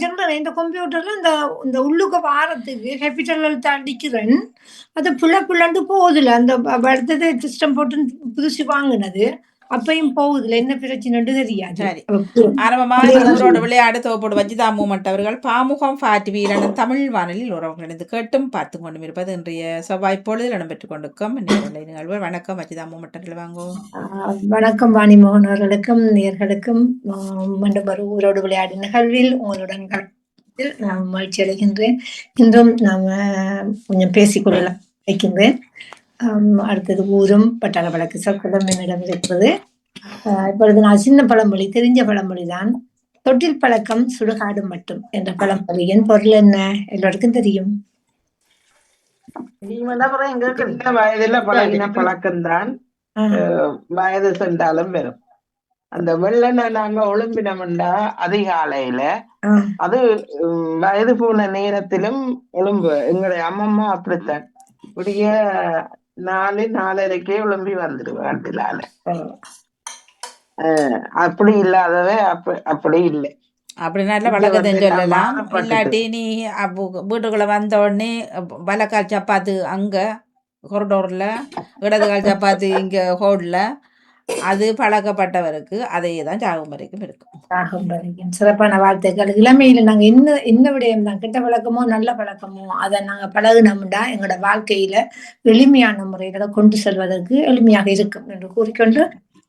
சொல்றேன் இந்த கம்ப்யூட்டர்ல இந்த இந்த உள்ளுக்கு வாரத்துக்கு கேபிட்டல் எழுத்து அடிக்கிறேன். அது புள்ளண்டு போகுதுல அந்த அடுத்தது சிஸ்டம் போட்டு புதுசு வாங்கினது அப்பயும் போகுதுல என்ன பிரச்சனைன்னு தெரியாது. சரி, ஆரம்பமாக இந்த ஊரோட விளையாடு தொகுப்போடு வஜிதா மூமெண்ட் அவர்கள் பாமுகம் பாட் வீரனும் தமிழ் வானொலியில் உறவுகளிருந்து கேட்டும் பார்த்து கொண்டும் இருப்பது இன்றைய செவ்வாய் பொழுதில் இடம்பெற்றுக் கொண்டிருக்கும் நிகழ்வு. வணக்கம் வஜிதா மூமெண்ட் வாங்குவோம். வணக்கம் வாணிமோகன் அவர்களுக்கும் நேர்களுக்கும் மீண்டும் ஒரு ஊரோடு விளையாடு நிகழ்வில் உங்களுடன் நான் மகிழ்ச்சி அடைகின்றேன். இன்றும் நாம கொஞ்சம் பேசிக்கொள்ளலாம் வைக்கின்றேன். அடுத்தது ஊரும் பட்டாள வழக்கு சொற்களும் என்னிடம் இருக்கிறது. இப்பொழுது நான் சின்ன பழமொழி, தெரிஞ்ச பழமொழி தான். தொட்டில் பழக்கம் சுடுகாடு மட்டும் என்ற பழமொழியின் பொருள் என்ன? எல்லோருக்கும் தெரியும். வயதுல பழகின பழக்கம்தான் வயது சென்றாலும் வரும். அந்த வெள்ளனை நாங்க ஒழும்பினோம்டா அதிகாலையில அது வயது போன நேரத்திலும் ஒழும்பு. எங்களுடைய அம்மம்மா அப்படித்தான் விடிய 4:30க்கே ஒழும்பி வந்துடுவேன். அப்படி இல்லாதவ அப்படி இல்லை. அப்படி நல்ல வழக்கத்தையும் சொல்லலாம். இல்லாட்டி நீ வீட்டுக்குள்ள வந்த உடனே வலக்கால் சப்பாத்து அங்க கொரிடோர்ல, இடது கால் சப்பாத்து இங்க ஹோல்ல, அது பழக்கப்பட்டவருக்கு அதையே தான் சாகும் வரைக்கும் இருக்கும். சாகும் வரைக்கும் சிறப்பான வாழ்த்துக்கள். இளமையில நாங்க என்ன விடயம் தான் கெட்ட பழக்கமோ நல்ல பழக்கமோ அதை நாங்க பழகுனோம்டா எங்களோட வாழ்க்கையில எளிமையான முறைகளை கொண்டு செல்வதற்கு எளிமையாக இருக்கும் என்று கூறிக்கொண்டு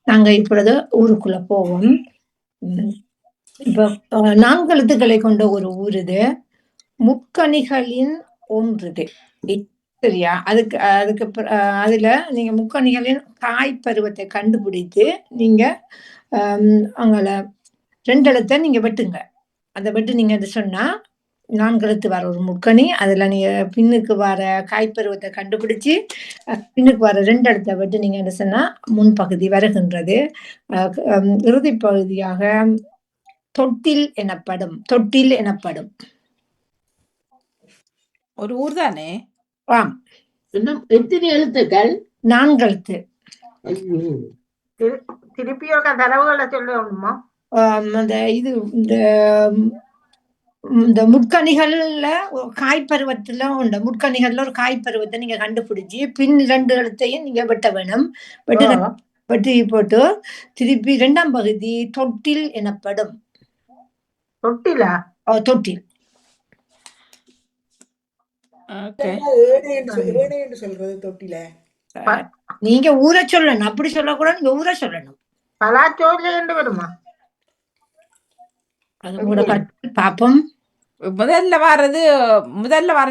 நாங்க இப்பொழுது ஊருக்குள்ள போவோம். இப்ப 4 எழுத்துக்களை கொண்ட ஒரு ஊர் இது. முக்கணிகளின் ஒன்றுது. சரியா? அதுக்கு அதுல நீங்க முக்கணிகளின் காய் பருவத்தை கண்டுபிடித்து நீங்க அவங்கள 2 எழுத்தை நீங்க வெட்டுங்க. அந்த வெட்டு நீங்க சொன்னா 4 எழுத்து வர ஒரு முக்கணி, அதுல நீங்க பின்னுக்கு வர காய்ப்பருவத்தை கண்டுபிடிச்சு பின்னுக்கு வர 2 எழுத்தை வெட்டு நீங்க என்ன சொன்னா முன்பகுதி வருகின்றது. இறுதி பகுதியாக தொட்டில் எனப்படும். தொட்டில் எனப்படும் ஒரு ஊர் தானே? ஆம். இன்னும் எத்தனை எழுத்துக்கள்? 4 எழுத்து. திருப்பியோட தரவுகளை சொல்லணுமா? அந்த இது இந்த முட்கணிகள்ல காய்ப்பருவத்துல உண்டு. முட்கணிகள்ல ஒரு காய்ப்பருவத்தை நீங்க கண்டுபிடிச்சு பின் 2 எழுத்தையும் நீங்க வெட்ட வேணும். வெட்டி போட்டு திருப்பி 2ஆம் பகுதி தொட்டில் எனப்படும். தொட்டிலா? தொட்டில். சொல்றது தொட்டில. நீங்க ஊரை சொல்லணும், அப்படி சொல்லக்கூடாது. நீங்க ஊரை சொல்லணும். பலாச்சோறு வருமா? அது கூட பாப்போம். முதல்ல வர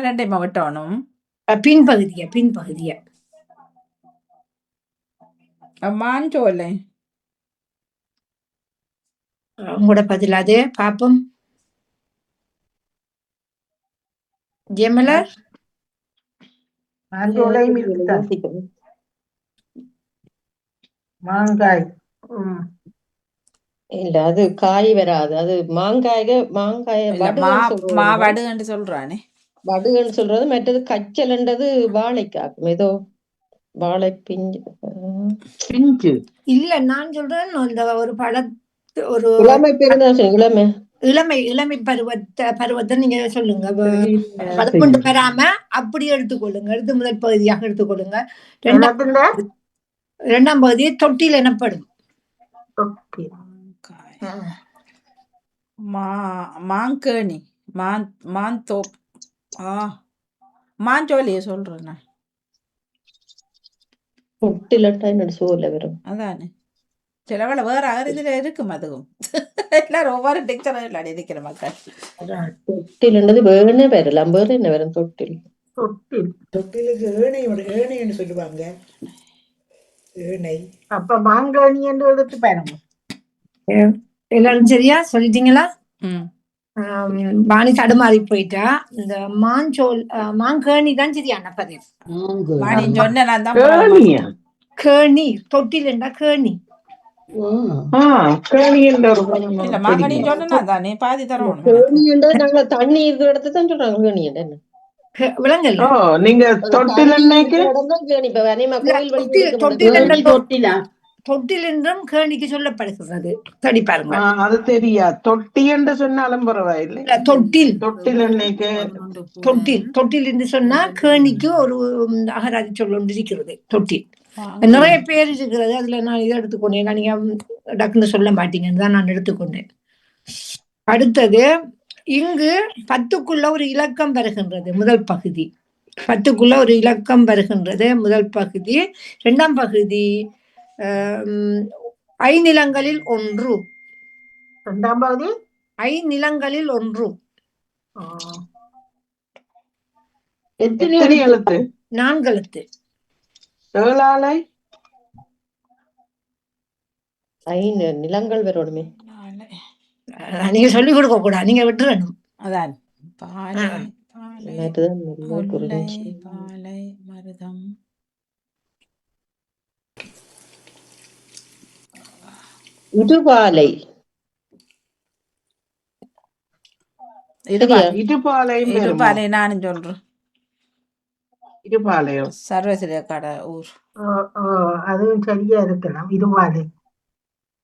2 வெட்டணும். பின்பகுதிய மாஞ்சோலை. உங்களோட பதில் அது பாப்போம். ஜெமலர் மாங்காய் இல்ல, அது காய் வராது. அது மாங்காய் வடுன்னு சொல்றானே. வடுகன்னு சொல்றது. மற்றது கச்சல்ன்றது வாழைக்காக்கும். ஏதோ வாழை பிஞ்சு இல்ல. நான் சொல்றேன் இந்த ஒரு பழத்து ஒரு இளமை பெருந்தா இளமை பருவத்தை நீங்க சொல்லுங்க. பதக்கொண்டு வராம அப்படி எடுத்துக்கொள்ளுங்க. எடுத்து முதல் பகுதியாக எடுத்துக்கொள்ளுங்க. 2ஆம் பகுதி தொட்டில் எனப்படும். மாங்கனி, மாஞ்சோலிய சொல்றேன். அதானே சிலவள வேற இதுல இருக்கும். அதுவும் எல்லாரும் ஒவ்வொரு டெக்சரும் இல்லாடி இருக்கிற மக்கள். தொட்டில் வேணே வரலாம். வேற என்ன வரும்? தொட்டில் தொட்டிலுக்கு ஏனைன்னு சொல்லுவாங்க. ஏனை. அப்ப மாங்கனி என்று எடுத்து பாருங்க. எல்லாரும் சரியா சொல்லிட்டீங்களா? வாணி தடுமாறி போயிட்டா. இந்த மாங்கேணி தான் சரியான பதில். கேணி. தொட்டில் என்றா கேணி. தண்ணி இடத்து தான் சொல்றாங்க. விலங்கல்ல நீங்க தொட்டில் தொட்டிலா தொட்டில் என்றும் கேணிக்கு சொல்லப்படுகிறது. தேடி பாருங்கள். அது தெரியா. தொட்டி என்று சொன்னாலும் பரவாயில்லை. இல்ல, தொட்டில் தொட்டில் என்னைக்கு தொட்டில் என்று சொன்னா கேணிக்கு ஒரு அகராதி சொல் ஒன்று இருக்கிறது. தொட்டில் நிறைய பேர் இருக்கிறது. அதுல நான் இதை எடுத்துக்கொண்டேன். நீங்க டக்குன்னு சொல்ல மாட்டீங்கன்னு தான் நான் எடுத்துக்கொண்டேன். அடுத்தது, இங்கு 10க்குள்ள ஒரு இலக்கம் வருகின்றது. முதல் பகுதி 10க்குள்ள ஒரு இலக்கம் வருகின்றது. முதல் பகுதி. 2ஆம் பகுதி ஐநிலங்களில் ஒன்று. 2ஆம் பகுதி ஐநிலங்களில் ஒன்று. எத்தனை எழுத்து? 4 எழுத்து. 7 ஆலை 5 நிலங்கள் வரணுமே. நீங்க சொல்லிக் கொடுக்க கூடாது, நீங்க விட்டுறணும். அதான் பாலை அதுதான் நல்லா முல்லை புரிஞ்சு. பாலை மருதம் இடுபாலை. சரியா? இடுபாலையும் பெருமா. இடுபாலை நானும் சொல்றேன். இடுபாலையோ சர்வசிரிய கடை ஊர். அதுவும் சரியா இருக்கலாம். இருவாலை.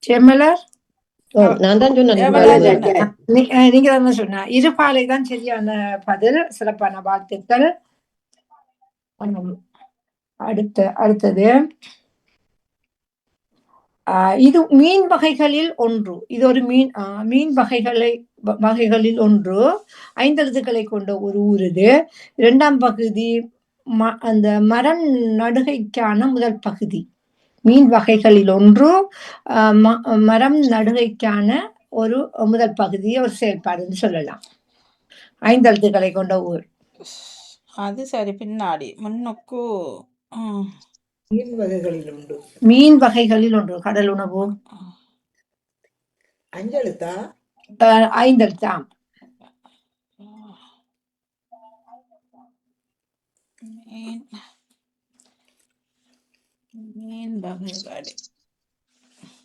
செம்மலர், நான் தான் சொன்னேன் எவ்வளவு இடுபாலை. சொன்னேன்? நீங்க தான் சொன்ன. இருபாலை தான் சரியான பதில். சிறப்பான வாழ்த்துக்கள். அடுத்தது, இது மீன் வகைகளில் ஒன்று. இது ஒரு மீன் வகைகளில் ஒன்று. 5 எழுத்துக்களை கொண்ட ஒரு ஊர் இது. 2ஆம் பகுதி அந்த மரம் நடுகைக்கான முதல் பகுதி. மீன் வகைகளில் ஒன்று, மரம் நடுகைக்கான ஒரு முதல் பகுதி, ஒரு செயல்பாடுன்னு சொல்லலாம். 5 எழுத்துக்களை கொண்ட ஊர். அது சரி. பின்னாடி முன்னுக்கு மீன் வகைகளில் உண்டு. மீன் வகைகளில் ஒன்று. கடல் உணவு. 5 எழுத்தா? 5 எழுத்தாம். மீன் வகைகள்.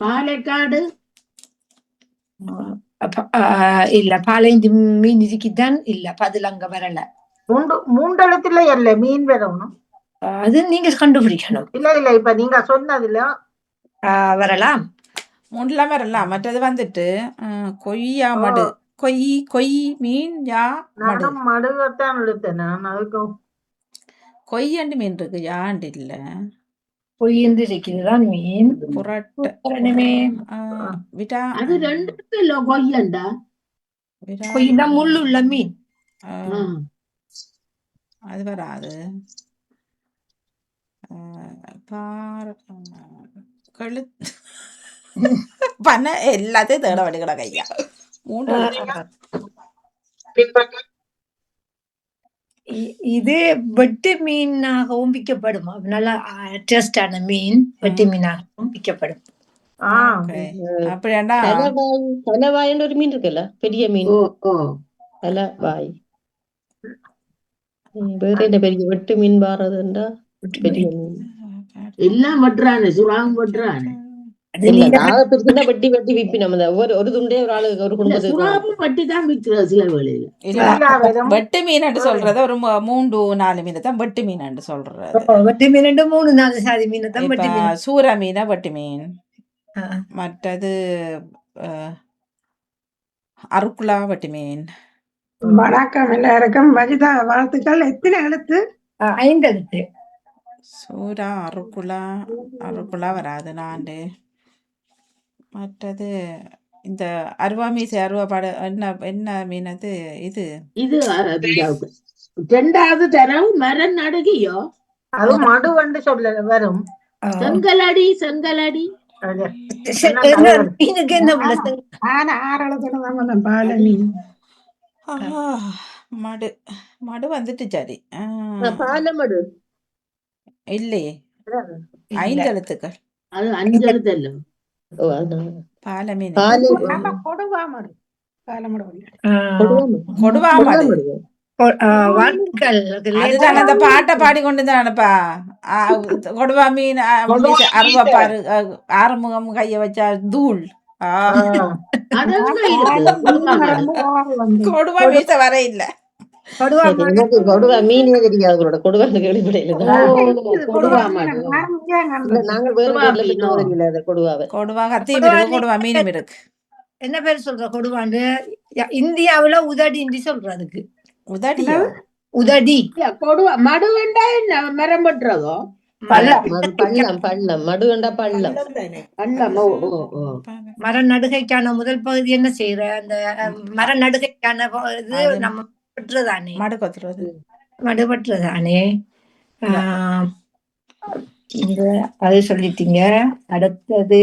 பாலைக்காடு இல்ல, பாலைந்து மீன் இருக்குதான். இல்ல, பதில் அங்க வரல. 3 எழுத்துல இல்ல மீன் வரணும். அது நீங்க கண்டுபிடிக்கணும். இல்ல இப்ப நீங்க சொன்னதுல வரலாம். 3 வரலாம். மற்றது வந்துட்டு கொய்யா மடு. கொய் மீன் யா மடு. நானும் மடுவத்தான் எழுத்தேன். நான் அதுக்கு கொய்யண்டு மீன் இருக்கு, யாண்டு இல்ல. பொய்யந்து இருக்கிறதுதான் மீன். புரட்டணுமே. விட்டா அது 2 கிலோ கொய்யண்டா. கொய்யா முள்ளு உள்ள மீன். அது வராது. பண்ண எல்லாத்தையும் தேட வடிக்கிற கையா. 3 இது வெட்டு மீனாகவும் விற்கப்படும். நல்லா டேஸ்டான மீன் வெட்டு மீனாகவும் விற்கப்படும். அப்படியாண்டா தலவாயின்னு ஒரு மீன் இருக்குல்ல, பெரிய மீன். தலவாய். வேற என்ன பெரிய வெட்டு மீன் பாறதுண்டா? பெரிய மீன் எல்லாம் வெட்டுறானு, சுறாவும் வெட்டுறானு. வெட்டி விப்பினோம். ஒரு துண்டே ஒரு ஆளுக்கு ஒரு குடும்பத்துக்கு வெட்டி தான் விற்கிறது சில வேளையில. வெட்டு மீன் சொல்றது ஒரு 3-4 மீன் தான் வெட்டு மீன் சொல்றது. வெட்டு மீன் 3-4 சாதி மீன் தான் வெட்டு மீன். சூற மீனா வெட்டு மீன். மற்றது அருக்குலா வெட்டு மீன். வணக்கம் எல்லாருக்கும். வஜிதா, வாழ்த்துக்கள். எத்தனை எழுத்து? 5 எழுத்து. சூரா அருக்குலா வராது. நாண்டு. மற்றது இந்த அருவா மீசை அருவா பாடு என்ன மீன் அது? இது 2வது தரம் மரம் நடுகியோ. அது மடுவண்டு சொல்ல வரும். செங்கலடி மீனுக்கு என்ன பாலை மீன். மடு வந்துட்டு சரி. பாலமடு இல்லையே, 5 எழுத்துக்கள். அது 5 எழுத்து இல்ல. பால மீன். கொடுவாமடு. அதுதான் அந்த பாட்டை பாடிக்கொண்டு தானப்பா. கொடுவா மீன் அருவா பாரு, ஆறுமுகம் கைய வச்சா தூள். கொடுவா மீச வர இல்ல. கொடுவா சரி, மாடு. எனக்கு கொடுவா மீனே தெரியாது. உங்களோட கொடுவான்னு கேள்விப்படையில. கொடுவா மாடு இல்ல, நாங்கள் வேற கொடுவா பேர்ல மீனோ பெற்றோர்கள் அதை கொடுவாவை. கொடுவா கத்தியும் கொடுவா இருக்கு, கொடுவா மீனும் இருக்கு. என்ன பேர் சொல்ற கொடுவாண்டு? இந்தியாவுல உதடின்னு சொல்றதுக்கு. உதடியோ? உதடி. கொடுவா மடு வேண்டா என்ன மரம் பட்டுறதோ பள்ளம் மடு கண்டா பள்ளம். பள்ளம் தானே. பள்ளம். ஓ ஓ ஓ மர நடுகைக்கான முதல் பகுதி என்ன செய்யற? அந்த மர நடுகைக்கான இது அது நம்ம பற்றுதானே, மடு கொத்துறது. மடுபற்றுதானே. இந்த அது சொல்லிட்டீங்க. அடுத்தது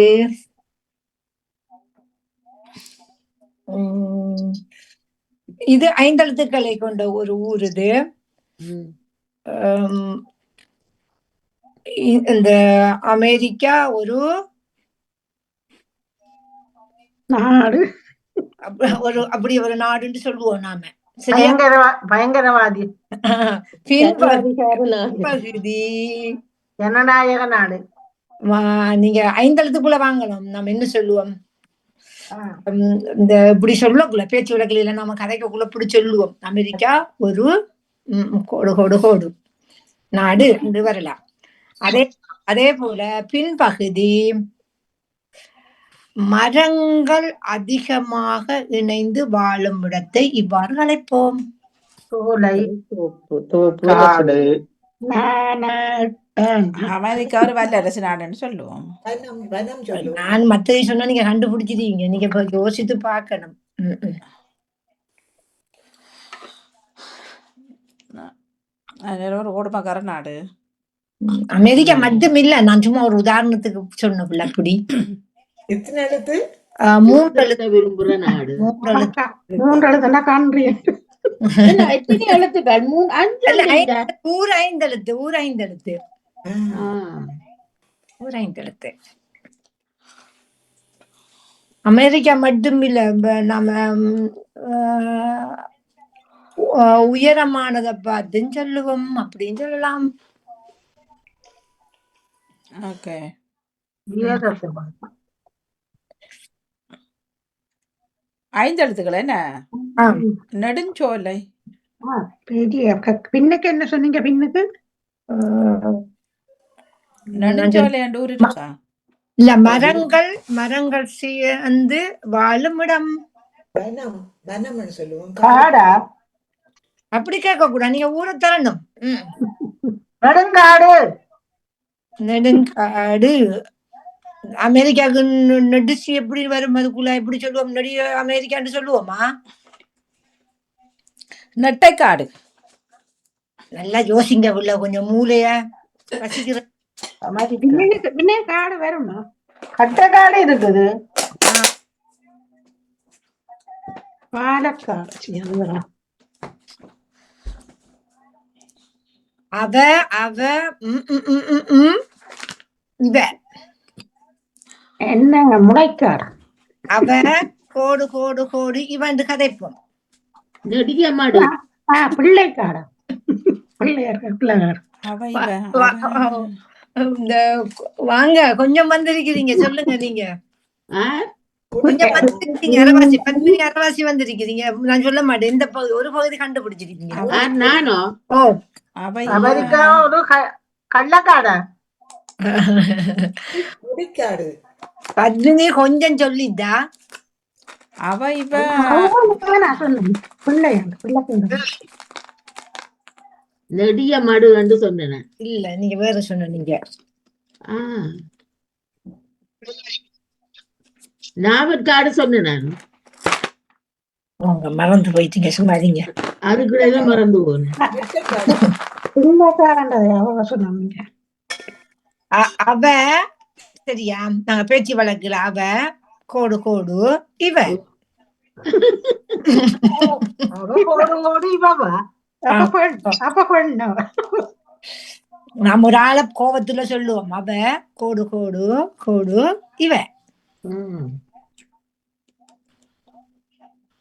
இது 5 எழுத்துக்களை கொண்ட ஒரு ஊர் இது. இந்த அமெரிக்கா ஒரு நாடு அப்படி ஒரு நாடுன்னு சொல்லுவோம் நாம. பயங்கரவாதி பகுதி ஜனநாயக நாடு. நீங்க 5 எழுத்துக்குள்ள வாங்கணும். நம்ம என்ன சொல்லுவோம்? இந்த இப்படி சொல்லக்குள்ள பேச்சு வழக்கில நம்ம கதைக்குள்ள இப்படி சொல்லுவோம். அமெரிக்கா ஒரு கோடு கோடு கோடு நாடு என்று வரலாம். அதே போல பின்பகுதி மரங்கள் அதிகமாக இணைந்து வாழும் இடத்தை இவ்வாறு அழைப்போம். சோலை, தோப்பு. அமெரிக்கா ஒரு வல்லரசு நாடுன்னு சொல்லுவோம். வனம் சொல்லுவோம். நான் மத்ததை சொன்னா நீங்க கண்டுபிடிச்சிருவீங்க. நீங்க இப்ப யோசித்து பார்க்கணும். ஒரு ஓடுமக்கார நாடு. அமெரிக்கா மட்டும் இல்ல, நான் சும்மா ஒரு உதாரணத்துக்கு சொன்னேன். அப்படி எத்தனை எழுத்து? 3 எழுத்து. விரும்புற நாடு 3 எழுத்துனா காண்றி. எத்தனை எழுத்துக்கள்? 5 ஊர் 5 எழுத்து. ஊர் 5 எழுத்து. ஊர் 5 எழுத்து. அமெரிக்கா மட்டும் இல்ல, நம்ம உயரமானதை பார்த்துன்னு சொல்லுவோம். அப்படின்னு சொல்லலாம். ஓகே. 5 எழுத்துக்கள் என்ன? நெடுஞ்சோலை. பின்னுக்கு என்ன சொன்னீங்க? பின்னுக்கு நெடுஞ்சோலை என்ற ஊர் இருக்கா? இல்ல, மரங்கள் சேர்ந்து வாழும் இடம். வனம்னு சொல்லுவோம். காடா? அப்படி கேட்க கூடாது. நீங்க ஊரை தரணும். நெடுங்காடு. நெடுங்காடு. அமெரிக்காவுக்கு நெடுசி எப்படி வரும்? அதுக்குள்ள எப்படி சொல்லுவோம்? நெடிய அமெரிக்கான்னு சொல்லுவோமா? நெட்டைக்காடு. நல்லா யோசிங்க உள்ள, கொஞ்சம் மூளைய வசிக்கிற. காடு வருமா? கட்டக்காடு இருக்குது. பாலக்காடு. இவ என்னங்க முளைக்காடு. அவ கோடு கோடு கோடு இவன் கதைப்போம். நெடிய மாடு பிள்ளைக்காடு. பிள்ளையார். இந்த வாங்க, கொஞ்சம் வந்திருக்கிறீங்க. சொல்லுங்க நீங்க. கொஞ்சம் வந்திருக்கீங்க. அரவாசி வந்திருக்கிறீங்க. நான் சொல்ல மாட்டேன். இந்த பகுதி ஒரு பகுதி கண்டுபிடிச்சிருக்கீங்க. நானோ அமெரிக்கா ஒரு கள்ளக்காடா? பத்மினி கொஞ்சம் சொல்லிட்டா. அவ இவ நெடிய மாடு என்று சொன்னேன். இல்ல, நீங்க வேற சொன்னீங்க. நாவற்காடு சொன்னேன். உங்க மறந்து போயிட்டீங்க. சும்மாதீங்க. அதுக்குள்ள மறந்து போனேன். அவ சரியா? நாங்க பேச்சு வழக்குல அவ கோடு கோடு இவ. நம்ம ஒரு ஆள கோபத்துல சொல்லுவோம். அவ கோடு கோடு கோடு இவ.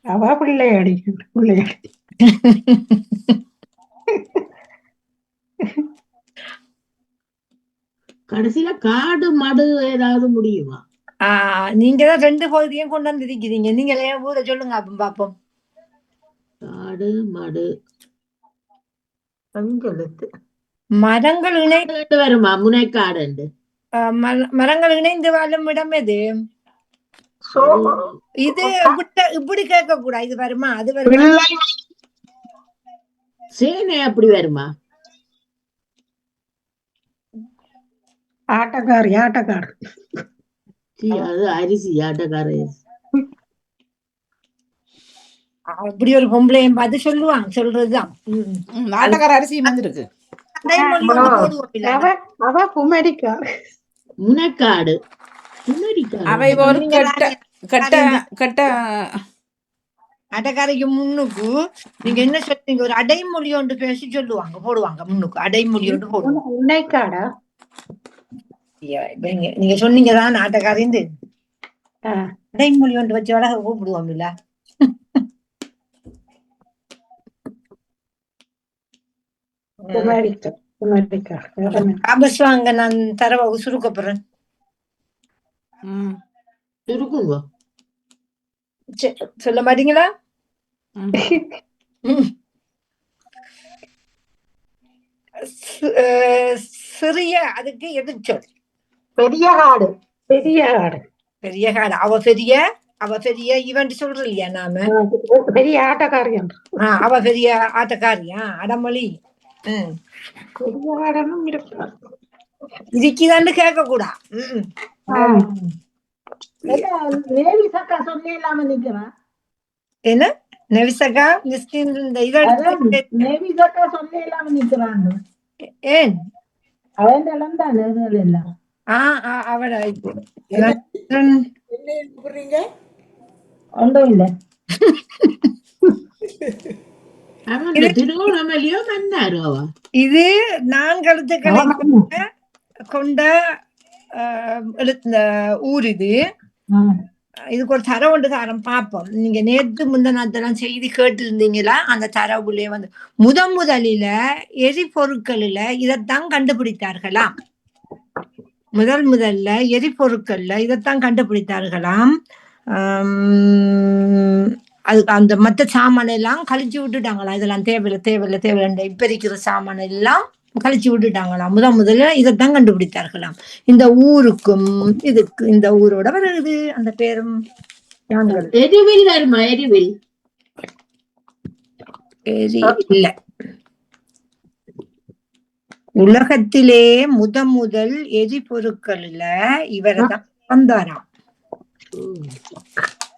அவ பிள்ளையாடி. கடைசியில காடு மடு ஏதாவது முடியுமா? நீங்கதான் 2 பகுதியும் கொண்டு வந்திருக்கிறீங்க. நீங்களே ஊரை சொல்லுங்க அப்ப பாப்போம். காடு மடு அஞ்செழுத்து. மரங்கள் இணை காடு வருமா முனைக்காடு மரங்கள் இணைந்து வாழும் இடம் எது? சோ இது இப்படி கேட்க கூடாது. இது வருமா அது வருமா? பிள்ளை சேனை அப்படி வருமா? ஆட்டக்காரி சீ, அது அரிசி ஆட்டக்கார அரிசி. அப்படி ஒரு பொம்பளையும் பார்த்து சொல்லுவாங்க, சொல்றதுதான். நாட்டக்கார அரிசியும் வந்துருக்கு. அடைமொழி ஒண்ணு போடுவோம் இல்ல? அவ குமரிக்கா. முனைக்காடு குமரிக்காடு. அவை ஒரு கெட்ட கெட்ட கெட்ட அடைக்காரைக்கு முன்னுக்கு நீங்க என்ன சொல்றீங்க? ஒரு அடைமொழி ஒன்று பேசி சொல்லுவாங்க, போடுவாங்க முன்னுக்கு அடைமொழி ஒன்று போடுவாங்க. உன்னைக்காடா? நீங்க சொன்னீங்கதான் நாட்டக்காரிந்து அடைமொழி ஒன்று வச்சு வளக கூப்பிடுவோம் இல்ல? குமரிக்கா. ஆபஸ் வாங்க, நான் தரவ சுருக்கப்படுறேன். இருக்குங்க. சொல்ல மாட்டீங்களா? சிறிய அதுக்கு எதிர்ச்சொல் பெரிய காடு. பெரிய காடு. அவ பெரிய இவன் சொல்ற இல்லையா நாம? பெரிய ஆட்டக்காரி. அவ பெரிய ஆட்டக்காரியா? அடமொழி. பெரிய ஆடனும் இருக்காது. இதுக்குதான்னு கேட்க கூடா. என்ன நெவிசக்கா மிஸ்கின் இந்த இதை ஏன் அவட என்ன கூப்பிடுறீங்க? ஒன்றும் இல்ல. திருவண்ணாமலையோ மன்னாரோ? இது 4 எழுத்துக்களை கொண்ட ஊர். இதுக்கு ஒரு தரவு ஒன்று தரம் பார்ப்போம். நீங்க நேற்று முந்தநாத்தெல்லாம் செய்தி கேட்டு இருந்தீங்களா? அந்த தரவுலயே வந்து முதலில எரிபொருட்களில இதைத்தான் கண்டுபிடித்தார்களாம். முதல்ல எரிபொருட்கள்ல இதைத்தான் கண்டுபிடித்தார்களாம். அதுக்கு அந்த மற்ற சாமான எல்லாம் கழிச்சு விட்டுட்டாங்களாம். இதெல்லாம் தேவையில்லை இப்ப இருக்கிற சாமான எல்லாம் கழிச்சு விட்டுட்டாங்களாம். முதல்ல இதைத்தான் கண்டுபிடித்தார்களாம். இந்த ஊருக்கும் இதுக்கு இந்த ஊரோட வருது அந்த பேரும். எரிவில் வருமா? எரிவில் இல்ல. உலகத்திலே முதல் எரிபொருட்கள்ல இவரைதான் வந்தாராம்.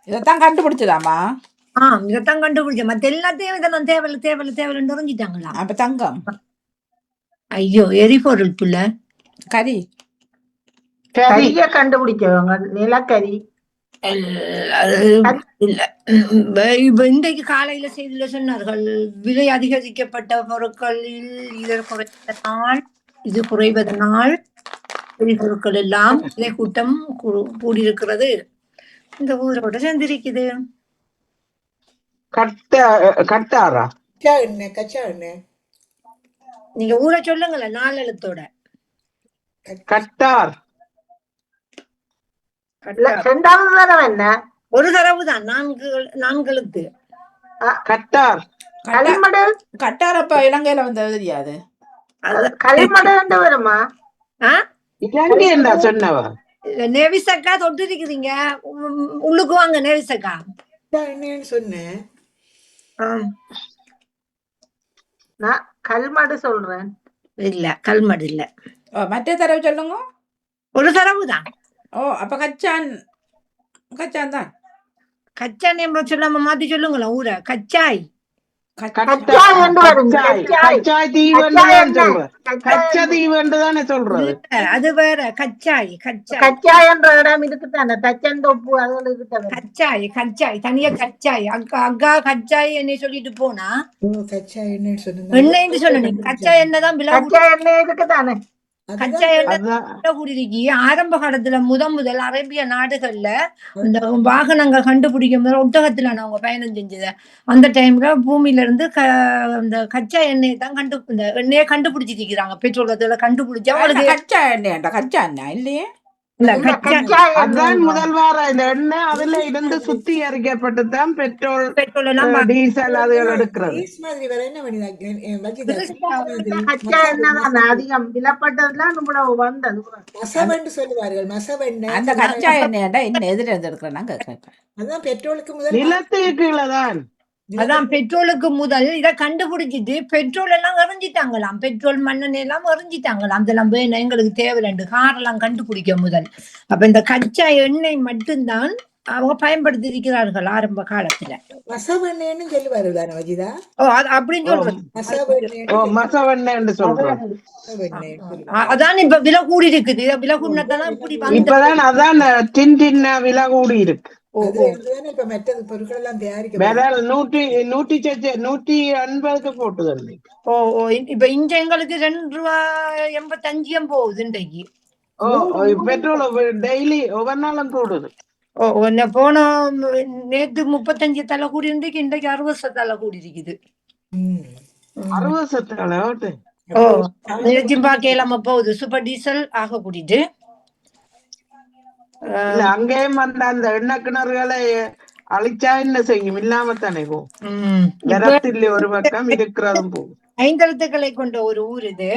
இதைத்தான் கண்டுபிடிச்சதாமா? இதைத்தான் கண்டுபிடிச்ச. மத்த எல்லாத்தையும் இதெல்லாம் தேவையில்லை உறிஞ்சிட்டாங்களா? அப்ப தங்கம். ஐயோ, எரிபொருள் புள்ள கறி கண்டுபிடிச்சவங்க நிலக்கரி இல்ல. இப்ப இன்றைக்கு காலையில செய்தியில சொன்னார்கள், விலை அதிகரிக்கப்பட்ட பொருட்களில் இது குறைவதனால் எரிபொருட்கள் எல்லாம் விலை கூட்டம் கூடியிருக்கிறது. இந்த ஊரோட சேர்ந்திருக்குது. கட்டாரா? கச்சா என்ன? நீங்க ஊரை சொல்லுங்களேன் 4 எழுத்தோட. கட்டார். ரெண்டாவது தடவை என்ன? ஒரு தடவு தான் 4 எழுத்து. கட்டார். களிமடு. கட்டாரப்ப இலங்கையில வந்தது தெரியாது. களிமடு என்று வருமா? இலங்கை என்ன சொன்னவ? நேவிசக்கா தொட்டு இருக்கிறீங்க. உள்ளுக்கு வாங்க நேவிசக்கா. என்னன்னு சொன்னேன். நான் கல்மடு சொல்றேன். இல்ல, கல்மடு இல்ல. மற்ற தடவை சொல்லுங்க. ஒரு தடவு தான். அப்ப கச்சான் தான். கச்சான் சொல்லாம மாத்தி சொல்லுங்களேன் ஊரை. கச்சாய். அது வேற. கச்சாய் என்ற இடம் இருக்குதானே? தச்சந்தோப்பு கச்சாய் தனியா கச்சாய். அக்கா கச்சாய் என்ன சொல்லிட்டு போனா கச்சா என்னன்னு சொன்னேன். எண்ணெய் சொன்ன கச்சாய் என்னதான் எண்ணெய் இருக்குதானே? கச்சா எண்ணெய் கூடியிருக்கி. ஆரம்ப காலத்துல முதல் அரேபிய நாடுகள்ல இந்த வாகனங்கள் கண்டுபிடிக்கும் போது ஒட்டகத்துல அவங்க பயணம் செஞ்சது. அந்த டைம்ல பூமியில இருந்து இந்த கச்சா எண்ணெயை தான் எண்ணெயை கண்டுபிடிச்சிருக்கிறாங்க. பெட்ரோலத்துல கண்டுபிடிச்சா கச்சா எண்ணெய் கச்சா எண்ணெய் இல்லையே. இல்ல இல்ல கச்சா கச்சாய் அதான் எண்ணெய் முதல் வார இந்த எண்ணெய் அதுல இருந்து சுத்திகரிக்கப்பட்டு தான் பெட்ரோல் பெட்ரோல் எல்லாம் டீசல் அதுகள் எடுக்கிறது. கிரீஸ் மாதிரி வேற என்ன பண்ணிதா வஜிதா கச்சா எண்ணெய் தான் அதிகம் விலப்பட்டதுலாம் நம்மள வந்தது. மசவென்று சொல்லுவார்கள் மசவெண்ணெய் அந்த கச்சா எண்ணெய்டா என்ன எதிர எடுக்கிறேன்னா கேட்கறேன். அதான் பெட்ரோலுக்கு முதல் நிலத்துக்கு கீழதான் அதான் பெட்ரோலுக்கு முதல் இதை கண்டுபிடிச்சிட்டு பெட்ரோல் எல்லாம் எறிஞ்சிட்டாங்களாம். பெட்ரோல் மண்ணெண்ணெய் எல்லாம் எறிஞ்சிட்டாங்களாம். அதெல்லாம் வேணும் எங்களுக்கு தேவையில்லை கார் எல்லாம் கண்டுபிடிக்க முதல். அப்ப இந்த கச்சா எண்ணெய் மட்டும்தான் அவங்க பயன்படுத்தி இருக்கிறார்கள் ஆரம்ப காலத்துல. மசவெண்ணெய்னு சொல்லுவார்கள் தானே வஜிதா. அப்படின்னு சொல்றேன். மசவெண்ணெய் என்று சொல்றோம். அதான் இப்ப விலை கூடி இருக்குது. விலை கூடினதான இப்படி இப்பதான் அதான் டின்ன விலை கூடி இருக்கு. இப்ப மற்றது பொருட்கள் எல்லாம் தயாரிக்க வேற 150 போட்டுது. இப்ப இங்க எங்களுக்கு ₹2.85 போகுது இன்றைக்கு. பெட்ரோல் டெய்லி ஒவ்வொரு நாளும் கூடுது. போன நேத்து 35 தலை கூடி இன்றைக்கு 60 தலை கூடி இருக்குது. 60 தலை ஜிம்பாக்கேலாம போகுது. சூப்பர் டீசல் ஆக கூட்டிட்டு அங்கேயும் வந்த அந்த எண்ணெய் கிணறுகளை அழிச்சா என்ன செய்யும்? இல்லாம தானே போகும். நிலத்தில் ஒரு பக்கம் இருக்கிறதும் போகும். 5 எழுத்துக்களை கொண்ட ஒரு ஊர் இது.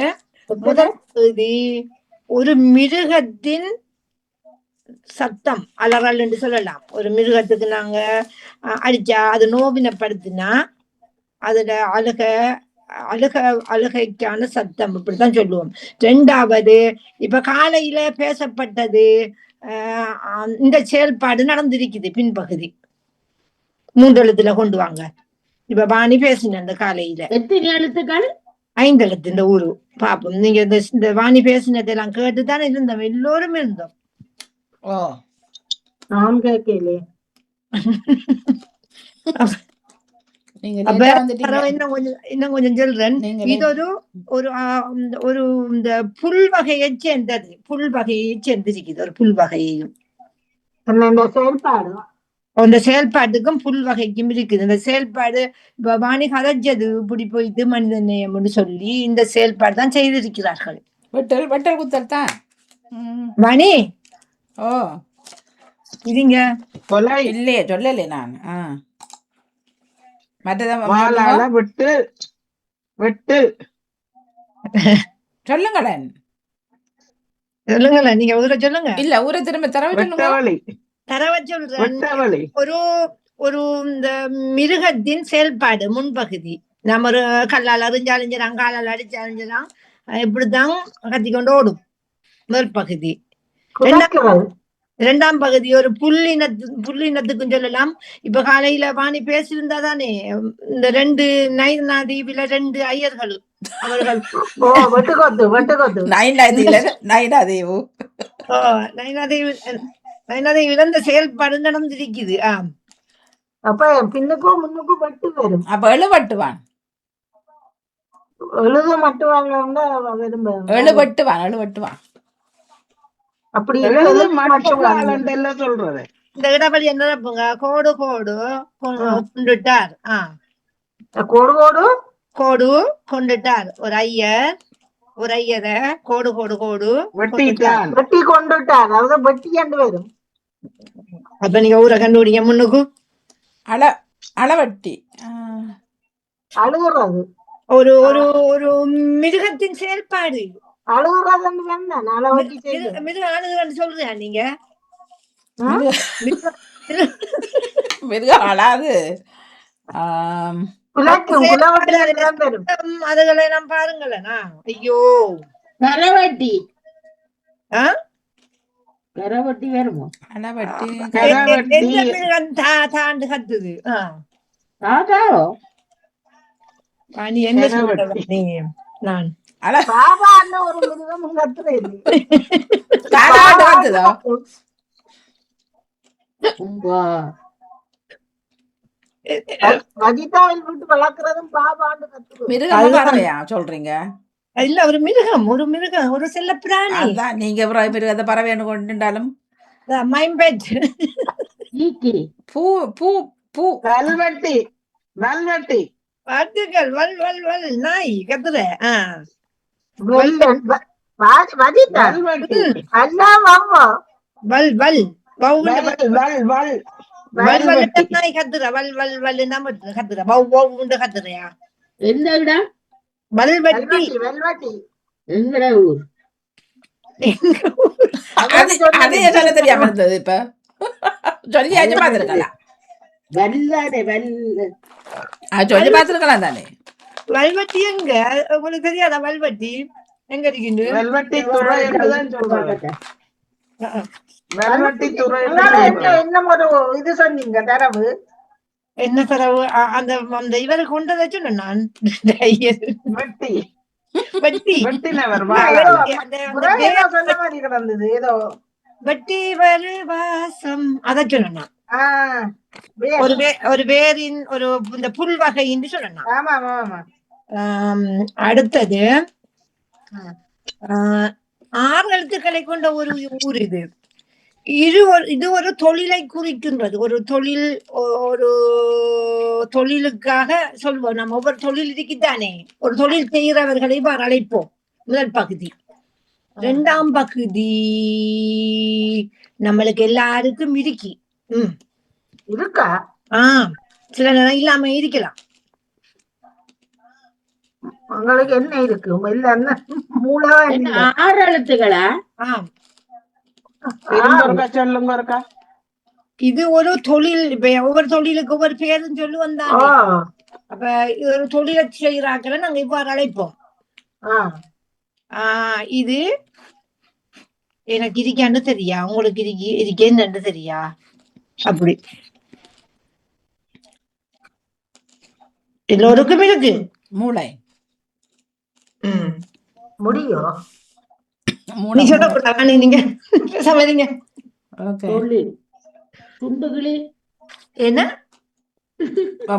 முதல் ஒரு மிருகத்தின் சத்தம் அலறல் என்று சொல்லலாம். ஒரு மிருகத்துக்கு நாங்க அடிச்சா அது நோவினப்படுத்தினா அதுல அழுகைக்கான சத்தம் இப்படித்தான் சொல்லுவோம். 2வது இப்ப காலையில பேசப்பட்டது இந்த செயல்பாடு நடந்திருக்குது. பின்பகுதி 3 எழுத்துல கொண்டு வாங்க. இப்ப வாணி பேசின இந்த காலையில எத்தனை எழுத்துக்கள்? 5 எழுத்து. இந்த ஊரு பாப்போம். நீங்க இந்த வாணி பேசினதெல்லாம் கேட்டுத்தானே இருந்தோம். எல்லோரும் இருந்தோம். நான் கேட்கலே. இன்னும் கொஞ்சம் சொல்றேன். இது ஒரு இந்த புல் வகையை சேர்ந்தது. புல் வகையை சேர்ந்திருக்குது. ஒரு புல் வகையையும் செயல்பாடு அந்த செயல்பாட்டுக்கும் புல் வகைக்கும் இருக்குது. இந்த செயல்பாடு வாணி கதைச்சது இப்படி போயிட்டு மனித நேயம்னு சொல்லி இந்த செயல்பாடு தான் செய்திருக்கிறார்கள். வெட்டல் குத்தல் தான் வாணி. இதுங்க இல்லையே சொல்லலே நான். வெட்டு வெட்டு சொல்லுங்களேன். சொல்லுங்களேன். நீங்க ஊரை சொல்லுங்க. இல்ல ஊரை திரும்ப தரவ சொல்றேன். ஒரு இந்த மிருகத்தின் செயல்பாடு முன்பகுதி. நம்ம ஒரு கல்லால் அறிஞ்சாலிஞ்சிடான், காலால் அடிச்சாலிஞ்சிடான், இப்படித்தான் கத்திக்கொண்டு ஓடும். முதல் பகுதி. 2ஆம் பகுதி ஒரு புல்லினத்துக்கும் சொல்லலாம். இப்ப காலையில வாணி பேசியிருந்தா தானே இந்த 2 நைனாதீவில 2 ஐயர்கள் அவர்கள் நைனாதீவில இந்த செயல்பாடு நடந்திருக்குது. அப்ப பின்னுக்கும் முன்னுக்கும் பட்டு வரும். அப்ப எழுவட்டுவான் எழுவட்டுவான் அப்படி சொல்றது. இந்த இடவழி என்ன கோடு கோடு கொண்டுட்டார். கோடு கொண்டுட்டார். ஒரு ஐயரை கோடு கோடு கோடு வெட்டி கொண்டுட்டார். அதாவது வெட்டி கண்டு வரும். அப்ப நீங்க ஊரை கண்டுபிடிங்க. முன்னுக்கு அளவட்டி அழுகுறது. ஒரு ஒரு ஒரு மிருகத்தின் செயல்பாடு. மிருகம் அழுகுறன்னு சொல்றியா நீங்க? மிருகம் அழாது. அதுகளை எல்லாம் பாருங்களேன். ஐயோ கரவட்டி. கரவட்டி வருமோ? மிருகம் தாண்டு கத்துது. நீ என்ன சொல்ற? நான் ஒரு மிருகம் கத்துறது. வளர்க்கறதும் பாபான்னு மிருகம் சொல்றீங்க. இல்ல ஒரு மிருகம் ஒரு செல்ல பிராணி. நீங்க மிருகத்தை பறவைன்னு கொண்டுட்டாலும் வார்த்தைகள் வல் வல் வல் நாய் கத்துற. வல் வல் வவுண்டு வல் வல் வல் வல் வல்வெட்டி நாய் கத்துற வல் வல் வல் நம்ம கத்துற வவ் வவுண்டு கத்துறியா எந்த இடம்? வல்வெட்டி வெல்வெட்டி எங்கட ஊர்? அதே சொல்ல தெரியாம இருந்தது இப்ப சொல்லியாச்சும் பார்த்துருக்கலாம். வல்லாடே வல் சொல்லி பார்த்துருக்கலாம் தானே. வல்வெட்டி எங்க உங்களுக்கு தெரியாதா? வல்வெட்டி எங்க இருக்குது? வெல்வெட்டி துறை என்றுதான் சொல்றாங்க. வெல்வெட்டி துறை இன்னும் ஒரு இது சொன்னீங்க தரவு என்ன தரவு? அந்த அந்த இவரை கொண்டு வச்சு நான் வெட்டி வெட்டி வெட்டினவர் சொன்ன மாதிரி கிடந்தது ஏதோ வெட்டி வரு வாசம் அத சொன்னா ஒரு வேரின் ஒரு இந்த புல் வகைன்னு சொல்லணும். ஆமா ஆமா ஆமா. அடுத்தது 6 எழுத்துக்களை கொண்ட ஒரு ஊர் இது. இது ஒரு தொழிலை குறிக்கின்றது. ஒரு தொழிலுக்காக சொல்வோம். நம்ம ஒவ்வொரு தொழில் இருக்குதானே, ஒரு தொழில் செய்கிறவர்களை அழைப்போம். முதல் பகுதி. 2ஆம் பகுதி நம்மளுக்கு எல்லாருக்கும் இருக்கா? சில நேரம் இல்லாம இருக்கலாம். உங்களுக்கு என்ன இருக்கு? இல்ல மூளை 6 எழுத்துக்களா? சொல்லுங்க இருக்கா. இது ஒரு தொழில். இப்ப ஒவ்வொரு தொழிலுக்கு ஒவ்வொரு பேரும் சொல்லுவோம் தானே. அப்ப ஒரு தொழிலை செய்யறாக்களை நாங்க இவ்வாறு அழைப்போம். இது எனக்கு இருக்கான்னு தெரியா, உங்களுக்கு இருக்கேன்னு தெரியா? அப்படி எல்லோருக்கும் இருக்கு மூளை. முடியும். நீ சொல்லக்கூடாது, நீங்க சமைங்க. துண்டுகளி என்ன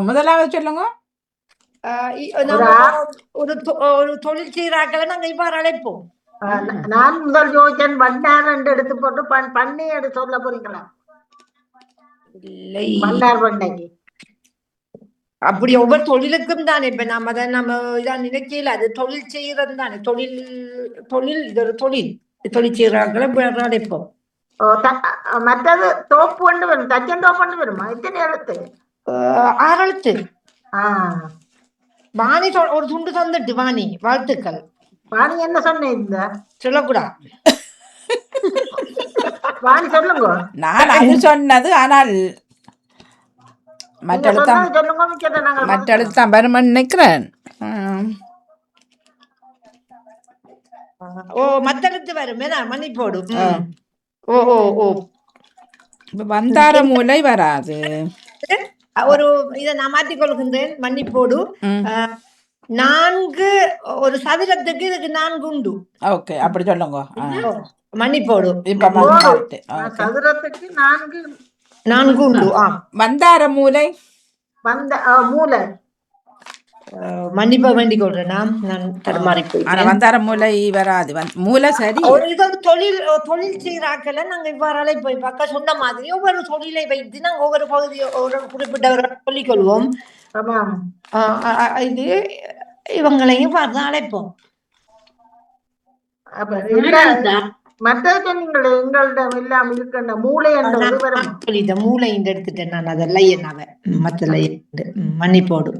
முதலாவது சொல்லுங்க. ஒரு தொழில் செய்யறாக்களை நாங்க இவ்வாறு அழைப்போம். நான் முதல் யோசன் வண்டார் என்று எடுத்து போட்டு பண்ணி எடுத்து சொல்ல போறீங்களா? இல்லை, வண்டார் பண்ணைக்கு அப்படி ஒவ்வொரு தொழிலுக்கும் தானே. இப்ப நம்ம இதான் நினைக்கல, அது தொழில் செய்யறது தானே. தொழில் இது ஒரு தொழில் செய்யறாக்களை அழைப்போம். மற்றது தோப்பு ஒன்று வரும், தச்சன் தோப்பு ஒன்று வருமா? எத்தனை எழுத்து? 6 எழுத்து. வாணி ஒரு துண்டு தந்துட்டு வாணி, வாழ்த்துக்கள். வாணி என்ன சொன்ன? சொல்லக்கூடாது. வாணி சொல்லுங்க. நான் அது சொன்னது, ஆனால் மற்றெழுத்தான் வருமானு நினைக்கிறேன். மத்தெழுத்து வரும், மன்னிப்போடும். வந்தார மூலை வராது. ஒரு இதை நான் மாற்றிக்கொள்கின்றேன், மன்னிப்போடு. 4 ஒரு சதுரத்துக்கு இதுக்கு 4 உண்டு. ஓகே, அப்படி சொல்லுங்க. மன்னிப்போடு. சதுரத்துக்கு 4 உண்டு. வந்தார மூலை மூலை. மன்னிப்பா வேண்டிக் கொள்றேன். நான் தடுமாறி போய். வந்தார மூலை வராது. மூலை சரி. தொழில் செய்யறாக்களை நாங்க இவ்வாறு அழைப்போம். பக்கம் சொன்ன மாதிரி ஒவ்வொரு தொழிலை வைத்து நாங்க ஒவ்வொரு பகுதியை ஒரு குறிப்பிட்டவர்கள் சொல்லிக் கொள்வோம். இது இவங்களையும் பார்த்து அழைப்போம். மற்றது நீங்கள் எங்களிடம் இல்லாம இருக்கின்ற மூளை மூளை இந்த எடுத்துட்டேன் நான். அதெல்லாம் என்னாவ மற்ற மன்னிப்போடு.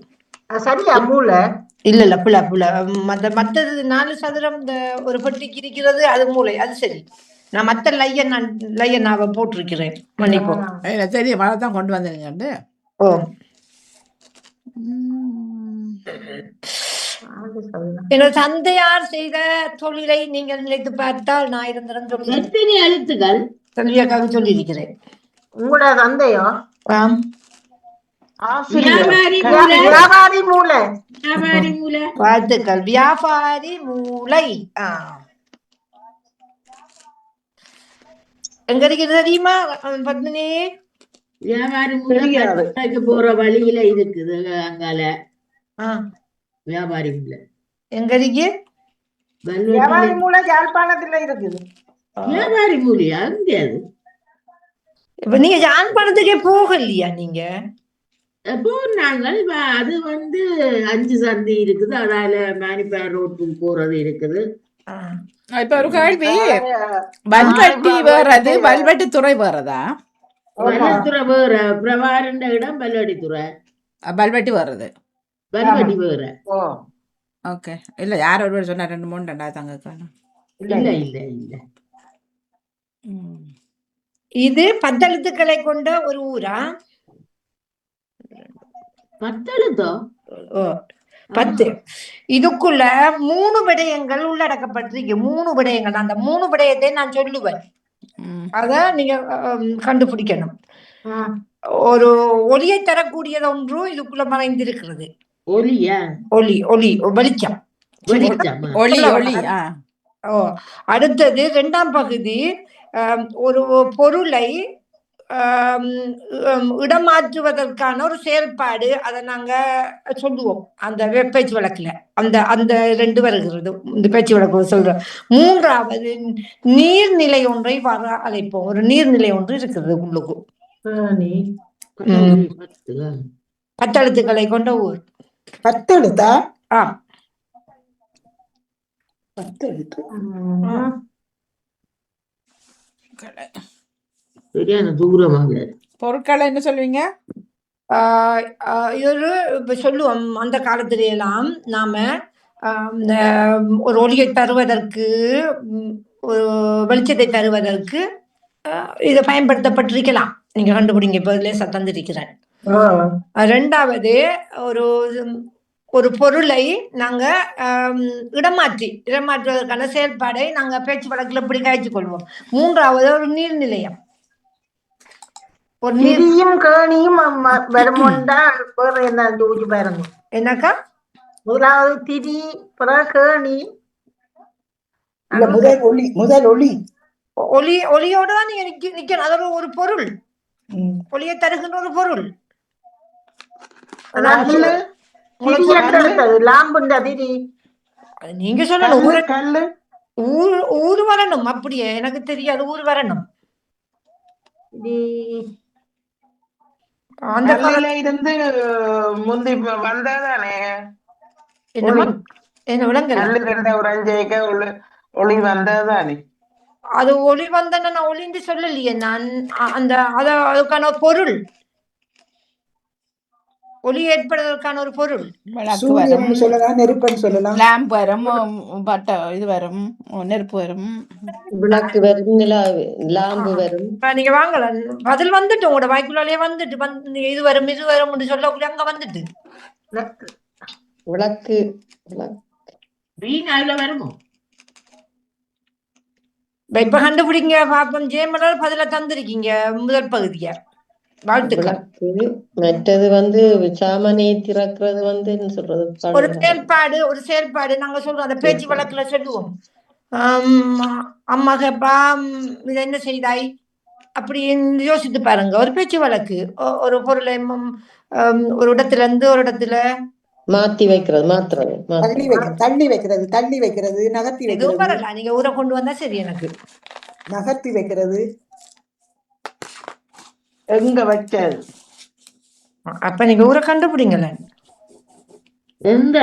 சரியா? மூளை இல்ல புல மற்றது 4 சதுரம் இந்த ஒரு பெட்டிக்கு இருக்கிறது, அது மூளை. அது சரி. நான் மற்ற லையனாவை போட்டிருக்கிறேன், மன்னிப்போம். சரி, மழைதான் கொண்டு வந்துருங்க. என்னோட தந்தையார் செய்த தொழிலை நீங்கள் நினைத்து பார்த்தால் நான் இருந்திரம் சொல்லி எத்தனை எழுத்துக்கள் கல்வியாக்காக சொல்லி இருக்கிறேன். உங்களோட தந்தையோ? வியாபாரி மூளை. வாழ்த்துக்கள். வியாபாரி மூளை எங்க இருக்கிறது தெரியுமா பத்மினி? வியாபாரி மூளை போற வழியில இருக்குது. அங்கால வியாபாரி மூளை எங்க இருக்கு? வியாபாரி மூளை யாழ்ப்பாணத்துல இருக்குது. வியாபாரி மூலையா? அது இப்ப நீங்க யாழ்ப்பாணத்துக்கே போகலையா? நீங்க நாங்கள் அது 5 சந்தி இருக்குது. அதால மேனிப்பேர் ரோட்டுக்கு போறது இருக்குது. இப்ப ஒரு கேள்வி, வல்வெட்டி வேறது வல்வெட்டி துறை வேறதா? வல்லத்துறை வேற, பிரபாரண்ட இடம் பல்வடித்துறை, வல்வெட்டி வேறது. வல்வடி வேற. ஓகே. இல்ல யார் ஒருவர் சொன்னா 2 3 2 தாங்க காணும். இல்ல இல்ல இல்ல. இது 10 எழுத்துக்களை கொண்ட ஒரு ஊரா? 10 எழுத்தோ? 10. இதுக்குள்ள 3 விடயங்கள் உள்ளடக்கப்பட்டிருக்கு. 3 விடயங்கள். அந்த 3 விடயத்தை நான் சொல்லுவேன். அத நீங்க கண்டுபிடிக்கணும். ஒரு ஒளியை தரக்கூடியது ஒன்று இதுக்குள்ள மறைந்திருக்கிறது. ஒலியா? ஒளி வெளிச்சம். ஒளி ஒளி. அடுத்தது 2ஆம் பகுதி, ஒரு பொருளை இடமாற்றுவதற்கான ஒரு செயல்பாடு. அதை நாங்க சொல்லுவோம் அந்த பேச்சு வழக்குல. அந்த அந்த 2 வருகிறது இந்த பேச்சு வழக்கு சொல்றோம். 3வது நீர்நிலை ஒன்றை வர அழைப்போம். ஒரு நீர்நிலை ஒன்று இருக்கிறது உள்ளுக்கு. 10 எழுத்துக்களை கொண்ட ஊர். 10 எழுத்தா? 10 எழுத்து. சரியான தூரமாக. பொருட்களை என்ன சொல்லுவீங்க? இது சொல்லுவோம். அந்த காலத்தில எல்லாம் நாம ஒரு ஒளியை தருவதற்கு, ஒரு வெளிச்சத்தை தருவதற்கு இதை பயன்படுத்தப்பட்டிருக்கலாம். நீங்க கண்டுபிடிங்க. இப்ப லேசா தந்திருக்கிறேன். 2வது ஒரு பொருளை நாங்க இடமாற்றுவதற்கான செயல்பாடை நாங்க பேச்சு வழக்குல இப்படி காய்ச்சி கொள்வோம். 3வது ஒரு நீர்நிலையம். திரியும் கேணியும் வருமோண்டா வேற என்ன ஜோதி பாருங்க. என்னக்கா? முதலாவது திரி, பிறகு கேணி. முதல் ஒளி. ஒளியோட தான் நீங்க நிக்கணும். அதோட ஒரு பொருள், ஒளியை தருகின்ற ஒரு பொருள். நீங்க சொல்லணும். ஊர் வரணும். அப்படியே எனக்கு தெரியாது. ஊர் வரணும். அந்த காலையில இருந்து முந்தி வந்ததானே. என்ன விளங்கல? ஒரு 5 ஏக்கர் ஒளி வந்ததானே. அது ஒளி வந்தன நான் ஒளிந்து சொல்லலையே நான். அதுக்கான பொருள், ஒளி ஏற்படுவதற்கான ஒரு பொருள். சொல்லலாம், நெருப்புன்னு சொல்லலாம். லாம்ப் வரும், இது வரும், நெருப்பு வரும், விளக்கு வரும், லாம்பு வரும். நீங்க வாங்கல பதில் வந்துட்டு உங்களோட வாய்க்குள்ளாலே வந்துட்டு இது வரும் இது வரும் சொல்லக்குள்ள அங்க வந்துட்டு விளக்கு வருமோ? இப்ப கண்டுபிடிங்க பாப்போம். ஜெயமலர் பதில தந்திருக்கீங்க முதல் பகுதிய. வாழ்த்துக்கள். மற்றது சாமனை திறக்கிறது சொல்றது ஒரு செயல்பாடு நாங்க சொல்றோம். அந்த பேச்சு வழக்குல சொல்லுவோம். அம்மா கேப்பா இத என்ன செய்தாய் அப்படின்னு யோசித்து பாருங்க. ஒரு பேச்சு வழக்கு. ஒரு பொருளை ஒரு இடத்துல இருந்து ஒரு இடத்துல மாத்தி வைக்கிறது, மாத்துறது, தள்ளி வைக்கிறது, நகர்த்தி எதுவும் வரல. நீங்க ஊரை கொண்டு வந்தா சரி. எனக்கு நகர்த்தி வைக்கிறது, எங்க வச்சது. அப்ப நீங்க ஊரை கண்டுபிடிங்கல. எந்த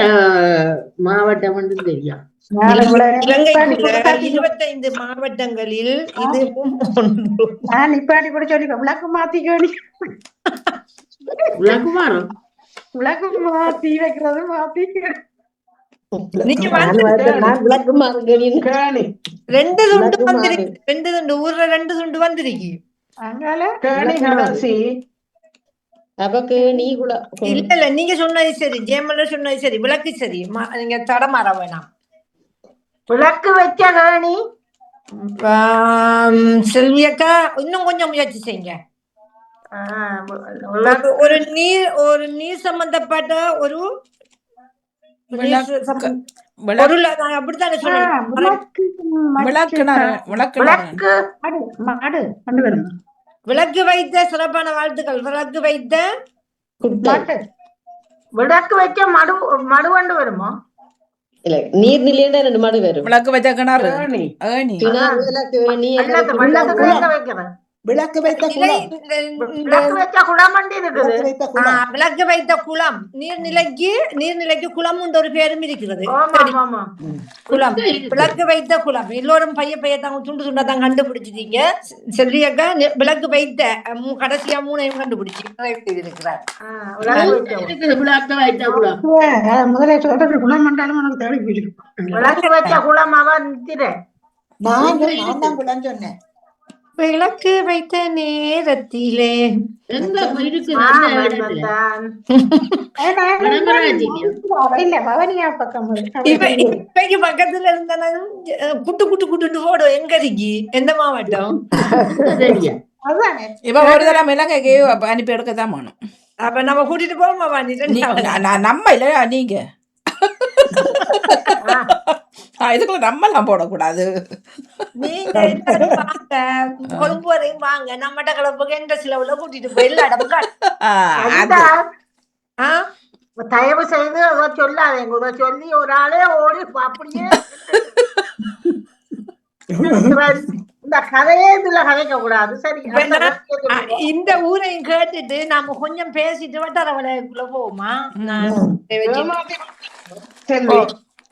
மாவட்டம் தெரியும். 25 மாவட்டங்களில் இதுவும் ஒன்று. நிப்பாட்டி கூட சொல்லி விளக்கு மாத்திக்கோடி. விளக்கு மாத்தி வைக்கிறது மாத்தி. நீங்க விளக்கு மாறுகணி 2 துண்டு வந்திருக்கு. 2 துண்டு ஊர்ல 2 துண்டு வந்திருக்கு. இல்ல நீங்க சொன்னது சரி. ஜெயமலர் சொன்னது சரி. விளக்கு சரி. நீங்க தடமாற வேணாம். விளக்கு வச்ச கேணி. செல்வியக்கா இன்னும் கொஞ்சம் முயற்சி செய்யுங்க. ஒரு நீர் சம்பந்தப்பட்ட ஒரு பொருள். அப்படித்தானே சொல்லுங்க. விளக்கு வைத்த சிறப்பான வாழ்த்துக்கள். விளக்கு வைத்த விளக்கு வைக்க மடுவண்டு வருமா? இல்ல, நீர்நிலையில 2 மடு வரும். விளக்கு வச்ச கிணறு, விளக்கு வைத்த இலை குளம். இந்த விளக்கு வச்ச குளமண்டி இருக்குது. விளக்கு வைத்த குளம். விளக்கு வைத்த குளம், நீர்நிலைக்கு குளம் ஒரு பேரும் இருக்கிறது. ஆமா ஆமா குளம், எங்க இருக்கு? விளக்கு வைத்த குளம். எல்லோரும் பைய தாங்க துண்டு துண்டா தான் கண்டுபிடிச்சிட்டீங்க. செல்வியக்கா விளக்கு வைத்த கடைசியா 3ஐயும் கண்டுபிடிச்சு இருக்கிறார். விளக்கு எங்க வைத்த இருக்குது விளக்க வைத்த குளம்? முதலே சொல்றது குளம் என்றாலும் எனக்கு தேடி போயிருக்கும். விளக்கு வச்ச குளம் அவன் நித்திர. நான் தான் குளம் சொன்னேன். விளக்கு வைத்த நேரத்திலே எங்க இருக்குது அந்த இடத்துல? வடமராட்சியிலயா? இல்ல பவனியா பக்கம் இப்பைக்கு பக்கத்துல இருந்தா குட்டு குட்டு குட்டுன்னு போடும். எங்க இருக்கி, எந்த மாவட்டம்? சரியா? அதுதானே. இப்ப ஒரு தடவை இலங்கைக்கு அனுப்பி எடுக்கத்தான் வேணும். அப்ப நம்ம கூட்டிட்டு போவோமா வாணி? நம்ம இல்ல நீங்க இதுக்குள்ள நம்மலாம் போடக்கூடாது. நீங்க எல்லாரும் வாங்க, கொழும்பு வரையும் வாங்க. நம்மட்ட கிளப்புக்கு எந்த சிலவுல கூட்டிட்டு போய் எல்லா இடமும் தயவு செய்து அதை சொல்லாதீங்க. இதை சொல்லி ஒரு ஆளே ஓடி அப்படியே இந்த கதையே இதுல கதைக்க கூடாது. சரி, இந்த ஊரையும் கேட்டுட்டு நாம கொஞ்சம் பேசிட்டு வட்டாரவளைக்குள்ள போவோமா?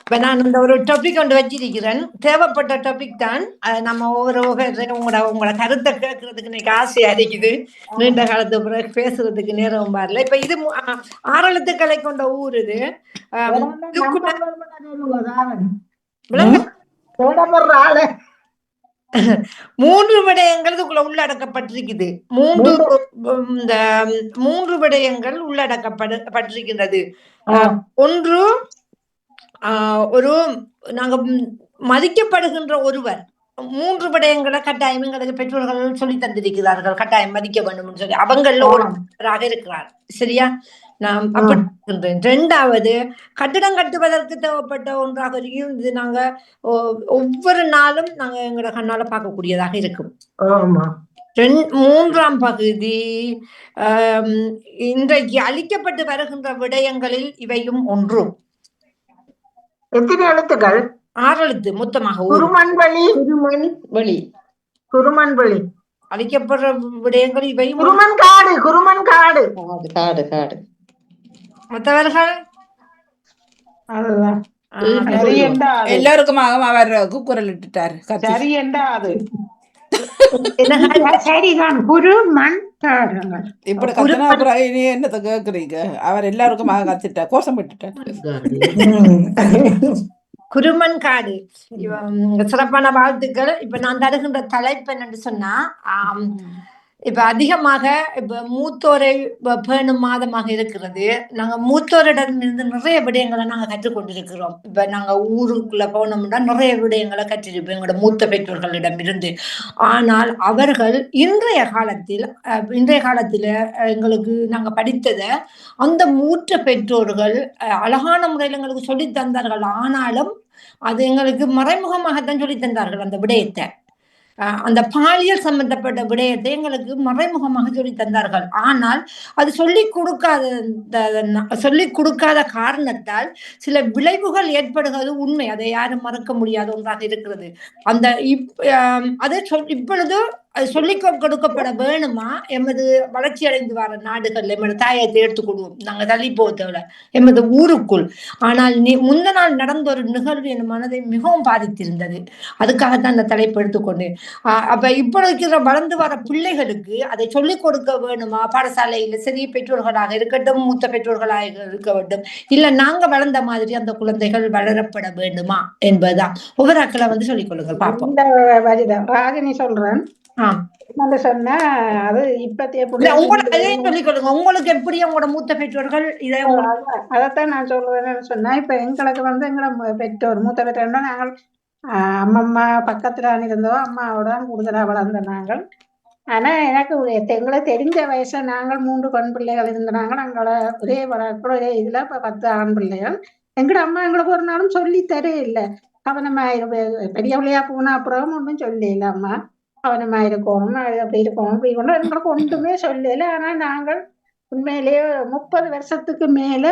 இப்ப நான் இந்த ஒரு டாபிக் கொண்டு வச்சிருக்கிறேன். தேவைப்பட்ட டாபிக் தான். நம்ம உங்களோட கருத்தை கேட்கறதுக்கு இன்னைக்கு ஆசையா இருக்குது. நீண்ட காலத்து பிறகு பேசுறதுக்கு நேரம் வரல. இப்ப இது 6 எழுத்துக்களை கொண்ட ஊர். இது ஆளு 3 விடயங்கள் இதுக்குள்ள உள்ளடக்கப்பட்டிருக்குது. 3 விடயங்கள் உள்ளடக்கப்பட்டிருக்கின்றது. ஒன்று, ஒரு நாங்க மதிக்கப்படுகின்ற ஒருவர். 3 விடயங்களை கட்டாயம் எங்களுக்கு பெற்றோர்கள் சொல்லி தந்திருக்கிறார்கள். கட்டாயம் மதிக்க வேண்டும் சொல்லி அவங்கள ஒருவராக இருக்கிறார். சரியா? நான் அப்படி இருக்கின்றேன். 2வது, கட்டிடம் கட்டுவதற்கு தேவைப்பட்ட ஒன்றாக இருந்து நாங்க ஒவ்வொரு நாளும் நாங்க எங்களோட கண்ணால பார்க்கக்கூடியதாக இருக்கும். 3ஆம் பகுதி, இன்றைக்கு அளிக்கப்பட்டு வருகின்ற விடயங்களில் இவையும் ஒன்று. எத்தனை எழுத்துக்கள்? 6 எழுத்து மொத்தமாக. குருமன்வழி அளிக்கப்படுற விடயங்கள் இவையும். குருமன் காடு மற்றவர்கள் எல்லாருக்குமாக அவர் குக்குரல் இட்டுட்டாரு. சரி என்றா அது சரிதான். குருமன் இப்படி கத்தனா அப்புறம் இனி என்னத்தை கேக்குறீங்க? அவர் எல்லாருக்குமாக கத்துட்டார், கோஷம் விட்டுட்டார். குருமன் காடு. சிறப்பான வாழ்த்துக்கள். இப்ப நான் தருகின்ற தலைப்பு என்னன்னு சொன்னா, இப்ப அதிகமாக இப்ப மூத்தோரை பேணும் மாதமாக இருக்கிறது. நாங்க மூத்தோரிடம் இருந்து நிறைய விடயங்களை நாங்க கற்றுக்கொண்டிருக்கிறோம். இப்ப நாங்க ஊருக்குள்ள போனோம்னா நிறைய விடயங்களை கற்றிருப்போம் எங்களோட மூத்த பெற்றோர்களிடம் இருந்து. ஆனால் அவர்கள் இன்றைய காலத்துல எங்களுக்கு நாங்க படித்ததை அந்த மூத்த பெற்றோர்கள் அழகான முறையில் எங்களுக்கு சொல்லி தந்தார்கள். ஆனாலும் அது எங்களுக்கு மறைமுகமாகத்தான் சொல்லி தந்தார்கள். அந்த விடயத்தை, அந்த பாலியல் சம்பந்தப்பட்ட விடயத்தை எங்களுக்கு மறைமுகமாக சொல்லி தந்தார்கள். ஆனால் அது சொல்லிக் கொடுக்காத காரணத்தால் சில விளைவுகள் ஏற்படுகிறது உண்மை. அதை யாரும் மறக்க முடியாத ஒன்றாக இருக்கிறது. அந்த அதை இப்பொழுது சொல்லிக் கொடுக்கப்பட வேணுமா? எமது வளர்ச்சி அடைந்து வர நாடுகள்ல எமது தாயத்தை எடுத்துக்கொள்வோம். நாங்க தள்ளி போத்தவில்ல எமது ஊருக்குள். ஆனால் முந்த நாள் நடந்த ஒரு நிகழ்வு என் மனதை மிகவும் பாதித்திருந்தது. அதுக்காகத்தான் அந்த தலைப்பு எடுத்துக்கொண்டேன். அப்ப இப்ப இருக்கிற வளர்ந்து வர பிள்ளைகளுக்கு அதை சொல்லிக் கொடுக்க வேணுமா? பாடசாலையில சரி, பெற்றோர்களாக இருக்கட்டும், மூத்த பெற்றோர்களாக இருக்க வேண்டும், இல்ல நாங்க வளர்ந்த மாதிரி அந்த குழந்தைகள் வளரப்பட வேண்டுமா என்பதுதான். ஒவ்வொரு அக்களை சொல்லிக் கொள்ளுங்க பார்ப்போம். ராகினி சொல்றேன். சொன்னா அது இப்பத்திய சொல்லிக் கொடுங்க. உங்களுக்கு எப்படி உங்களோட மூத்த பெற்றோர்கள் இதை அதைத்தான் நான் சொல்றேன்னு சொன்னா, இப்ப எங்களுக்கு எங்களோட பெற்றோர் மூத்த பெற்றோர்னா நாங்கள் அம்மம்மா பக்கத்துல இருந்தோம். அம்மாவோட கூடுதலா வளர்ந்த நாங்கள். ஆனா எனக்கு எங்களை தெரிஞ்ச வயசுல நாங்கள் 3 பெண் பிள்ளைகள் இருந்தாங்க. நாங்கள ஒரே இதுல 10 ஆண் பிள்ளைகள். எங்கட அம்மா எங்களுக்கு ஒரு நாளும் சொல்லி தரே இல்லை. கவனமாயிரு, பெரிய பிள்ளையா போனா அப்புறம் ஒன்றும் சொல்லல. அம்மா கவனமாயிருக்கணும், அப்படி இருக்கணும், இப்படி கொண்டு எங்களுக்கு ஒன்றுமே சொல்லல. ஆனா நாங்கள் உண்மையிலேயே 30 வருஷத்துக்கு மேல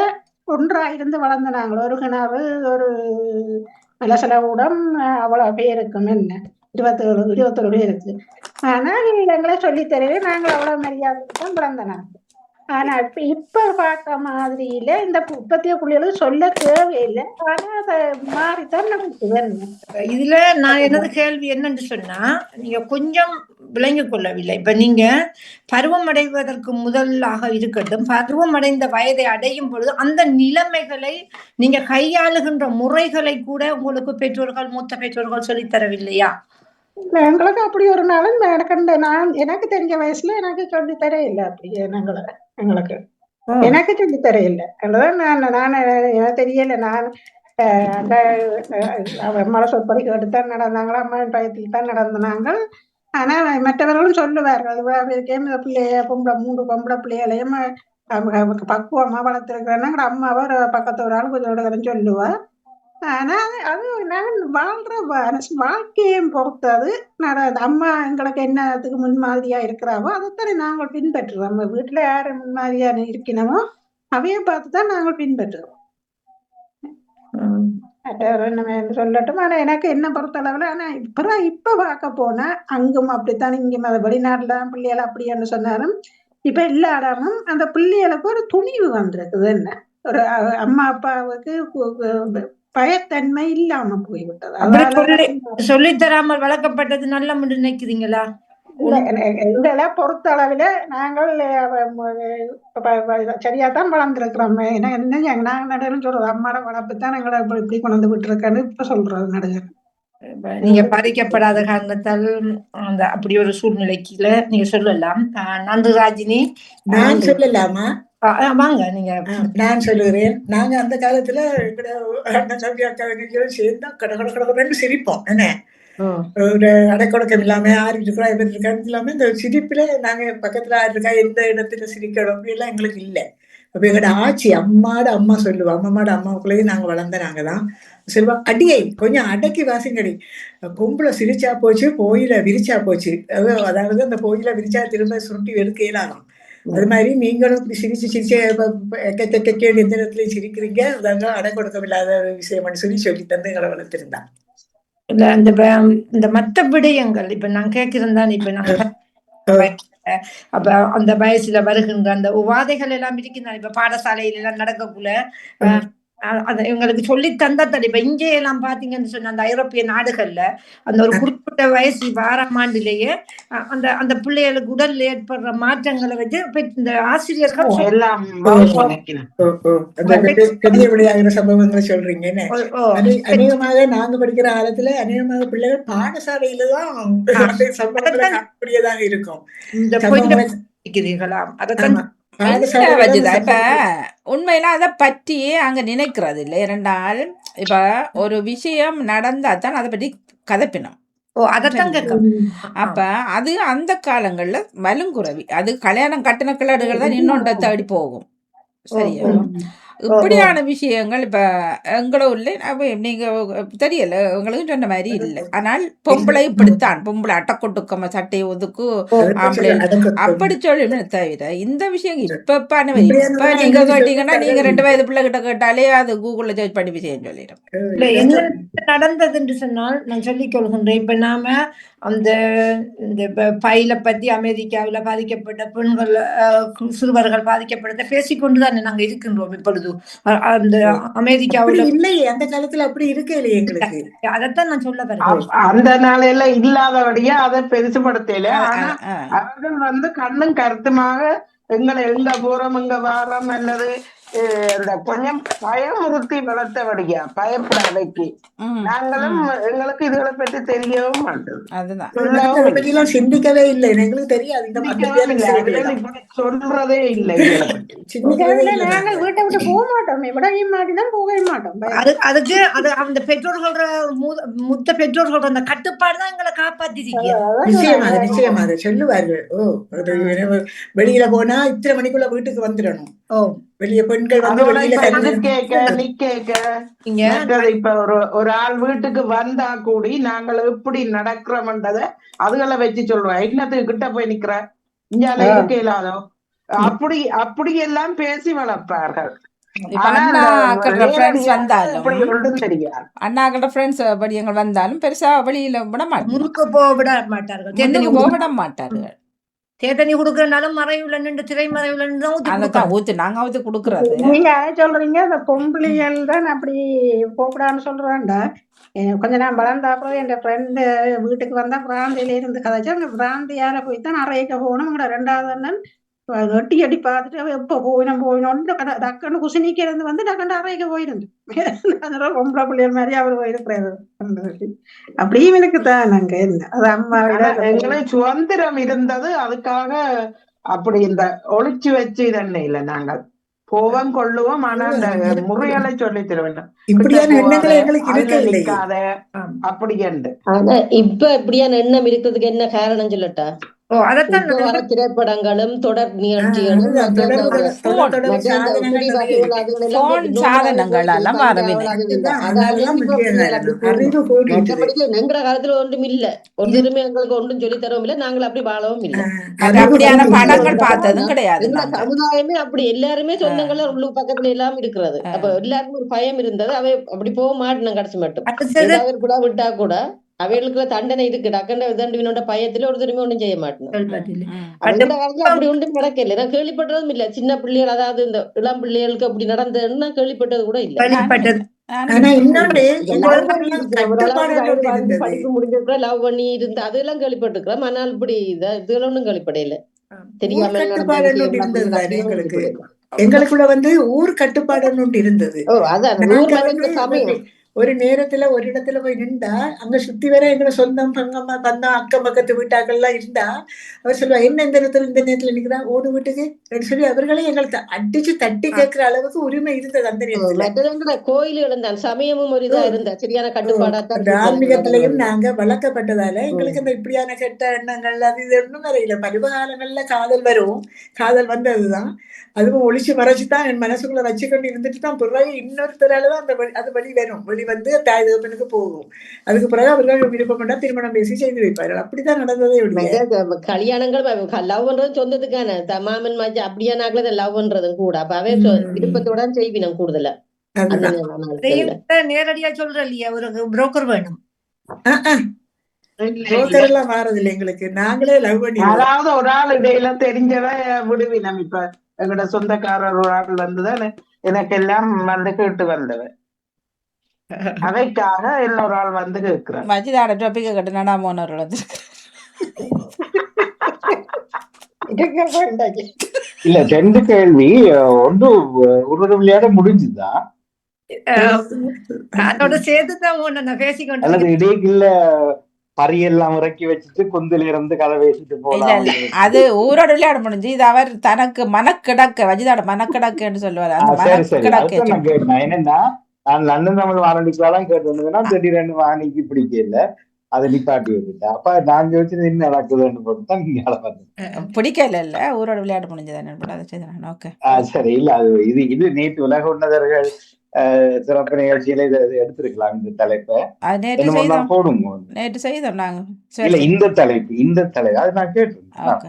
ஒன்றாயிருந்து வளர்ந்த நாங்கள். ஒரு கிணறு, ஒரு மலசலகூடம், அவ்வளவு பேருக்கும் என்ன 21 பேருக்கு. ஆனால் எங்களை சொல்லித் தரவே நாங்கள் அவ்வளவு மரியாதை தான் பிறந்தனாங்க. ஆனா இப்ப பார்க்க மாதிரியில இந்த இப்பத்திய பிள்ளைகளும் சொல்ல தேவையில்லை. ஆனா அதை மாறித்தான் நமக்கு இதுல நான் எனது கேள்வி என்னன்னு சொன்னா, நீங்க கொஞ்சம் விளங்கிக் கொள்ளவில்லை. இப்ப நீங்க பருவம் அடைவதற்கு முதலாக இருக்கட்டும், பருவம் அடைந்த வயதை அடையும் பொழுது அந்த நிலைமைகளை நீங்க கையாளுகின்ற முறைகளை கூட உங்களுக்கு பெற்றோர்கள், மூத்த பெற்றோர்கள் சொல்லித் தரவில்லையா? எங்களுக்கு அப்படி ஒரு நாளும் எனக்கு தெரிஞ்ச வயசுல எனக்கு சொல்லி தர இல்லை. அப்படி எங்களுக்கு எனக்கு சொல்லி தர இல்லை. நான் எனக்கு தெரியல. நான் அந்த அம்மாவை சொற்படி கேட்டுத்தான் நடந்தாங்களா, அம்மாவின் பயத்தில் தான் நடந்தாங்க. ஆனா மற்றவர்களும் சொல்லுவார்கள், பிள்ளைய மூன்று பொம்பளை பிள்ளைகளையும் பக்குவமா வளர்த்துருக்கிறேன்னா அம்மாவை பக்கத்து ஒரு ஆள் கொஞ்சம் சொல்லுவா. ஆனா அது நான் வாழ்ற வாழ்க்கையும் பொறுத்தது. அம்மா எங்களுக்கு என்னத்துக்கு முன்மாதிரியா இருக்கிறாவோ அதைத்தானே நாங்கள் பின்பற்றுறோம். நம்ம வீட்டுல யாரு முன்மாதிரியா இருக்கணுமோ அவைய பார்த்துதான் நாங்கள் பின்பற்றுறோம். சொல்லட்டும். ஆனா எனக்கு என்ன பொறுத்தளவுல, ஆனா இப்ப பார்க்க போனா அங்கும் அப்படித்தான், இங்கும் அதை வெளிநாட்டுல பிள்ளைகள் அப்படின்னு சொன்னாலும் இப்ப எல்லா இடமும் அந்த பிள்ளைகளுக்கு ஒரு துணிவு வந்திருக்குது. என்ன ஒரு அம்மா அப்பாவுக்கு பயத்தன்மை இல்லாம போய்விட்டது. சொல்லித்தராமல் வளர்க்கப்பட்டது நல்ல முடி நினைக்கிறீங்களா? எங்களை பொறுத்த அளவுல நாங்கள் சரியாதான் வளர்ந்துருக்கிறோம். நாங்க சொல்றது அம்மாட வளர்ப்பு தான் எங்களை இப்படி கொண்டு விட்டு இருக்கேன்னு இப்ப சொல்றது நடுகர். நீங்க பாதிக்கப்படாத காரணத்தால் அந்த அப்படி ஒரு சூழ்நிலைக்குல நீங்க சொல்லலாம். நன்றி ராஜினி. நான் சொல்லலாமா? வாங்க நீங்க. நான் சொல்லுகிறேன். நாங்க அந்த காலத்துல அண்ணன் தம்பி அக்கா சேர்ந்தா கடகடன்னு சிரிப்போம். என்ன ஒரு அடைக்கொடக்கம் இல்லாம யாரு இருக்கா இவர் இருக்கான்னு இல்லாம இந்த சிரிப்புல நாங்க பக்கத்துல யாரு இருக்கா எந்த இடத்துல சிரிக்கணும் அப்படியெல்லாம் எங்களுக்கு இல்லை. அப்ப எங்களோட ஆட்சி அம்மா சொல்லுவா, அம்மாவோட அம்மாவுக்குள்ளேயும் நாங்க வளர்ந்த நாங்கதான் சொல்லுவா, அடியை கொஞ்சம் அடக்கி வாசிங்கடி, பொம்பளை சிரிச்சா போச்சு போயில விரிச்சா போச்சு. அதாவது அந்த போயில விரிச்சா திரும்ப சுருட்டி எடுக்க இயலாதான். அது மாதிரி நீங்களும் இப்படி சிரிச்சு எந்த இடத்துலயும் சிரிக்கிறீங்க, அதெல்லாம் அடக்கொடுக்கம் இல்லாத ஒரு விஷயம் சொல்லி தந்து எங்களை வளர்த்திருந்தா. இல்ல இந்த மற்ற விடயங்கள் இப்ப நான் கேட்கிறேன். இப்ப நாங்க அப்ப அந்த வயசுல வருகின்ற அந்த உபாதைகள் எல்லாம் இருக்குதான். இப்ப பாடசாலையில எல்லாம் நடக்கக்குள்ள அதை இவங்களுக்கு சொல்லி தந்தா தடை. இப்ப இங்கே எல்லாம் பாத்தீங்கன்னு சொன்ன அந்த ஐரோப்பிய நாடுகள்ல அந்த ஒரு குறிப்பிட்ட வயசு 6ஆம் ஆண்டிலேயே அந்த அந்த பிள்ளைகளுக்கு உடல்ல ஏற்படுற மாற்றங்களை வச்சு இந்த ஆசிரியர்கள் எல்லாம் சம்பவங்களை சொல்றீங்க. அநேகமாக நாங்க படிக்கிற காலத்துல அநேகமாக பிள்ளைகள் பாடசாலையிலதான் அப்படியேதான் இருக்கும். இப்ப உண்மையில அதை பற்றியே அங்க நினைக்கிறது இல்லை. இரண்டால் இப்ப ஒரு விஷயம் நடந்தா தான் அதை பற்றி கதைப்பினோம். அப்ப அது அந்த காலங்கள்ல வலுங்குறவி, அது கல்யாணம் கட்டின கிளடுகள் தான் இன்னொன்றை தேடி போகும். சரியா? இப்படியான விஷயங்கள் இப்ப எங்களோ இல்லை, நீங்க தெரியல உங்களுக்கு சொன்ன மாதிரி இல்லை. ஆனால் பொம்பளை இப்படித்தான், பொம்பளை அட்டக்கொட்டுக்கம சட்டையை ஒதுக்கு ஆம்பளை அப்படி சொல்லி தவிர இந்த விஷயம் இப்ப நீங்க கேட்டீங்கன்னா நீங்க 2 வயது பிள்ளை கிட்ட கேட்டாலே அது கூகுள்ல சர்ச் பண்ணி விஷயம் சொல்லிடும். என்ன நடந்தது என்று சொன்னால் நான் சொல்லிக் கொள்கின்றேன். இப்ப நாம அந்த இந்த பையில பத்தி அமெரிக்காவில் பாதிக்கப்பட்ட பெண்கள் சிறுவர்கள் பாதிக்கப்பட்ட பேசிக்கொண்டுதான் நாங்க இருக்கின்றோம். இப்பொழுது அந்த அமெரிக்காவில் இல்லை, அந்த காலத்துல அப்படி இருக்க இல்லையே எங்களுக்கு. அதைத்தான் நான் சொல்ல வரேன். அந்த நாளையில இல்லாதபடியா அதை பெருசுபடுத்தல. ஆனா அவர்கள் கண்ணும் கருத்துமாக எங்களை எங்க போறோம் எங்க வாரோம் அல்லது கொஞ்சம் பயமுறுத்தி வளர்த்தபடியா பயப்படாதைக்கு நாங்களும் எங்களுக்கு இதுகளை பற்றி தெரியவும் மாட்டோம், சிந்திக்கவே இல்லை. எங்களுக்கு தெரியாது, சொல்றதே இல்லை. நாங்கள் வீட்டை விட்டு போக மாட்டோம், விடவே மாட்டோம், போகவே மாட்டோம். அதுக்கு அது அந்த பெற்றோர்களோட முத்த பெற்றோர்களோட அந்த கட்டுப்பாடு தான் எங்களை காப்பாத்திருக்கீங்க. நிச்சயமாக சொல்லுவார்கள். வெளியில போனா இத்தனை மணிக்குள்ள வீட்டுக்கு வந்துடணும். வெளிய பெண்கள் இப்ப ஒரு ஆள் வீட்டுக்கு வந்தா கூடி நாங்கள் எப்படி நடக்கிறோம்ன்றத அதுகளை வச்சு சொல்றோம். என்னத்துக்கு கிட்ட போய் நிக்கிற இங்க இருக்க இல்லாதோ அப்படி எல்லாம் பேசி வளர்ப்பார்கள். இப்ப ஆனா அந்த அண்ணாக்களோட ஃப்ரெண்ட்ஸ் நேரடியாக வந்தாலும் இப்படி ஒன்றும் தெரியாது. அண்ணாக்களோட ஃப்ரெண்ட்ஸ் படி எங்க வந்தாலும் பெருசா வெளியில விட மாட்டாங்க, முறுக்கு போக விட மாட்டார்கள். முன்னுக்கு போக விட மாட்டார்கள். தேத்தனி கொடுக்கறனாலும் மறைவுல நின்று திரை மறைவுல நின்று தான் ஊத்தி அதைத்தான் கொடுக்கணும். ஊத்து நாங்க ஊத்தி கொடுக்கறது. நீங்க அதை சொல்றீங்க, அந்த பொம்பளைகள் தான் அப்படி போகக்கூடாதுன்னு சொல்றாண்டா. கொஞ்ச நேரம் வளர்ந்த அப்புறம் என் ஃப்ரெண்டு வீட்டுக்கு வந்தா பிராந்தியில இருந்து கதைச்சா, அந்த பிராந்தியால போய் தான் நிறைய போகணும். உங்களோட 2வது அண்ணன் எட்டி எட்டி பார்த்துட்டு எப்போ போயினோன்னு டக்குன்னு குசினிக்கு இருந்து வந்து டக்குன்னு அறைக்க போயிருந்து. அதெல்லாம் பொம்பளை பிள்ளைகள் மாதிரி அவர் போயிருக்கிறாரு. அப்படியும் எனக்கு தான் நாங்க என்ன அது அம்மா விட எங்களுக்கு சுதந்திரம் இருந்தது, அதுக்காக அப்படி இந்த ஒளிச்சு வச்சு இதென்ன இல்லை. நாங்கள் போவோம் கொள்ளுவோம், ஆனா அந்த முறைகளை சொல்லி தர வேண்டும். இப்படியான எண்ணங்களை எங்களுக்கு இருக்கவில்லை. நிக்காத அப்படி என்று. ஆனா இப்ப இப்படியான எண்ணம் இருக்கிறதுக்கு என்ன காரணம் சொல்லட்டா? அதைத்தான் இப்ப வர திரைப்படங்களும் தொடர் நிகழ்ச்சிகளும் சாதனங்கள் எல்லாம் எங்கிற காலத்துல ஒன்றும் இல்ல, ஒன்றுமே எங்களுக்கு ஒன்றும் சொல்லி தரவும் இல்லை, நாங்கள் அப்படி வாழவும் இல்லை. அப்படியான படங்கள் பார்த்ததும் கிடையாது. சமுதாயமே அப்படி எல்லாருமே சொந்தங்கள உள்ளு பக்கத்துல எல்லாம் இருக்கிறது. அப்ப எல்லாருக்கும் ஒரு பயம் இருந்தது. அவை அப்படி போக மாட்டேன் கடைசி மட்டும் ஏதாவது கூட விட்டா கூட அவைகளுக்குள்ள தண்டனை இருக்கு. டக்கண்ட தண்டனோட பயத்துல ஒரு திரும்பி ஒன்றும் செய்ய மாட்டேன். அப்படி ஒன்றும் நடக்கல, நான் கேள்விப்பட்டதும் இல்ல. சின்ன பிள்ளைகள், அதாவது இந்த இளம் பிள்ளைகளுக்கு அப்படி நடந்ததுன்னு நான் கேள்விப்பட்டது கூட இல்ல. படிப்பு முடிஞ்சிருக்கிற லவ் பண்ணி இருந்து அதெல்லாம் கேள்விப்பட்டிருக்கிறேன். ஆனால் இப்படி இதுல ஒன்றும் கேள்விப்படையில. தெரியாம எங்களுக்குள்ள வந்து ஊர் கட்டுப்பாடு ஒன்று இருந்தது. ஒரு நேரத்துல ஒரு இடத்துல போய் நின்றா அங்க சுத்தி வர எங்களை சொந்தம் பங்கம்மா பந்தம் அக்கம் பக்கத்து வீட்டாக்கள் எல்லாம் இருந்தா அவர் சொல்லுவா, என்ன இந்த நேரத்துல நிக்கிறா, ஓடு வீட்டுக்கு சொல்லி அவர்களே எங்களுக்கு அடிச்சு தட்டி கேட்கிற அளவுக்கு உரிமை இருந்தது அந்த நேரத்துல. கோயில்கள் இருந்தால் சமயமும் ஒரு இதா இருந்தா சரியான கட்டுப்பாடா ஆன்மீகத்திலையும் நாங்க வளர்க்கப்பட்டதால எங்களுக்கு இந்த இப்படியான கெட்ட எண்ணங்கள் அது இது ஒன்றும் வரையில. பருவகாலங்கள்ல காதல் வரும், காதல் வந்ததுதான், அதுவும் ஒளிச்சு மறைச்சுதான் என் மனசுக்குள்ள வச்சுக்கொண்டு இருந்துட்டு தான் பிறகு இன்னொருத்தராலதான் அந்த அது வழி வரும், வெளி வந்து தாய் தகப்பனுக்கு போகும். அதுக்கு பிறகு அவர்கள் விருப்பப்பட்டா திருமணம் பேசி செய்து வைப்பார்கள். அப்படித்தான் நடந்ததே. கல்யாணங்கள் லவ் பண்றது சொந்தத்துக்கான மாமன் மாச்சி அப்படியானாக்கள லவ் பண்றதும் கூட அப்ப அவே விருப்பத்தோட செய்வினம் கூடுதலா. நேரடியா சொல்ற இல்லையா, ஒரு புரோக்கர் வேணும். புரோக்கர் எல்லாம் மாறதில்லை எங்களுக்கு, நாங்களே லவ் பண்ணி யாராவது ஒரு ஆள் இடையில தெரிஞ்சத விடுவினம். இப்ப எங்களோட சொந்தக்காரர் ஒரு ஆள் வந்துதான் எனக்கு எல்லாம் வந்து கேட்டு வந்தவன், அவைக்காக இன்னொரு ஆள் வந்து கேட்கிறேன். மஜிதாட டாபிக் கட்டு நடாமோனவர் இல்ல 2 கேள்வி ஒன்று ஒரு விளையாட முடிஞ்சுதா அதோட சேர்த்துதான் பேசிக்கொண்டு அல்லது இடைக்குள்ள பரியெல்லாம் இறக்கி வச்சுட்டு கொந்தில இருந்து கதை பேசிட்டு போலாம்? அது ஊரோட விளையாட முடிஞ்சு. இது அவர் தனக்கு மனக்கிடக்க வஜிதாட மனக்கிடக்குன்னு சொல்லுவாரு. நான் கேட்டேன் என்னன்னா, நான் லண்டன் தமிழ் வானொலிக்காலாம் கேட்டு திடீரெண்டு வாணிக்கு பிடிக்கல, அதை நிப்பாட்டி வச்சுட்டேன். அப்ப நான் யோசிச்சு என்ன நடக்குதுன்னு போட்டுதான் நீங்க பிடிக்கல இல்ல ஊரோட விளையாட முடிஞ்சது. சரி, இல்ல அது இது நேற்று உலக உன்னதர்கள் சிறப்பு நிகழ்ச்சியில இதை எடுத்திருக்கலாம். இந்த தலைப்பை போடுங்க. நேற்று செய்தோம் நாங்க. இல்ல இந்த தலைப்பு அது நான் கேட்டிருந்தேன்.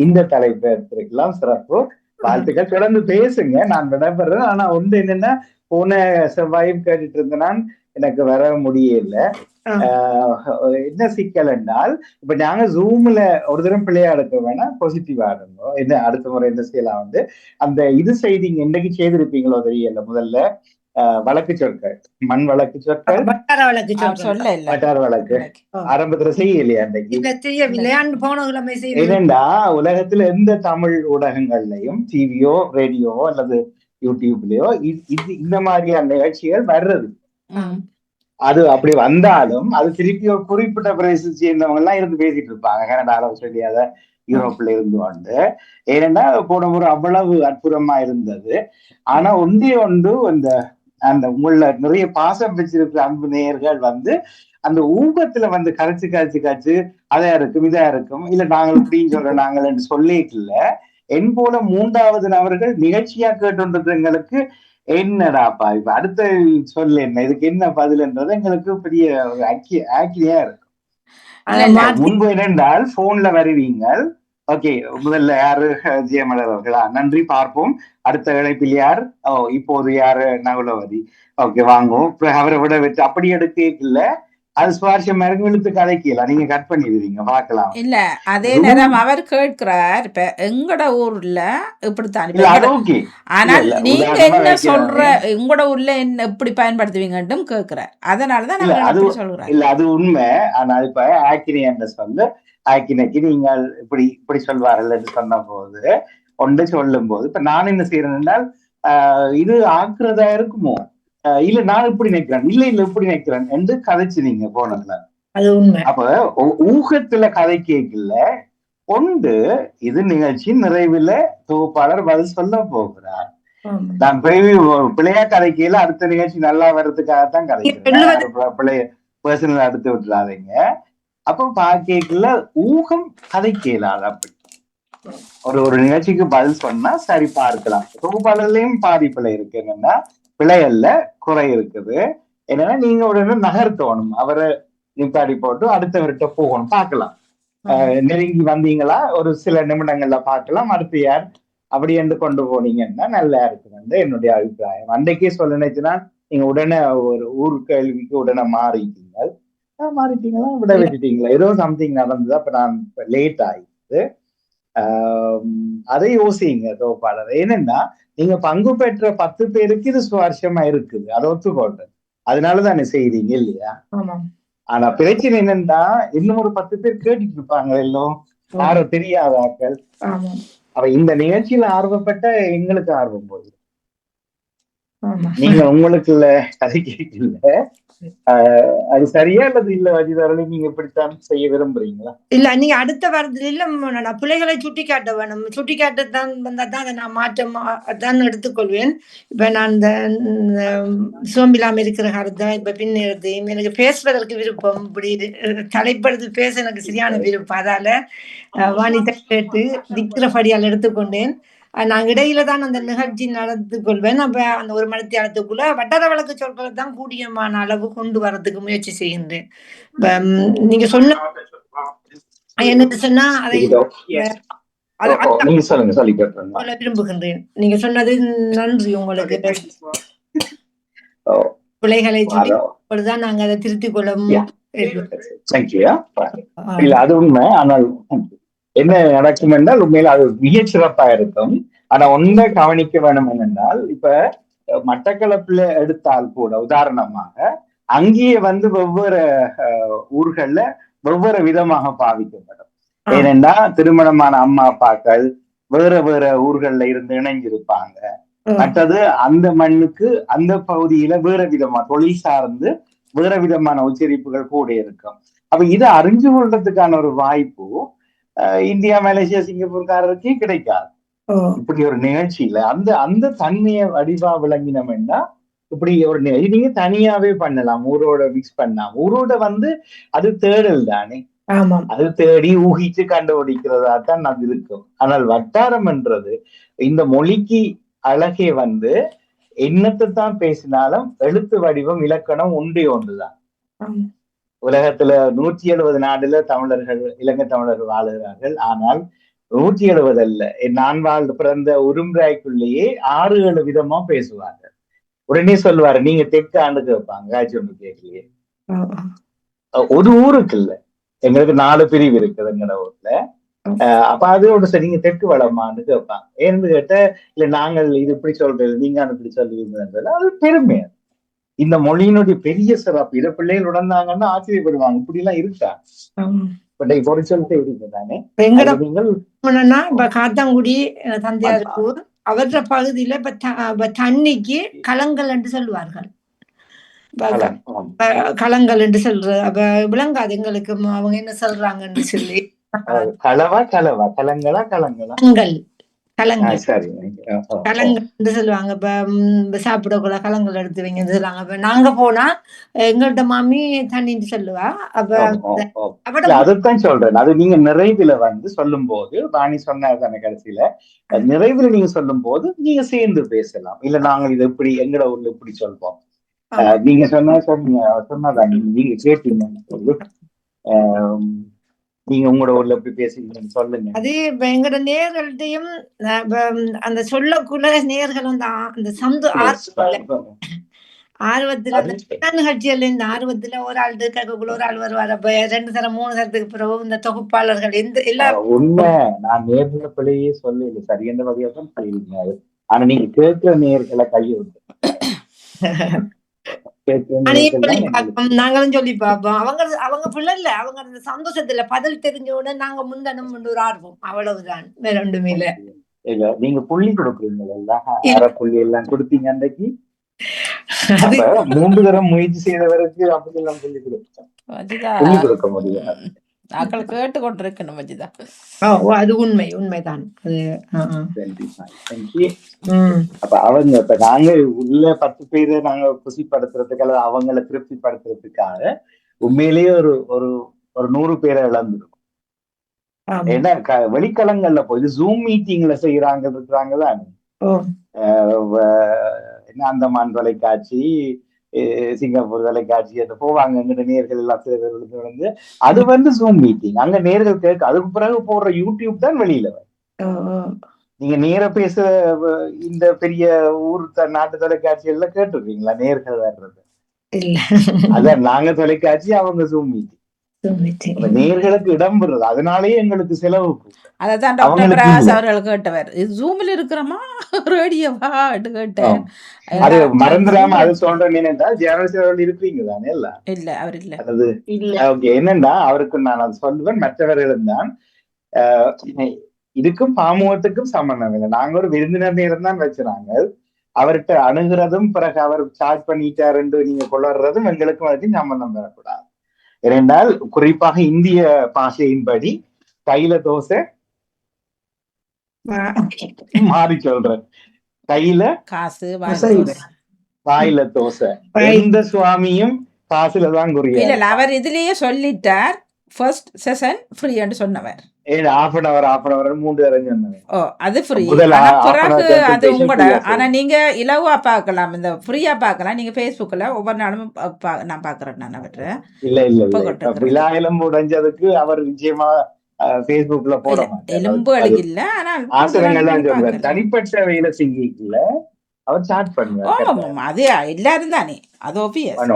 இந்த தலைப்பை எடுத்திருக்கலாம். சிறப்பு, வாழ்த்துக்கள், தொடர்ந்து பேசுங்க. நான் விடப்படுறேன். ஆனா ஒன்று என்னன்னா, போன செவ்வாயும் கேட்டுட்டு இருந்தேன், எனக்கு வர முடியல. என்ன சிக்கல் என்றால், இப்ப நாங்க ஜூம்ல ஒரு தரம் பிள்ளையா எடுக்க வேணா பாசிட்டிவா இருந்தோம். என்ன அடுத்த முறை என்ன செய்யலாம் வந்து அந்த இது செய்தி என்னைக்கு செய்திருப்பீங்களோ தெரியல. முதல்ல வழக்கு சொற்கள், மண் வழக்கு சொற்கள், வட்டார வழக்கு ஆரம்பத்துல செய்யலையா அன்றைக்கு? என்னண்டா, உலகத்துல எந்த தமிழ் ஊடகங்கள்லயும் டிவியோ ரேடியோவோ அல்லது யூடியூப்லயோ இந்த மாதிரியான நிகழ்ச்சிகள் வர்றது. அது அப்படி வந்தாலும் அது திருப்பி ஒரு குறிப்பிட்ட பிரதேச சேர்ந்தவங்க எல்லாம் இருந்து பேசிட்டு இருப்பாங்க. கனடால, ஆஸ்திரேலியால, யூரோப்ல இருந்து வந்து. ஏன்னா போன முறை அவ்வளவு அற்புதமா இருந்தது. ஆனா ஒன்றே ஒன்று, அந்த உள்ள நிறைய பாசம் வச்சிருக்கிற அன்பு நேயர்கள் வந்து அந்த ஊகத்துல வந்து கரைச்சு அதா இருக்கும் இதா இருக்கும், இல்ல நாங்கள் இப்படின்னு சொல்றோம் நாங்கள் சொல்லிக்கல. என் போல 3வது நபர்கள் நிகழ்ச்சியா கேட்டுன்றதுங்களுக்கு என்னடாப்பா இப்ப அடுத்த சொல்ல என்ன, இதுக்கு என்ன பதில்ன்றது எங்களுக்கு பெரிய ஆக்கிலியா இருக்கும். முன்பு என்னென்றால் போன்ல வருவீங்க, ஓகே, முதல்ல யாரு? ஜெயமலர் அவர்களா? நன்றி, பார்ப்போம். அடுத்த இழைப்பில் யார்? இப்போது யாரு? நகுலவதி. ஓகே, வாங்குவோம். அவரை விட வச்சு அப்படி எடுக்கல, அது சுவாரஸ்யமா இருக்கு. இழுத்து கதைக்கல, நீங்க கட் பண்ணிடுவீங்க, பார்க்கலாம். இல்ல அதே நேரம் அவர் கேட்கிறார், இப்ப எங்கட ஊர்ல இப்படித்தான். இல்ல, அது ஓகே. ஆனால் இல்ல, நீங்க உதாரணமா என்ன சொல்ற, வைக்கிறாங்க. உங்களோட ஊர்ல என்ன எப்படி பயன்படுத்துவீங்கன்னும் கேட்கிறார். அதனாலதான் இல்ல, நாங்கள் அது அப்படி சொல்றேன். இல்ல, அது உண்மை. ஆனால் இப்ப ஆக்கினி என்று சொல்லு, ஆக்கினைக்கு நீங்கள் இப்படி இப்படி சொல்வார்கள் என்று சொன்ன போது ஒன்று சொல்லும் போது இப்ப நான் என்ன செய்யறேன் என்றால், இது ஆக்குறதா இருக்குமோ, இல்ல நான் இப்படி நினைக்கிறேன், இல்ல இல்ல இப்படி நினைக்கிறேன் என்று கதைச்சு நீங்க போனதுல. அது உண்மை. அப்ப ஊகத்துல கதை கேட்கல ஒன்று. இது நிகழ்ச்சி நிறைவுல தொகுப்பாளர் பதில் சொல்ல போகிறார். நான் பிள்ளையா கதைக்கையில அடுத்த நிகழ்ச்சி நல்லா வர்றதுக்காகத்தான் கதைக்கிறேன். பிள்ளைய பர்சனல் அடுத்து விட்டுறாதீங்க. அப்ப பாக்கல ஊகம் கதைக்கலாது. அப்படி ஒரு நிகழ்ச்சிக்கு பதில் சொன்னா சரி பார்க்கலாம். தொகுப்பாளர்லயும் பாதி பிழை இருக்கு. என்னன்னா பிழையல்ல, குறை இருக்குது. என்னன்னா நீங்க உடனே நகர்த்தணும், அவரை நிப்பாடி போட்டு அடுத்தவர்கிட்ட போகணும், பார்க்கலாம். நெருங்கி வந்தீங்களா ஒரு சில நிமிடங்கள்ல பார்க்கலாம், அடுத்து யார் அப்படி என்று கொண்டு போனீங்கன்னா நல்லா இருக்குன்னு என்னுடைய அபிப்பிராயம். அன்றைக்கே சொல்ல நினைச்சுன்னா நீங்க உடனே ஒரு ஊர் கேள்விக்கு உடனே மாறிட்டீங்களா, விட விட்டுட்டீங்களா, ஏதோ சம்திங் நடந்தது. அப்ப நான் லேட் ஆயிடுது. அதை யோசிங்க தொகுப்பாளர். ஏனென்னா நீங்க பங்கு பெற்ற 10 பேருக்கு இது சுவாரஸ்யமா இருக்குது, அதை ஒத்துக்கோட்டு, அதனாலதானே செய்றீங்க இல்லையா? ஆனா பிரச்சனை என்னன்னா இன்னும் ஒரு 10 பேர் கேட்டுட்டு இருப்பாங்க, எல்லாம் யாரும் தெரியாத ஆட்கள். அவ இந்த நிகழ்ச்சியில ஆர்வப்பட்ட எங்களுக்கு ஆர்வம் போகுது. நீங்க உங்களுக்கு கதை கேட்கல, அது சரியா அல்லது இல்ல வஜிதரனை நீங்க இப்படித்தான் செய்ய விரும்புறீங்களா? இல்ல, நீங்க அடுத்த வாரத்துல இல்ல பிள்ளைகளை சுட்டி காட்ட வேணும். சுட்டி காட்டத்தான் வந்தாதான் அதை நான் மாற்றம் தான் எடுத்துக்கொள்வேன். இப்ப நான் இந்த சோம்பிலாம இருக்கிற காலத்தான் இப்ப பின்னெடுத்து எனக்கு பேசுவதற்கு விருப்பம், இப்படி தலைப்படுத்து பேச எனக்கு சரியான விருப்பம். அதால வாணித்தை கேட்டு திக்கிறபடியால் எடுத்துக்கொண்டேன். நான் இடையில தான் அந்த நிகழ்ச்சி நடந்து கொள்வேன். அப்ப அந்த 1 மணித்தியாலத்துக்குள்ள வட்டார வழக்கு சொற்களை தான் கூடியமான அளவு கொண்டு வரதுக்கு முயற்சி செய்கின்றேன். நீங்க சொன்ன என்ன சொன்னா அதை விரும்புகின்றேன். நீங்க சொன்னது நன்றி உங்களுக்கு. பிள்ளைகளை சொல்லிதான் நாங்க அதை திருத்திக் கொள்ள இல்ல, அது உண்மை. ஆனால் என்ன நடக்கும் என்றால் உண்மையில அது மிக சிறப்பா இருக்கும். ஆனா ஒன்றை கவனிக்க வேணும் என்னென்றால், இப்ப மட்டக்களப்புல எடுத்தால் கூட உதாரணமாக அங்கேயே வெவ்வேறு ஊர்கள்ல வெவ்வேறு விதமாக பாவிக்கப்படும். ஏனென்றா திருமணமான அம்மா அப்பாக்கள் வேற ஊர்கள்ல இருந்து இணைஞ்சிருப்பாங்க. மற்றது அந்த மண்ணுக்கு அந்த பகுதியில வேற விதமா தொழில் சார்ந்து வேற விதமான உச்சரிப்புகள் கூட இருக்கும். அப்ப இதை அறிஞ்சு கொள்றதுக்கான ஒரு வாய்ப்பு இந்தியா, மலேசியா, சிங்கப்பூர்காரருக்கே கிடைக்காது. இப்படி ஒரு நிகழ்ச்சியில அந்த தன்மையை வடிவா விளங்கினோம்னா இப்படி ஒரு நீங்க தனியாவே பண்ணலாம், ஊரோட மிக்ஸ் பண்ணலாம். ஊரோட அது தேடல் தானே, அது தேடி ஊகிச்சு கண்டுபிடிக்கிறதா தான் அது இருக்கும். ஆனால் வட்டாரம் என்றது இந்த மொழிக்கு அழகே என்னத்தை தான் பேசினாலும் எழுத்து வடிவம் இலக்கணம் ஒன்றுதான். உலகத்துல 170 நாடுல தமிழர்கள், இலங்கை தமிழர்கள் வாழுகிறார்கள். ஆனால் 170 அல்ல, நான் பிறந்த உரும்ராய்க்குள்ளேயே 6-7 விதமா பேசுவார்கள். உடனே சொல்லுவாரு, நீங்க தெற்காண்டு கேட்பாங்க, காட்சி ஒன்று கேட்கலையே. ஒரு ஊருக்கு இல்ல, எங்களுக்கு 4 பிரிவு இருக்குது எங்கட ஊர்ல. அப்ப அதோட சரி நீங்க தெற்கு வளமான்னு கேட்பாங்க. ஏன்னு கேட்ட இல்ல நாங்கள் இது இப்படி சொல்றது, நீங்க இப்படி சொல்லுவீங்கன்றது அது பெருமை. இந்த மொழியினுடைய பெரிய சிறப்பு. இதை பிள்ளைகள் உணர்ந்தாங்கன்னா ஆச்சரியப்படுவாங்க, இப்படி எல்லாம் இருக்கா சொல்லிட்டே இருக்கு தானே. இப்ப காத்தாங்குடி தந்தையாருக்கு அவற்ற பகுதியில இப்ப தண்ணிக்கு களங்கள் என்று சொல்லுவார்கள். களங்கள் என்று சொல்ற அப்ப விளங்காது எங்களுக்கு அவங்க என்ன சொல்றாங்கன்னு சொல்லி. கலங்கள் சொல்லுவாங்க. இப்ப சாப்பிடக்கூட கலங்கள் எடுத்து வைங்கன்னு சொல்லுவாங்க. இப்ப நாங்க போனா எங்கள்கிட்ட மாமி தண்ணின்னு சொல்லுவா. அப்ப அதுதான் சொல்றேன். அது நீங்க நிறைவுல சொல்லும் போது வாணி சொன்ன கடைசியில நிறைவுல நீங்க சொல்லும் போது நீங்க சேர்ந்து பேசலாம். இல்ல நாங்க இது எப்படி எங்கட ஊர்ல இப்படி சொல்வோம், நீங்க சொன்னதான் நீங்க கேட்டீங்க. நீங்க உங்களோட ஊர்ல எப்படி பேசுறீங்கன்னு சொல்லுங்க. அது இப்ப எங்கட நேர்கள்ட்டையும் அந்த சொல்லக்குள்ள நேர்களும் தான் அந்த ஆர்வத்துல அந்த நிகழ்ச்சிகள் இந்த ஆர்வத்துல ஒரு ஆள் கேட்கக்குள்ள ஒரு ஆள் வருவார். அப்ப 2 தரம் 3 தரத்துக்கு பிறகு இந்த தொகுப்பாளர்கள் எல்லா உண்மை நான் நேர்ல பிள்ளையே சொல்லல சரியான வகையா தான் சொல்லிருக்கீங்க. ஆனா நீங்க கேட்கிற நேர்களை கையை விட்டு நாங்களும் சொல்லி பார்ப்போம். அவங்க பிள்ளை இல்ல, அவங்க அந்த சந்தோஷத்துல பதில் தெரிஞ்ச உடனே நாங்க முந்தனும் ஒரு ஆர்வம், அவ்வளவுதான், வேற ஒன்றுமே இல்ல. இல்ல நீங்க புள்ளி கொடுக்குறீங்களா? அரை புள்ளி எல்லாம் கொடுத்தீங்க அன்றைக்கு. 3 தரம் முயற்சி செய்தவருக்கு அப்படி எல்லாம் புள்ளி கொடுக்க முடியாது. நாங்கள் கேட்டு கொண்டிருக்கணும் மஜிதா. அது உண்மைதான். அப்ப அவங்க இப்ப நாங்க உள்ள 10 பேரை நாங்க குசிப்படுத்துறதுக்கு அல்லது அவங்களை திருப்திப்படுத்துறதுக்காக உண்மையிலேயே ஒரு 100 பேரை இழந்துருக்கும். ஏன்னா வெளிக்களங்கள்ல போய் ஜூம் மீட்டிங்ல இருக்கிறாங்கதான். என்ன அந்தமான் தொலைக்காட்சி, சிங்கப்பூர் தொலைக்காட்சி என்று போவாங்க. எங்கிட்ட நேர்கள் எல்லாம் சில பேர் வந்து அது ஜூம் மீட்டிங். அங்க நேர்கள் கேட்க அதுக்கு பிறகு போடுற யூடியூப் தான் வெளியில நீங்க நேர பேச இந்த பெரிய ஊர் நாட்டு தொலைக்காட்சிகள்ல கேட்டுருக்கீங்களா நேர்கள் வர்றது? அதான் நாங்க தொலைக்காட்சி, அவங்க ஜூம் மீட்டிங். நேர்களுக்கு இடம் பெறுறது, அதனாலேயே எங்களுக்கு செலவு. அதான் டாக்டர் பிராஸ் அவர்கள் கேட்டவர், ஜூம்ல இருக்கிறோமா ரேடியோவா கேட்டேன். அது மறந்துடாம அது சொல்றேன். என்னென்றா ஜெனரல் இருக்கிறீங்க தானே? இல்ல அவர் இல்ல. அது ஓகே. என்னன்னா அவருக்கு நான் அது சொல்லுவேன், மற்றவர்களும் தான் இதுக்கும் பாமுகத்துக்கும் சம்பந்தம் இல்லை. நாங்க ஒரு விருந்தினர் நேரம் தான் வச்சுறாங்க. அவர்கிட்ட அணுகிறதும் பிறகு அவர் சார்ஜ் பண்ணிட்டார் என்று நீங்க கொள்ளுறதும் எங்களுக்கும் அதுக்கும் சம்பந்தம் பெறக்கூடாது. ஏனென்றால் குறிப்பாக இந்திய பாஷையின்படி கையில தோசை மாறி சொல்றேன், கையில காசு வாயில தோசை. எந்த சுவாமியும் காசுல தான் குறியா. இல்ல அவர் இதுலயே சொல்லிட்டார், ஃபர்ஸ்ட் செஷன் ஃப்ரீ என்று சொன்னவர். half an hour 3 தரம் சொன்னவர். அது ஃப்ரீ. பிறகு அது உங்களோட. ஆனா நீங்க இலவா பார்க்கலாம், இந்த ஃப்ரீயா பார்க்கலாம். நீங்க Facebookல ஒவ்வொரு நாளும் நான் பாக்குறேன். நான் அவற்றை இல்ல விழாயிலம் முடிஞ்சதுக்கு அவர் நிச்சயமா Facebookல போட மாட்டார். எலும்பு அழுகு இல்ல, ஆனா ஆசிரியங்கள்லாம் சொல்றாரு தனிப்பட்ட வேலை செய்யல அவர் சாட் பண்ணுவார். அது எல்லாரும் தானே, அது ஓபிஎஸ்.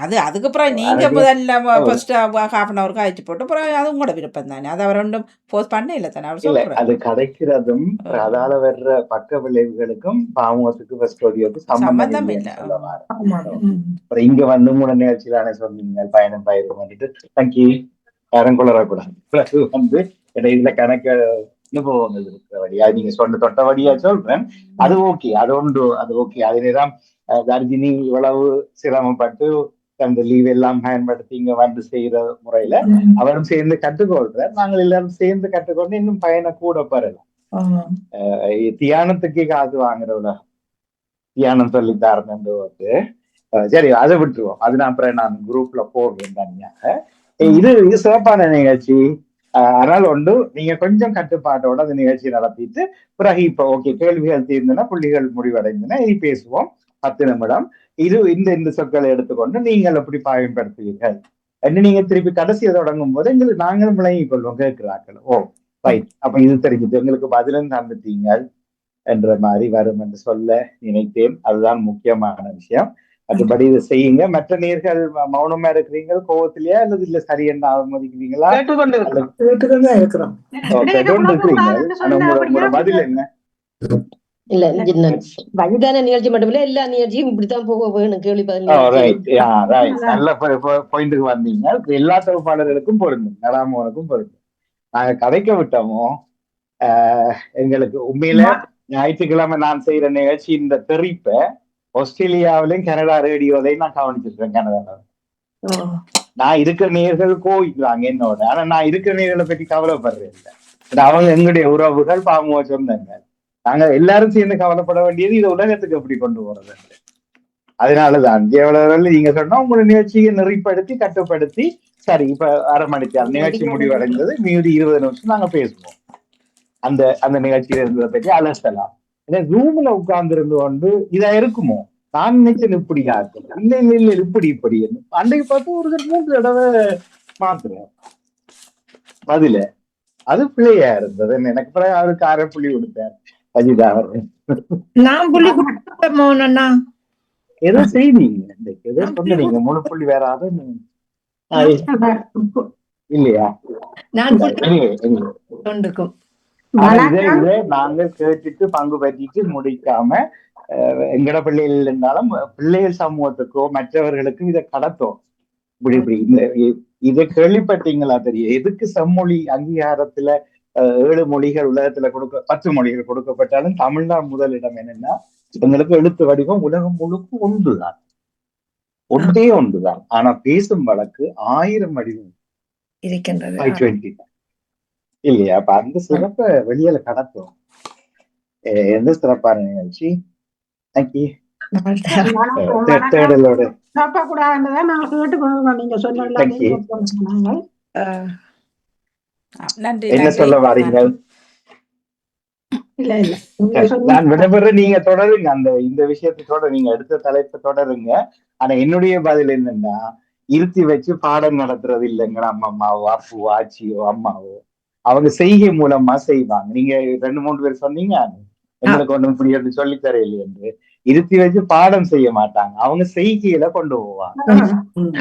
அது அதுக்கப்புறம் நீங்க முதல்ல ஃபர்ஸ்ட் half an hour காய்ச்சி போட்டு அப்புறம் அது உங்களோட விருப்பம் தானே. அது அவர் ஒன்றும் போஸ்ட் பண்ண இல்லை தானே அவர் சொல்றாரு. அது கிடைக்கிறதும் அதால வர்ற பக்க விளைவுகளுக்கும் பாமுகத்துக்கு ஃபர்ஸ்ட் சம்பந்தம் இல்லை. அப்புறம் இங்க வந்து 3 நிகழ்ச்சியிலான சொன்னீங்க பயணம் பயிர் வந்துட்டு தேங்க்யூ யாரும் கொள்ளக்கூடாது வந்து இடையில கணக்கு அனுபவங்கள் இருக்கிறபடியா நீங்க சொன்ன தொட்டபடியா சொல்றேன். அது ஓகே, அது ஒன்று, அது ஓகே. அதுதான் தர்ஜினி இவ்வளவு சிரமப்பட்டு அந்த லீவ் எல்லாம் பயன்படுத்தி இங்க வந்து செய்யற முறையில அவரும் சேர்ந்து கற்றுக்கொள்றார். நாங்கள் எல்லாரும் சேர்ந்து கற்றுக்கொண்டு இன்னும் பயனை கூட பெறலாம். தியானத்துக்கே காசு வாங்குற உலகம், தியானம் சொல்லித்தாருன்னு வந்து சரி அதை விட்டுருவோம். அது நான் அப்புறம் நான் குரூப்ல போடுறேன் தனியாக. இது சிறப்பான நிகழ்ச்சி. அதனால ஒன்று நீங்க கொஞ்சம் கட்டுப்பாட்டோட அந்த நிகழ்ச்சி நடத்திட்டு பிறகு இப்ப ஓகே கேள்விகள் தீர்ந்தன, புள்ளிகள் முடிவடைந்தன, இனி பேசுவோம் 10 நிமிடம். இது இந்த சொற்களை எடுத்துக்கொண்டு நீங்கள் எப்படி பயன்படுத்துவீர்கள் என்று நீங்க திருப்பி கடைசியை தொடங்கும் போது எங்களுக்கு நாங்களும் விளங்கிக் கொள்வோம் கேட்கிறார்கள். ரைட், அப்ப இது தெரிஞ்சது எங்களுக்கு பதிலும் தந்துட்டீங்க என்ற மாதிரி வரும் என்று சொல்ல நினைத்தேன். அதுதான் முக்கியமான விஷயம். அதுபடி இதை செய்யுங்க. மற்ற நேர்கள் மௌனமா இருக்கிறீங்க, கோவத்திலேயே அல்லது இல்ல சரி என்ன அவமதிக்கிறீங்களா? கேட்டுக்கொண்டுதான் இருக்கிறோம். உங்களோட பதில் என்ன? இல்ல வயதான நிகழ்ச்சி மட்டுமில்ல எல்லா நிகழ்ச்சியும் இப்படித்தான் போக வேணும். கேள்வி நல்ல பாயிண்ட்டுக்கு வந்தீங்க. எல்லா தொகுப்பாளர்களுக்கும் பொருந்தும், நடாமோனுக்கும் பொருந்தும். நாங்க கதைக்க விட்டோமோ எங்களுக்கு உண்மையில ஞாயிற்றுக்கிழமை நான் செய்யற நிகழ்ச்சி இந்த தெரிப்ப ஆஸ்திரேலியாவிலையும் கனடா ரேடியோலையும் நான் கவனிச்சிருக்கேன். கனடால நான் இருக்கிற நேர்கள் கோவிக்கிறாங்க என்னோட. ஆனா நான் இருக்கிற நேர்களை பற்றி கவலைப்படுறேன் இல்லை. அவங்க எங்களுடைய உறவுகள் பாமுவ சொந்தங்க. நாங்க எல்லாரும் சேர்ந்து கவலைப்பட வேண்டியது இதை உலகத்துக்கு எப்படி கொண்டு போறது. அதனாலதான் எவ்வளவு நீங்க சொன்னா உங்களோட நிகழ்ச்சியை நெறிப்படுத்தி கட்டுப்படுத்தி சரி இப்ப அரை மணிக்கு நிகழ்ச்சி முடிவடைந்தது, மீதி 20 நிமிஷம் நாங்க பேசுவோம் அந்த நிகழ்ச்சியில இருந்ததை பற்றி அலசலாம். ரூம்ல உட்கார்ந்து இருந்து கொண்டு இதா இருக்குமோ நான் நினைச்சேன் இப்படியா இருக்கும், இல்ல இப்படி அன்றைக்கு பார்த்து ஒரு 3 தடவை மாத்துறேன். பதில. அது பிள்ளையா இருந்தது. எனக்கு பிறகு அவருக்கு 6 புள்ளி கொடுத்தார் அஜிதா அவர். நான் புள்ளி கொடுத்தோம்னா ஏதோ செய்தீங்க ஏதோ நான் புள்ளி சொன்னீங்க 3 புள்ளி வேற இல்லையா? நான் புள்ளி Anyway. கொண்டுக்கும் ஆனா இதை நாங்கள் கேட்டுட்டு பங்கு பற்றிட்டு முடிக்காம எங்கட பிள்ளைகள் இருந்தாலும் பிள்ளைகள் சமூகத்துக்கோ மற்றவர்களுக்கும் இதை கடத்தோம். இப்படி இப்படி இதை கேள்விப்பட்டீங்களா தெரியும். எதுக்கு செம்மொழி அங்கீகாரத்துல 7 மொழிகள் உலகத்துல 10 மொழிகள் கொடுக்கப்பட்டாலும் தமிழ்நாடு முதலிடம் என்னன்னா எங்களுக்கு எழுத்து வடிவம் உலகம் முழுக்க ஒன்றுதான், ஒன்றே ஒன்றுதான். ஆனா பேசும் வழக்கு 1000 வடிவம் இருக்கின்றது 520 இல்லையா? அப்ப அந்த சிறப்பை வெளியில கடத்தும். எந்த சிறப்பான நிகழ்ச்சி. தேங்க்யூ. தேடலோட சாப்பிடக்கூடாதுன்றதை நாங்க கேட்டுக்கொள்கிறோம். நீங்க சொன்ன எல்லாத்தையும் நாங்கள் நன்றி. என்ன சொல்ல வாரீங்க? இல்ல இல்ல நான் விடைபெற நீங்க தொடருங்க. இந்த விஷயத்தோட நீங்க எடுத்த தலைப்பை தொடருங்க. ஆனா என்னுடைய பதில் என்னன்னா, இருத்தி வச்சு பாடம் நடத்துறது இல்லைங்க. அம்மாவோ அப்புவோ ஆச்சியோ அம்மாவோ அவங்க செய்கை மூலமா செய்வாங்க. நீங்க 2-3 பேர் சொன்னீங்க எங்களுக்கு ஒண்ணும் இப்படி சொல்லி தர இல்லையென்று. இருத்தி வச்சு பாடம் செய்ய மாட்டாங்க, அவங்க செய்கையில கொண்டு போவாங்க.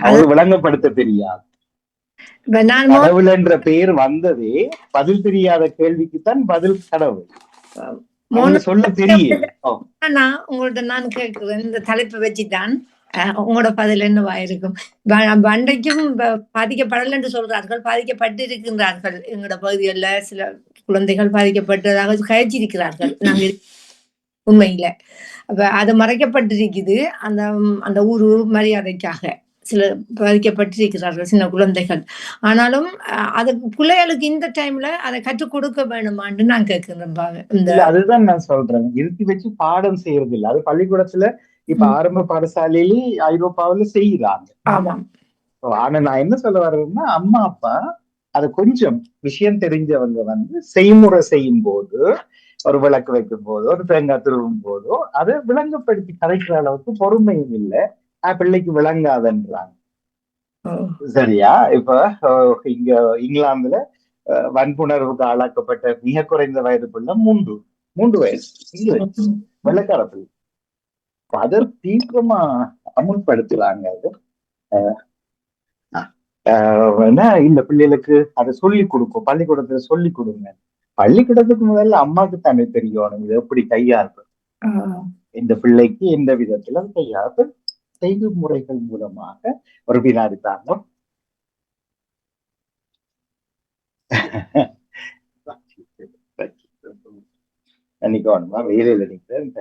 அவங்க விளங்கப்படுத்த தெரியாது. கடவுள் என்ற பெயர் வந்ததே பதில் தெரியாத கேள்விக்குத்தான் பதில் கடவுள் சொல்ல தெரியல. உங்கள்ட்ட நான் கேட்கிறேன், இந்த தலைப்பை வச்சுதான் உங்களோட பதில் என்னவா இருக்கும்? பண்டைக்கும் பாதிக்கப்படல என்று சொல்றார்கள், பாதிக்கப்பட்டு இருக்கின்றார்கள். எங்களோட பகுதிகளில் சில குழந்தைகள் பாதிக்கப்பட்டதாக கழிச்சிருக்கிறார்கள். நாங்கள் உண்மையில அப்ப அது மறைக்கப்பட்டிருக்குது. அந்த அந்த ஊர் மரியாதைக்காக சில பாதிக்கப்பட்டிருக்கிறார்கள் சின்ன குழந்தைகள். ஆனாலும் அது பிள்ளைகளுக்கு இந்த டைம்ல அதை கற்றுக் கொடுக்க வேணுமான்னு நான் கேட்கிறேன். அதுதான் நான் சொல்றேன், இருத்தி வச்சு பாடம் செய்யறது இல்லை. அது பள்ளிக்கூடத்துல இப்ப ஆரம்ப பாடசாலையிலே ஐரோப்பாவில செய்யறாங்க. ஆனா நான் என்ன சொல்ல வர்றேன்னா, அம்மா அப்பா அதை கொஞ்சம் விஷயம் தெரிஞ்சவங்க செய்முறை செய்யும் போது, ஒரு விளக்கு வைக்கும் போதோ ஒரு தேங்காய் திருவும் போதோ அதை விளங்கப்படுத்தி கதைக்கிற அளவுக்கு பொறுமையும் இல்லை, பிள்ளைக்கு விளங்காதுன்றாங்க. சரியா? இப்ப இங்க இங்கிலாந்துல வன்புணர்வுக்கு ஆளாக்கப்பட்ட மிக குறைந்த வயது பிள்ளை 3 வயசு வெள்ளக்கார பிள்ளை. அதை தீவிரமா அமுல்படுத்துறாங்க. அது இந்த பிள்ளைகளுக்கு அதை சொல்லி கொடுக்கும், பள்ளிக்கூடத்துல சொல்லி கொடுங்க. பள்ளிக்கூடத்துக்கு முதல்ல அம்மாவுக்கு தானே தெரியணும் இது எப்படி கையாளுது, இந்த பிள்ளைக்கு எந்த விதத்துல கையாளுது. செய்தி முறைகள் மூலமாக ஒரு வினாடி தாங்க. நினைக்கணுமா வேலையில நிக்கிறேன்.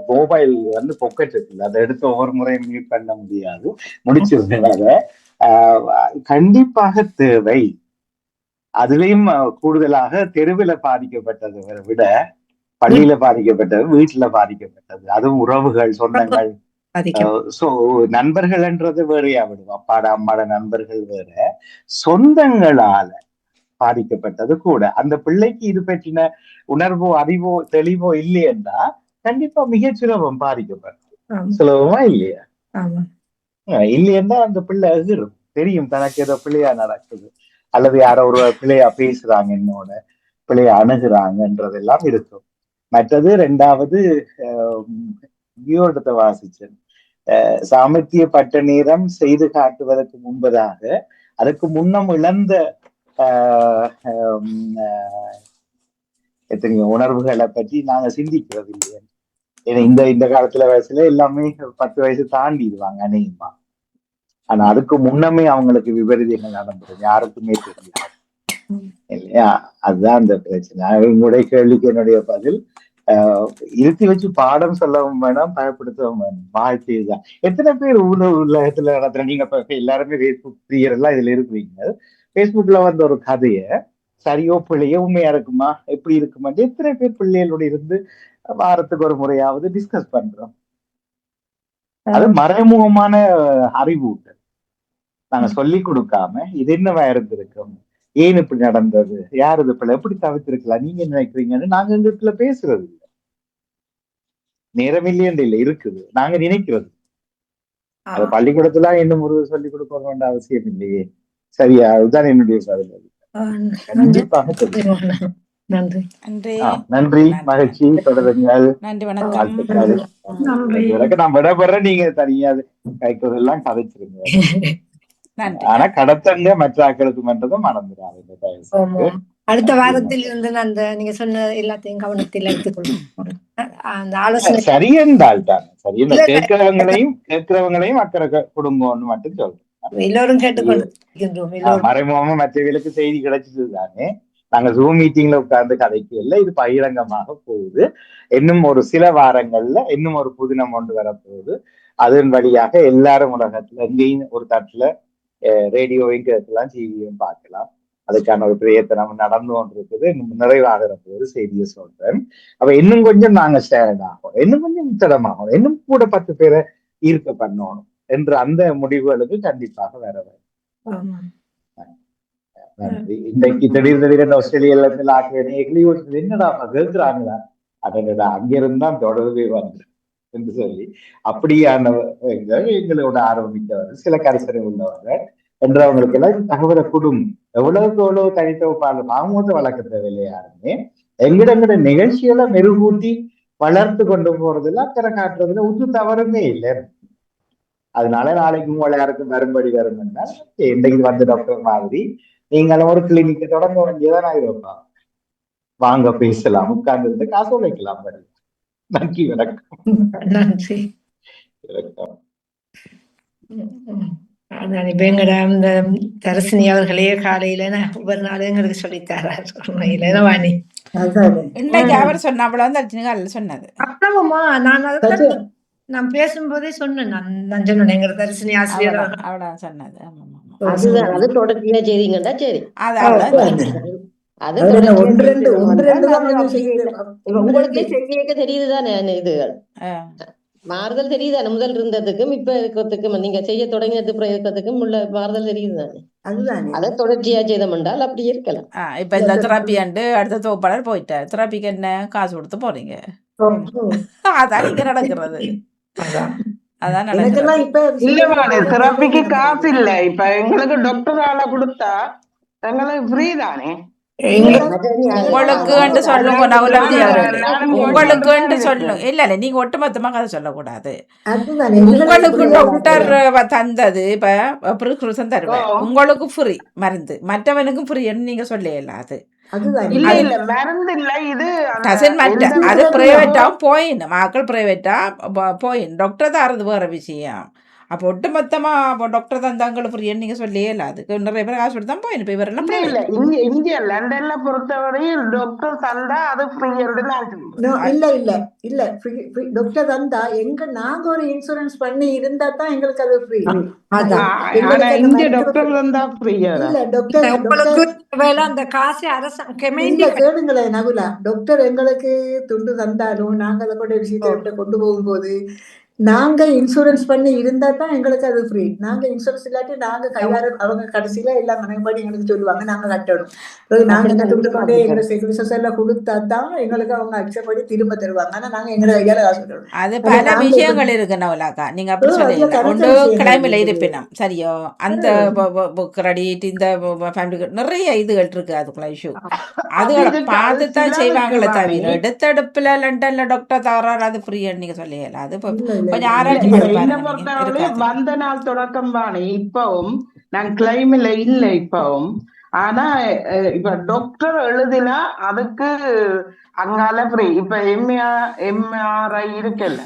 மொபைல் பொக்கெட் இருக்குல்ல, அதை எடுத்து ஒவ்வொரு முறையும் மியூட் பண்ண முடியாது, முடிச்சிருந்தேன். அதை கண்டிப்பாக தேவை. அதுலயும் கூடுதலாக தெருவில் பாதிக்கப்பட்டதை விட பள்ளியில பாதிக்கப்பட்டது, வீட்டுல பாதிக்கப்பட்டது, அதுவும் உறவுகள் சொந்தங்கள் நண்பர்கள்ன்றது வேறையா விடும். அப்பாட அம்மாட நண்பர்கள் வேற, சொந்தங்களால பாதிக்கப்பட்டது கூட. அந்த பிள்ளைக்கு இது பற்றின உணர்வோ அறிவோ தெளிவோ இல்லையென்றா கண்டிப்பா மிகச் சுலபம் பாதிக்கப்படும். சுலபமா இல்லையா? இல்லையென்றா அந்த பிள்ளை எதிரும் தெரியும் தனக்கு ஏதோ பிள்ளையா நடக்குது, அல்லது யாரோ ஒரு பிள்ளையா பேசுறாங்க, என்னோட பிள்ளைய அணுகுறாங்கன்றதெல்லாம் இருக்கும். மற்றது 2வது இடத்தை வாசிச்சேன், சாமர்த்திய பட்ட நேரம் செய்து காட்டுவதற்கு முன்பதாக அதுக்கு முன்னம் இழந்த எத்தனையோ உணர்வுகளை பற்றி நாங்க சிந்திக்கிறது இல்லையா? ஏன்னா இந்த காலத்துல வயசுல எல்லாமே 10 வயசு தாண்டிடுவாங்க அநேகமா. ஆனா அதுக்கு முன்னமே அவங்களுக்கு விபரீதங்கள் நடந்தது யாருக்குமே தெரியாது இல்லையா? அதுதான் அந்த பிரச்சனை. உங்களுடைய கேள்விக்கு என்னுடைய பதில், இருத்தி வச்சு பாடம் சொல்லவும் வேணாம், பயப்படுத்தவும் வேணும். வாழ்க்கை தான். எத்தனை பேர் உலகத்துல நடத்துற, நீங்க எல்லாருமே பேஸ்புக் பிரியர் எல்லாம் இதுல இருக்கிறீங்க, பேஸ்புக்ல வந்த ஒரு கதைய சரியோ பிள்ளையோ உண்மையா இருக்குமா எப்படி இருக்குமா எத்தனை பேர் பிள்ளைகளோட இருந்து வாரத்துக்கு ஒரு முறையாவது டிஸ்கஸ் பண்றோம். அது மறைமுகமான அறிவூட்டல். நாங்க சொல்லி கொடுக்காம இது என்னவா இருந்திருக்கும், ஏன் இப்படி நடந்தது, யார் இது பிள்ளை எப்படி தவிர்த்திருக்கலாம், நீங்க என்ன நினைக்கிறீங்கன்னு நாங்க எங்களுக்குள்ள பேசுறது இல்லை. நேரம் இல்லையன்று இல்லை, இருக்குது, நாங்க நினைக்கிறது. அது பள்ளிக்கூடத்துல இன்னும் ஒரு சொல்லிக் கொடுக்க வேண்டிய அவசியம் இல்லையே. சரியா? அதுதான் என்னுடைய பதில். கண்டிப்பாக நன்றி. நன்றி, மகிழ்ச்சி. தொடருங்கள். நன்றி, வணக்கம். வாழ்த்துக்கள். நான் விடப்படுறேன், நீங்க தனியா கைக்குறதெல்லாம் கதைச்சிருங்க. ஆனா கடத்தங்க மற்ற ஆக்களுக்கு மட்டும் மறந்துடாது. அடுத்த வாரத்தில் இருந்து அந்த நீங்க சொன்ன எல்லாத்தையும் கவனத்தில் எடுத்துக்கொள்ளும். அந்த ஆலோசனை சரியென்றால் தான் சரி. கேட்கிறவங்களையும் அக்கறை குடும்பம்னு மட்டும் சொல்றேன். எல்லோரும் கேட்டுக்கொண்டு மறைமுகமா மற்றவர்களுக்கு செய்தி கிடைச்சது தானே. நாங்க ஜூம் மீட்டிங்ல உட்கார்ந்து கதைக்கு இல்லை, இது பகிரங்கமாக போகுது. இன்னும் ஒரு சில வாரங்கள்ல இன்னும் ஒரு புதினம் கொண்டு வரப்போகுது. அதன் வழியாக எல்லாரும் உலகத்துல எங்கேயும் ஒரு தட்டுல ரேடியோவையும் கேட்கலாம், டிவியும் பார்க்கலாம். அதுக்கான ஒரு பிரயத்தனம் நடந்து கொண்டிருக்குது. நிறைவாகிற போது செய்தியை சொல்றேன். அப்ப இன்னும் கொஞ்சம் நாங்க ஸ்டாண்ட் ஆகணும், இன்னும் கொஞ்சம் உத்தரமாகணும், இன்னும் கூட 10 பேரை ஈர்க்க பண்ணணும் என்ற அந்த முடிவுகளுக்கு கண்டிப்பாக வர வேண்டும். நன்றி. இன்றைக்கு திடீர்னு ஆஸ்திரேலியால ஆக்கிரமிகள் என்னடா கேட்கிறாங்களா, அதனடா அங்கிருந்தான் தொடர்பே வந்து என்று சொல்லி அப்படியானவர்கள் எங்களோட ஆரம்பித்தவர்கள், சில கரிசனை உள்ளவர்கள் என்றவங்களுக்கு எல்லாம் தகவலை கொடுங்க. எவ்வளவுக்கு எவ்வளவு தனித்தொகுப்பாளர் மாமூத்த வழக்க தேவையில்லை. யாருமே எங்கட நிகழ்ச்சிகளை மெருகூட்டி வளர்த்து கொண்டு போறதுல அக்கறை காட்டுறதுல ஒன்று தவறுமே இல்லை. அதனால நாளைக்கு உங்களை யாருக்கும் வரும்படி வரும்னா இன்றைக்கு வந்து டாக்டர் மாதிரி நீங்களும் ஒரு கிளினிக்கை தொடங்க வேண்டியதான் ஆயிருப்பா. வாங்க பேசலாம், உட்கார்ந்து இருந்து காசு உழைக்கலாம். நன்றி, வணக்கம். நன்றி, வணக்கம். இப்ப எங்கட இந்த தரசினி அவர்களே காலையில ஒவ்வொரு நாளும் எங்களுக்கு சொல்லித்தாரார். உண்மையில வாணி இன்னைக்கு அவர் சொன்ன அவ்வளவு சொன்னது அப்புறமா நான் பேசும்போதே சொன்னேன். நான் சொன்னேன் எங்க தரிசனி ஆசிரியர் அவ்வளவு சொன்னது. அதுதான், அது தொடர்ச்சியா செய்தீங்கன்னா சரி. உங்களுக்கே செய்தியக்க தெரியுதுதானே இதுகள் மாறுதல் தெரியுதானே, முதல் இருந்ததுக்கும் இப்ப இருக்கிறதுக்கும் நீங்க செய்ய தொடங்கினது இருக்கிறதுக்கும் உள்ள மாறுதல் தெரியுதுதானே. அதுதான் அதை தொடர்ச்சியா செய்தோம்னால் அப்படி இருக்கலாம். இப்ப இந்த தெரப்பி ஆண்டு அடுத்த தொகுப்பாளர் போயிட்டார். தெரப்பிக்கு என்ன காசு கொடுத்து போறீங்க, அதான் இங்க நடக்கிறது. அதான் தெரப்பிக்கு காசு இல்ல. இப்ப எங்களுக்கு டாக்டர் ஆளை கொடுத்தா எங்களுக்கு ஃப்ரீ தானே. உங்களுக்கு சொல்லுங்க, உங்களுக்கு சொல்லுங்க. இல்ல இல்ல, நீங்க ஒட்டுமொத்தமா கதை சொல்லக்கூடாது. உங்களுக்கு டாக்டர் தந்தது இப்ப பிரிஸ்கிரிப்ஷன் தருவேன், உங்களுக்கு ஃப்ரீ மருந்து, மற்றவனுக்கும் ஃப்ரீன்னு நீங்க சொல்லல. அது பிரைவேட்டா போயின் மக்கள் பிரைவேட்டா போயின் டாக்டர் தாரது வேற விஷயம். அப்போ ஒட்டுமொத்தமா டாக்டர் தான் தங்களுக்கு ஃப்ரீன்னு நீங்க சொல்லியே இல்லை. அதுக்கு நிறைய பேர் காசு கொடுத்து தான் போயின். இப்போ இவரெல்லாம் இங்க லண்டன்ல பொறுத்தவரையில் டாக்டர் தந்தா அது ஃப்ரீ. இல்ல டாக்டர் தந்தா எங்க நாங்க ஒரு இன்சூரன்ஸ் பண்ணி இருந்தா தான் எங்களுக்கு அது ஃப்ரீ. இங்க டாக்டர் தந்தா ஃப்ரீ இல்ல. டாக்டர் அந்த காசு கேளுங்களேன் நகுலா, டாக்டர் எங்களுக்கு துண்டு தந்தாலும் நாங்க அதை கொண்ட விஷயத்தை கொண்டு போகும்போது நாங்க இன்சூரன்ஸ் பண்ணி இருந்தா தான் எங்களுக்கு அது ஃப்ரீ. நாங்க இன்சூரன்ஸ் இல்லாட்டி நாங்க கையார அவங்க கடைசியில எல்லாம் மனைப்படி எங்களுக்கு சொல்லுவாங்க, நாங்க கட்டணும். நாங்க துண்டு கொண்டே எங்களை செக்யூரிட்டி எல்லாம் கொடுத்தா தான் எங்களுக்கு அவங்க அக்செப்ட் பண்ணி திரும்ப தருவாங்க. ஆனா நாங்க எங்களை கையால காசு கட்டணும். அது பல விஷயங்கள் இருக்கு நவலாக்கா, நீங்க அப்படி சொல்லுங்க. ஒன்று கிளைமில் இருப்பினம் சரியோ, அந்த கிரெடிட் இந்த ஃபேமிலி நிறைய இதுகள் இருக்கு. அதுக்குள்ள இஷ்யூ அதுகளை பார்த்து தான் செய்வாங்களே தவிர எடுத்தடுப்புல லண்டன்ல டாக்டர் தவறாரு அது ஃப்ரீன்னு நீங்க சொல்லல. அது கொஞ்சம் ஆராய்ச்சி வந்த நாள் தொடக்கம் தானே. இப்பவும் நான் கிளைமில் இல்லை இப்பவும். ஆனா இப்ப டாக்டர் எழுதினா அதுக்கு அங்கால ஃப்ரீ. இப்ப எம்ஆர்ஐ இருக்குல்ல,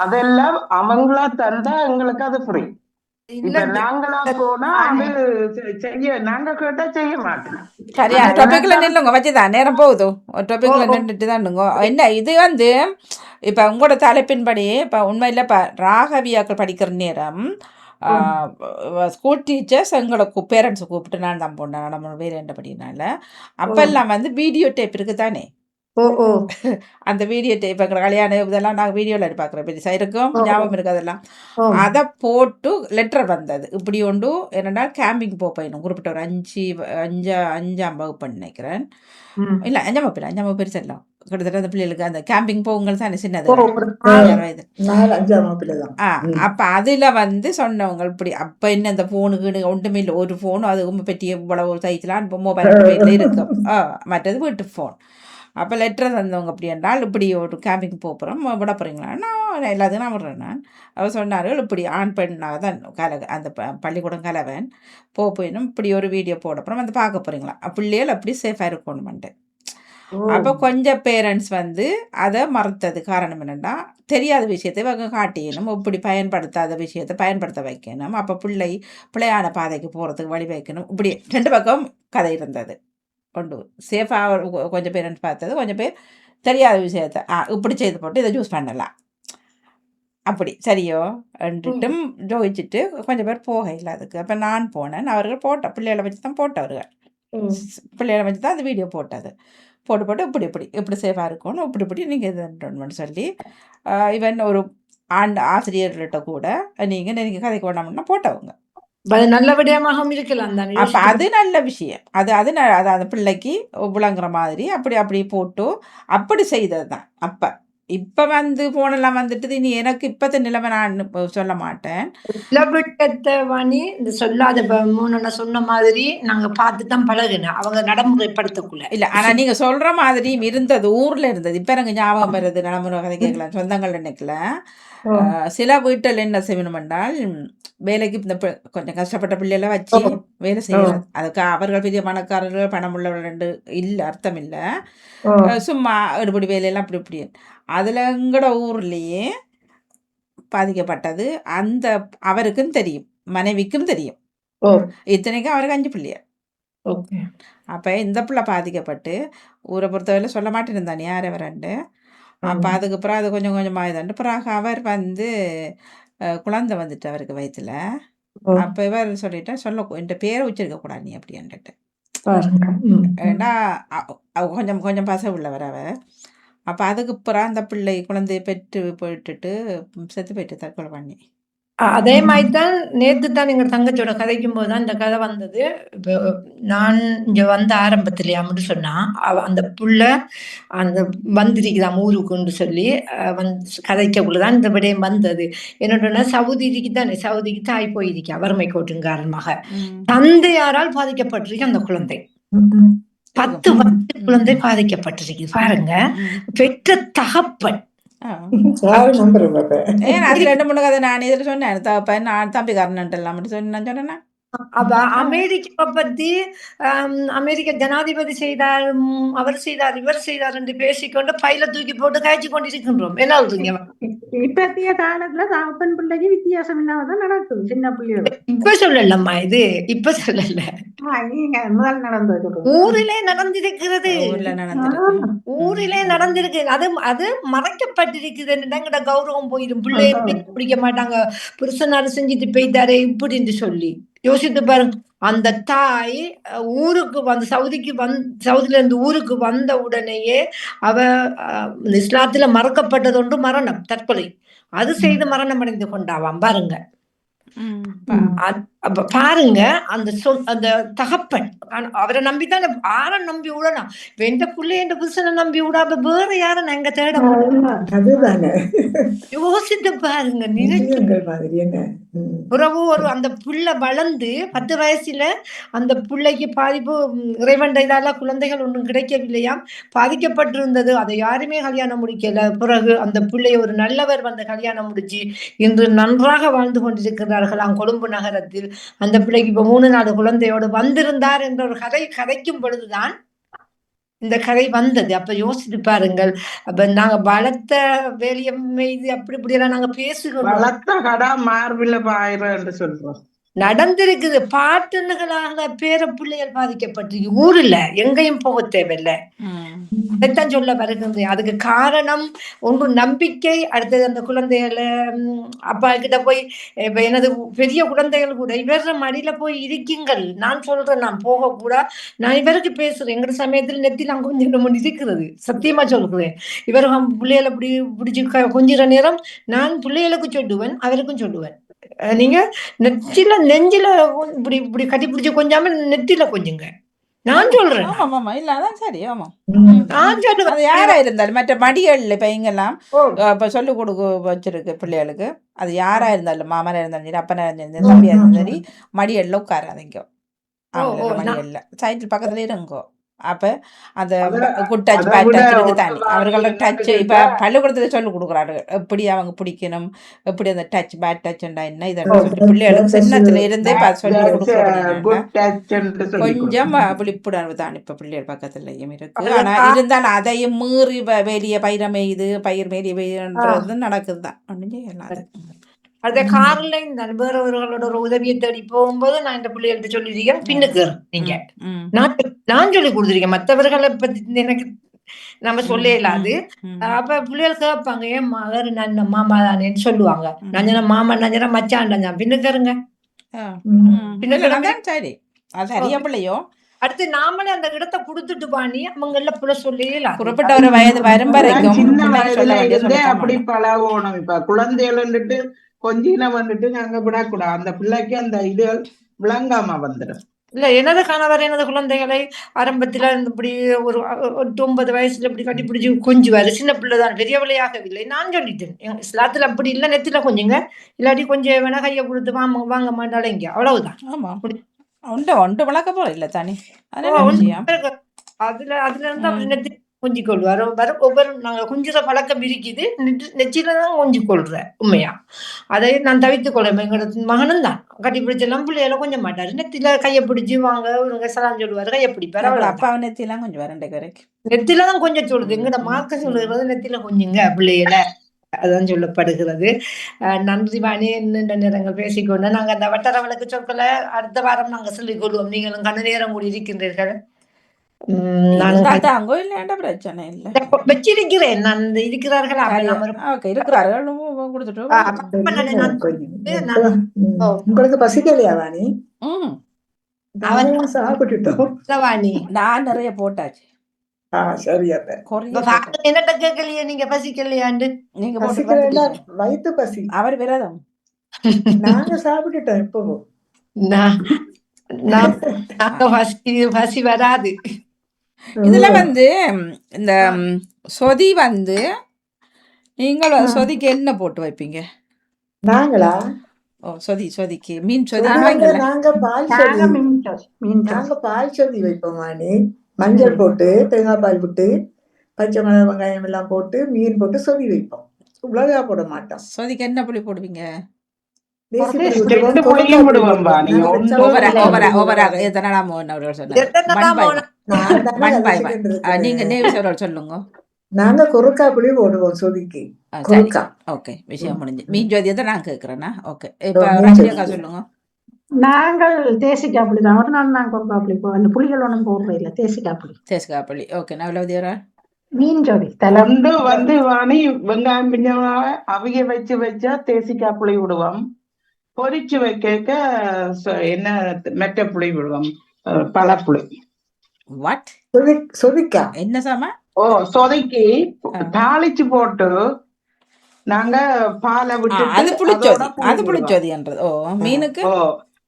அதெல்லாம் அவங்களா தந்தா எங்களுக்கு அது ஃப்ரீ. இப்ப நாங்களா போனா அது நாங்க கேட்டா செய்ய மாட்டோம். சரியா டாபிக்ல நில்லுங்க, வச்சுதான் நேரம் போகுது. ஒரு டாபிக்ல நின்றுட்டு தானுங்க. என்ன இது இப்போ உங்களோட தலைப்பின்படி இப்போ உண்மையில் இப்போ ராகவியாக்கள் படிக்கிற நேரம் ஸ்கூல் டீச்சர்ஸ் எங்களுக்கு பேரண்ட்ஸை கூப்பிட்டு நான் தான் போனேன் நம்ம வேறு என்னபடினால அப்போல்லாம் வீடியோ டேப் இருக்குது தானே. ஓ ஓ அந்த வீடியோ டேப் கல்யாணம் இதெல்லாம் நாங்கள் வீடியோவில் பார்க்குறோம் பெருசா இருக்கும் ஓ ஞாபகம் இருக்கு அதெல்லாம். ஓ அதை போட்டு லெட்டர் வந்தது இப்படி ஒன்று என்னென்னா கேம்பிங் போயிடும் குறிப்பிட்ட ஒரு 5ஆம் வகுப்பு நினைக்கிறேன். ம் இல்லை 5ஆம் வகுப்பு பெருசெல்லாம் கிட்டத்தட்ட அந்த பிள்ளைகளுக்கு அந்த கேம்பிங் போகுங்கள் தானே ஓ சின்னது ஒரு 6 வயது. 4-5ஆம் வகுப்புல தான். அப்போ அதில் வந்து சொன்னவங்க இப்படி அப்போ என்ன அந்த ஃபோனுக்கு ஒன்றுமே இல்லை, ஒரு ஃபோன் அது பற்றி இவ்வளவு சைஸ்லாம் இப்போ மொபைல் வீட்டில் இருக்கும். மற்றது வீட்டு ஃபோன். அப்போ லெட்டர் தந்தவங்க அப்படி என்றால் இப்படி ஒரு கேம்பிங் போகிறோம் விட போகிறீங்களா, நான் எல்லாத்தையும் நான் விடுறேன். நான் அவர் சொன்னார்கள் இப்படி ஆண் பெண்ணாக தான் அந்த பள்ளிக்கூடம் கலவன் போயினும் இப்படி ஒரு வீடியோ போட அப்புறம் வந்து பார்க்க போகிறீங்களா, பிள்ளைகள் அப்படி சேஃபாக இருக்கணுமெண்டு. அப்போ கொஞ்சம் பேரண்ட்ஸ் வந்து அதை மறுத்தது காரணம் என்னென்னா தெரியாத விஷயத்தை இவங்க காட்டியணும், இப்படி பயன்படுத்தாத விஷயத்தை பயன்படுத்த வைக்கணும், அப்போ பிள்ளையான பாதைக்கு போகிறதுக்கு வழி வைக்கணும். இப்படி 2 பக்கம் கதை இருந்தது. கொண்டு சேஃபாக கொஞ்சம் பேரண்ட்ஸ் பார்த்தது, கொஞ்சம் பேர் தெரியாத விஷயத்தை இப்படி செய்து போட்டு இதை யூஸ் பண்ணலாம் அப்படி சரியோ என்றுட்டும் ஜோதிச்சுட்டு கொஞ்சம் பேர் போக இல்லை அதுக்கு. அப்போ நான் போனேன், அவர்கள் பிள்ளைகளை வச்சு தான் போட்டவர்கள், பிள்ளைகளை வச்சு தான் அந்த வீடியோ போட்டது. போட்டு இப்படி சேஃபாக இருக்கணும், இப்படி நீங்கள் இதுன்னு சொல்லி ஈவன் ஒரு ஆசிரியர்கள்ட்ட கூட நீங்கள் கதைக்கு வேணாம்னா போட்டவங்க. நல்ல விடயமாக இருக்கலாம் தானே. அப்போ அது நல்ல விஷயம், அது அந்த பிள்ளைக்கு விளங்குற மாதிரி அப்படி போட்டு அப்படி செய்தது தான். இப்போ வந்து போனெல்லாம் வந்துட்டு இனி எனக்கு இப்பத்த நிலைமை நான் சொல்ல மாட்டேன். வாணி இந்த சொல்லாத மூணு சொன்ன மாதிரி நாங்க பார்த்து தான் பழகினோம், அவங்க நடைமுறைப்படுத்தக்குள்ள இல்லை. ஆனால் நீங்கள் சொல்கிற மாதிரி இருந்தது, ஊரில் இருந்தது. இப்போ எனக்கு ஞாபகம் வருது, நடைமுறை கதை கேட்கலாம், சொந்தங்கள் நினைக்கல. சில வீட்டில் என்ன செய்யணும் என்றால் வேலைக்கு இந்த கொஞ்சம் கஷ்டப்பட்ட பிள்ளைகளை வச்சு வேலை செய்யறது. அதுக்கு அவர்கள் பெரிய பணக்காரர்கள் பணம் உள்ளவர்கள் ரெண்டு இல்லை அர்த்தம் இல்லை, சும்மா எடுபடி வேலையெல்லாம் அப்படி அதில் எங்களோட ஊர்லேயே பாதிக்கப்பட்டது அந்த அவருக்கும் தெரியும், மனைவிக்கும் தெரியும். இத்தனைக்கும் அவருக்கு 5 பிள்ளைய. அப்போ இந்த பிள்ளை பாதிக்கப்பட்டு ஊரை பொறுத்தவரை சொல்ல மாட்டேன்னு தானே யார் அவரண்டு. அப்போ அதுக்கப்புறம் அது கொஞ்சம் கொஞ்சமாக இதாண்டு பிறகு அவர் வந்து குழந்தை வந்துட்டு அவருக்கு வயிற்றுல. அப்போ இவர் சொல்லிட்டா இந்த பேரை உச்சரிக்க கூடாது நீ அப்படின்ட்டு. ஏன்னா கொஞ்சம் கொஞ்சம் பச உள்ளவர் அவர். அப்போ அதுக்கப்புறம் அந்த பிள்ளை குழந்தைய பெற்று போயிட்டுட்டு செத்து போயிட்டு தற்கொலை பண்ணி. அதே மாதிரி தான் நேற்று தான் எங்கள் தங்கச்சியோட கதைக்கும் போது தான் இந்த கதை வந்தது. இப்போ நான் இங்கே வந்த ஆரம்பத்திலே அப்படின்னு சொன்னா அந்த புள்ள அந்த வந்திருக்குதான் ஊருக்குன்னு சொல்லி கதைக்கக்குள்ளதான் இந்த விடயம் வந்தது. என்னோட சவுதிக்கு தானே, சவுதிக்கு தாய் போயிருக்கா வறுமை கோட்டின் காரணமாக. தந்தையாரால் பாதிக்கப்பட்டிருக்கு அந்த குழந்தை. 10 வயது குழந்தை பாதிக்கப்பட்டிருக்கு பாருங்க. பெற்ற தகப்பன் ஏன் அது 2-3 கதை நான் இதில் சொன்னேன், தகப்பன் நான் தம்பிக்காரன் எல்லாம் சொன்னேன். அமெரிக்கா பத்தி அமெரிக்க ஜனாதிபதி செய்தார், அவர் செய்தார், இவர் செய்தார் என்று பேசிக்கொண்டு பையில தூக்கி போட்டு காய்ச்சி கொண்டிருக்கின்றோம். என்ன இப்பத்திய காலத்துல தகப்பன் பிள்ளைக்கு வித்தியாசம் இல்லாமதான் நடக்கும் சின்ன பிள்ளையோட. இப்ப சொல்லலம்மா, இது இப்ப சொல்லல, முதல் நடந்தது ஊரிலே நடந்திருக்கிறது, ஊரிலே நடந்திருக்கு. அது மறைக்கப்பட்டிருக்குது. எங்கட கௌரவம் போயிடும், பிள்ளைய பிடிக்க மாட்டாங்க, புருஷனாரு செஞ்சுட்டு போயிட்டாரு இப்படின்னு சொல்லி யோசித்து பாருங்க. அந்த தாய் ஊருக்கு சவுதியில இருந்து ஊருக்கு வந்த உடனேயே அவ இஸ்லாத்துல மறக்கப்பட்டது ஒன்று மரணம், தற்கொலை. அது செய்து மரணம் அடைந்து கொண்டாவாம் பாருங்க. பாருங்க அந்த தகப்பன் அவரை நம்பிதான் யார நம்பி விடலாம். எந்த பிள்ளை எந்த புருஷனை நம்பி விடாம வேற யார நாங்க தேட யோசித்து பாருங்க. உறவு அந்த புள்ள வளர்ந்து 10 வயசுல அந்த பிள்ளைக்கு பாதிப்பு இறைவன் இதால குழந்தைகள் ஒன்றும் கிடைக்கவில்லையாம், பாதிக்கப்பட்டிருந்தது. அதை யாருமே கல்யாணம் முடிக்கல. பிறகு அந்த பிள்ளைய ஒரு நல்லவர் வந்து கல்யாணம் முடிச்சு இன்று நன்றாக வாழ்ந்து கொண்டிருக்கிறார்களாம் கொழும்பு நகரத்தில். அந்த பிள்ளைக்கு இப்ப 3-4 குழந்தையோடு வந்திருந்தார் என்ற ஒரு கதைக்கும் பொழுதுதான் இந்த கதை வந்தது. அப்ப யோசித்து பாருங்கள். அப்ப நாங்க வளர்த்த வேலியம் இது அப்படி இப்படி எல்லாம் நாங்க பேசுகிறோம். வளர்த்த கடா மார்பில பாயிரம் என்று சொல்றோம். நடந்திருக்குது. பாட்டுகளாக பேர பிள்ளைகள் பாதிக்கப்பட்டு ஊர்ல எங்கேயும் போக தேவையில்லை. அதைத்தான் சொல்ல வருகிறது. அதுக்கு காரணம் ஒன்று நம்பிக்கை, அடுத்தது அந்த குழந்தைகளை அப்பா கிட்ட போய் இப்ப எனது பெரிய குழந்தைகள் கூட இவர மடியில போய் இருக்குங்கள். நான் சொல்றேன், நான் போக கூட நான் இவருக்கு பேசுறேன். எங்க சமயத்தில் நெத்தி நான் கொஞ்சம் இருக்கிறது, சத்தியமா சொல்றேன். இவர் பிள்ளைகளை பிடிச்சி கொஞ்சிற நேரம் நான் பிள்ளைகளுக்கு சொல்லுவேன், அவருக்கும் சொல்லுவேன். நீங்க நெஞ்சில இப்படி இப்படி கட்டி பிடிச்சி கொஞ்சாம நெத்தில கொஞ்சுங்க. நான் சொல்றேன். ஆமா இல்ல அதான் சரி. ஆமா நான் அது சொல்லுவேன். யாரா இருந்தாலும் மற்ற மடிகள் இப்ப இங்கெல்லாம் இப்ப சொல்லிக் கொடுக்க வச்சிருக்கு பிள்ளைகளுக்கு. அது யாரா இருந்தாலும் மாமனா இருந்தாலும் சரி, அப்பனா இருந்தாலும் சரி, தம்பியா இருந்தாலும் சரி, மடியல்ல உட்காராதீங்க. மடியல்ல சைட்டில் பக்கத்துல இருங்கோ. அப்ப அந்த குட் டச் பேட் டச் இருக்கு தானே, அவர்களோட டச் இப்ப பள்ளிக்கூடத்துல சொல்லி கொடுக்குறாரு எப்படி அவங்க பிடிக்கணும், எப்படி அந்த டச் பேட் டச்ண்டா என்ன இதெல்லாம் சொல்லி பிள்ளைகளுக்கு சின்னத்துல இருந்தே சொல்லி கொடுக்க கொஞ்சம் விழிப்புணர்வு தான் இப்ப பிள்ளைகள் பக்கத்துலயும் இருக்கு. ஆனா இருந்தாலும் அதையும் மீறி வெளிய பயிர் மேலிய பெய்யன்றது நடக்குதுதான், ஒன்றும் செய்யலாம். அந்த கார்ல வேறவர்களோட ஒரு உதவியை தேடி போகும்போது நான் இந்த பிள்ளைகள்ட்ட சொல்லிருக்கேன், பின்னுக்கு நீங்க நான் சொல்லி கொடுத்துருக்கேன். மற்றவர்களை பத்தி எனக்கு நம்ம சொல்ல இயலாது. அப்ப பிள்ளைகள் கேட்பாங்க, ஏன் மகர் நான் மாமா தானேன்னு சொல்லுவாங்க. நான் மாமா நான் மச்சான் பின்னுக்கருங்க சரி, அது சரியா பிள்ளையோ. அடுத்து நாமளே அந்த இடத்தை கொடுத்துட்டு பாணி அவங்க எல்லாம் புள்ள சொல்லலாம். குறிப்பிட்ட ஒரு வயது வரும் வரைக்கும் சின்ன வயதுல இருந்தே அப்படி பழகணும். இப்ப குழந்தைகள் வந்துட்டு கொஞ்சம் வந்துட்டு நாங்க விடக்கூடாது. அந்த பிள்ளைக்கு அந்த இது விளங்காம வந்துடும். இல்ல எனது கணவர் எனது குழந்தைகளை ஆரம்பத்துல இப்படி ஒரு 9 வயசுல இப்படி கட்டி பிடிச்சி கொஞ்சுவாரு. சின்ன பிள்ளைதான், பெரிய பிள்ளையாகவில்லை. நான் சொல்லிட்டேன், இஸ்லாத்துல அப்படி இல்ல, நெத்தில கொஞ்சுங்க, இல்லாட்டி கொஞ்சம் வேணா கையை கொடுத்து வாங்க மாட்டாளைங்க, அவ்வளவுதான். ஆமா ஒன்று வளர்க்க போற இல்ல தானே. அதுல இருந்து அப்படி நெத்தி கொஞ்சி கொள்வார். ஒவ்வொரு நாங்க குஞ்சுற பழக்கம் இருக்குது, நெச்சிலதான் கொஞ்சி கொள்றேன் உண்மையா. அதை நான் தவித்துக் கொள்வேன். எங்களோட மகனும் தான் கட்டி பிடிச்செல்லாம் பிள்ளைகளை கொஞ்சம் மாட்டாரு. நெத்தில கையை பிடிச்சி வாங்க சலாம் சொல்லுவாரு, கையை பிடிப்பாரு. அப்பா நெத்திலாம் கொஞ்சம் வரண்டே நெத்திலதான் கொஞ்சம் சொல்லுது. எங்கட மார்க்க சொல்லுகிறது நெத்தில கொஞ்சுங்க பிள்ளைகளை, அதான் சொல்லப்படுகிறது. நன்றி வாணி, நீண்ட நேரங்கள் பேசிக்கொண்டு நாங்க அந்த வட்டார வழக்கு சொற்களை அடுத்த வாரம் நாங்க சொல்லிக் கொள்வோம். நீங்களும் கண்ணு நேரம் கூடி இருக்கின்றீர்கள். பிரச்சனை இல்ல, வச்சிருக்கிறேன் நான். இருக்கிறார்கள் உங்களுக்கு பசிக்கலையா வாணி? சாப்பிட்டுட்டோம் வாணி, நான் நிறைய போட்டாச்சு. என்னட்ட கேட்கலையே நீங்க பசிக்கலையாண்டு? நீங்க வயிற்று பசி, அவர் விரதம். நாங்க சாப்பிட்டுட்டோம். எப்பவும் பசி வராது. இதுல இந்த சொதி நீங்கள் சொதிக்கு என்ன போட்டு வைப்பீங்க? நாங்களா? சொதிக்கு மீன் சொதி. நாங்க பால் சொதி வைப்போம் வாணி. மஞ்சள் போட்டு, தேங்காய் பால் போட்டு, பச்சை மிளகாய் வெங்காயம் எல்லாம் போட்டு, மீன் போட்டு சொதி வைப்போம். உலகா போட மாட்டோம். சொதிக்கு என்ன புளி போடுவீங்க? சொல்லுங்க. நாங்க கொருக்கா புளி போடுவோம் சொதிக்கு. விஷயம் முடிஞ்சு. மீன் ஜோதி நான் கேக்குறேன்னா ஓகே. இப்ப சொல்லுங்க. நாங்கள் தேசிக்காய் புளி தான். ஒரு நாள் நாங்க கொருக்கா புளி அந்த புளிகள் ஒன்றும் போடுறது இல்லை. தேசிக்காய் புளி. ஓகே. நான் மீன் ஜோதி தலந்து வாணி வெங்காயம் பிஞ்சமாக அவிய வச்சா தேசிக்காய் புளி விடுவோம். பொரிச்சு வைக்க என்ன மெட்ட புளி விடுவோம், பழப்புளி. வாட் சொதிக்கா என்ன சாமா? சொதைக்கு தாளிச்சு போட்டு நாங்க பாலை விட்டு அது புளிச்சோதின்றது. மீனுக்கு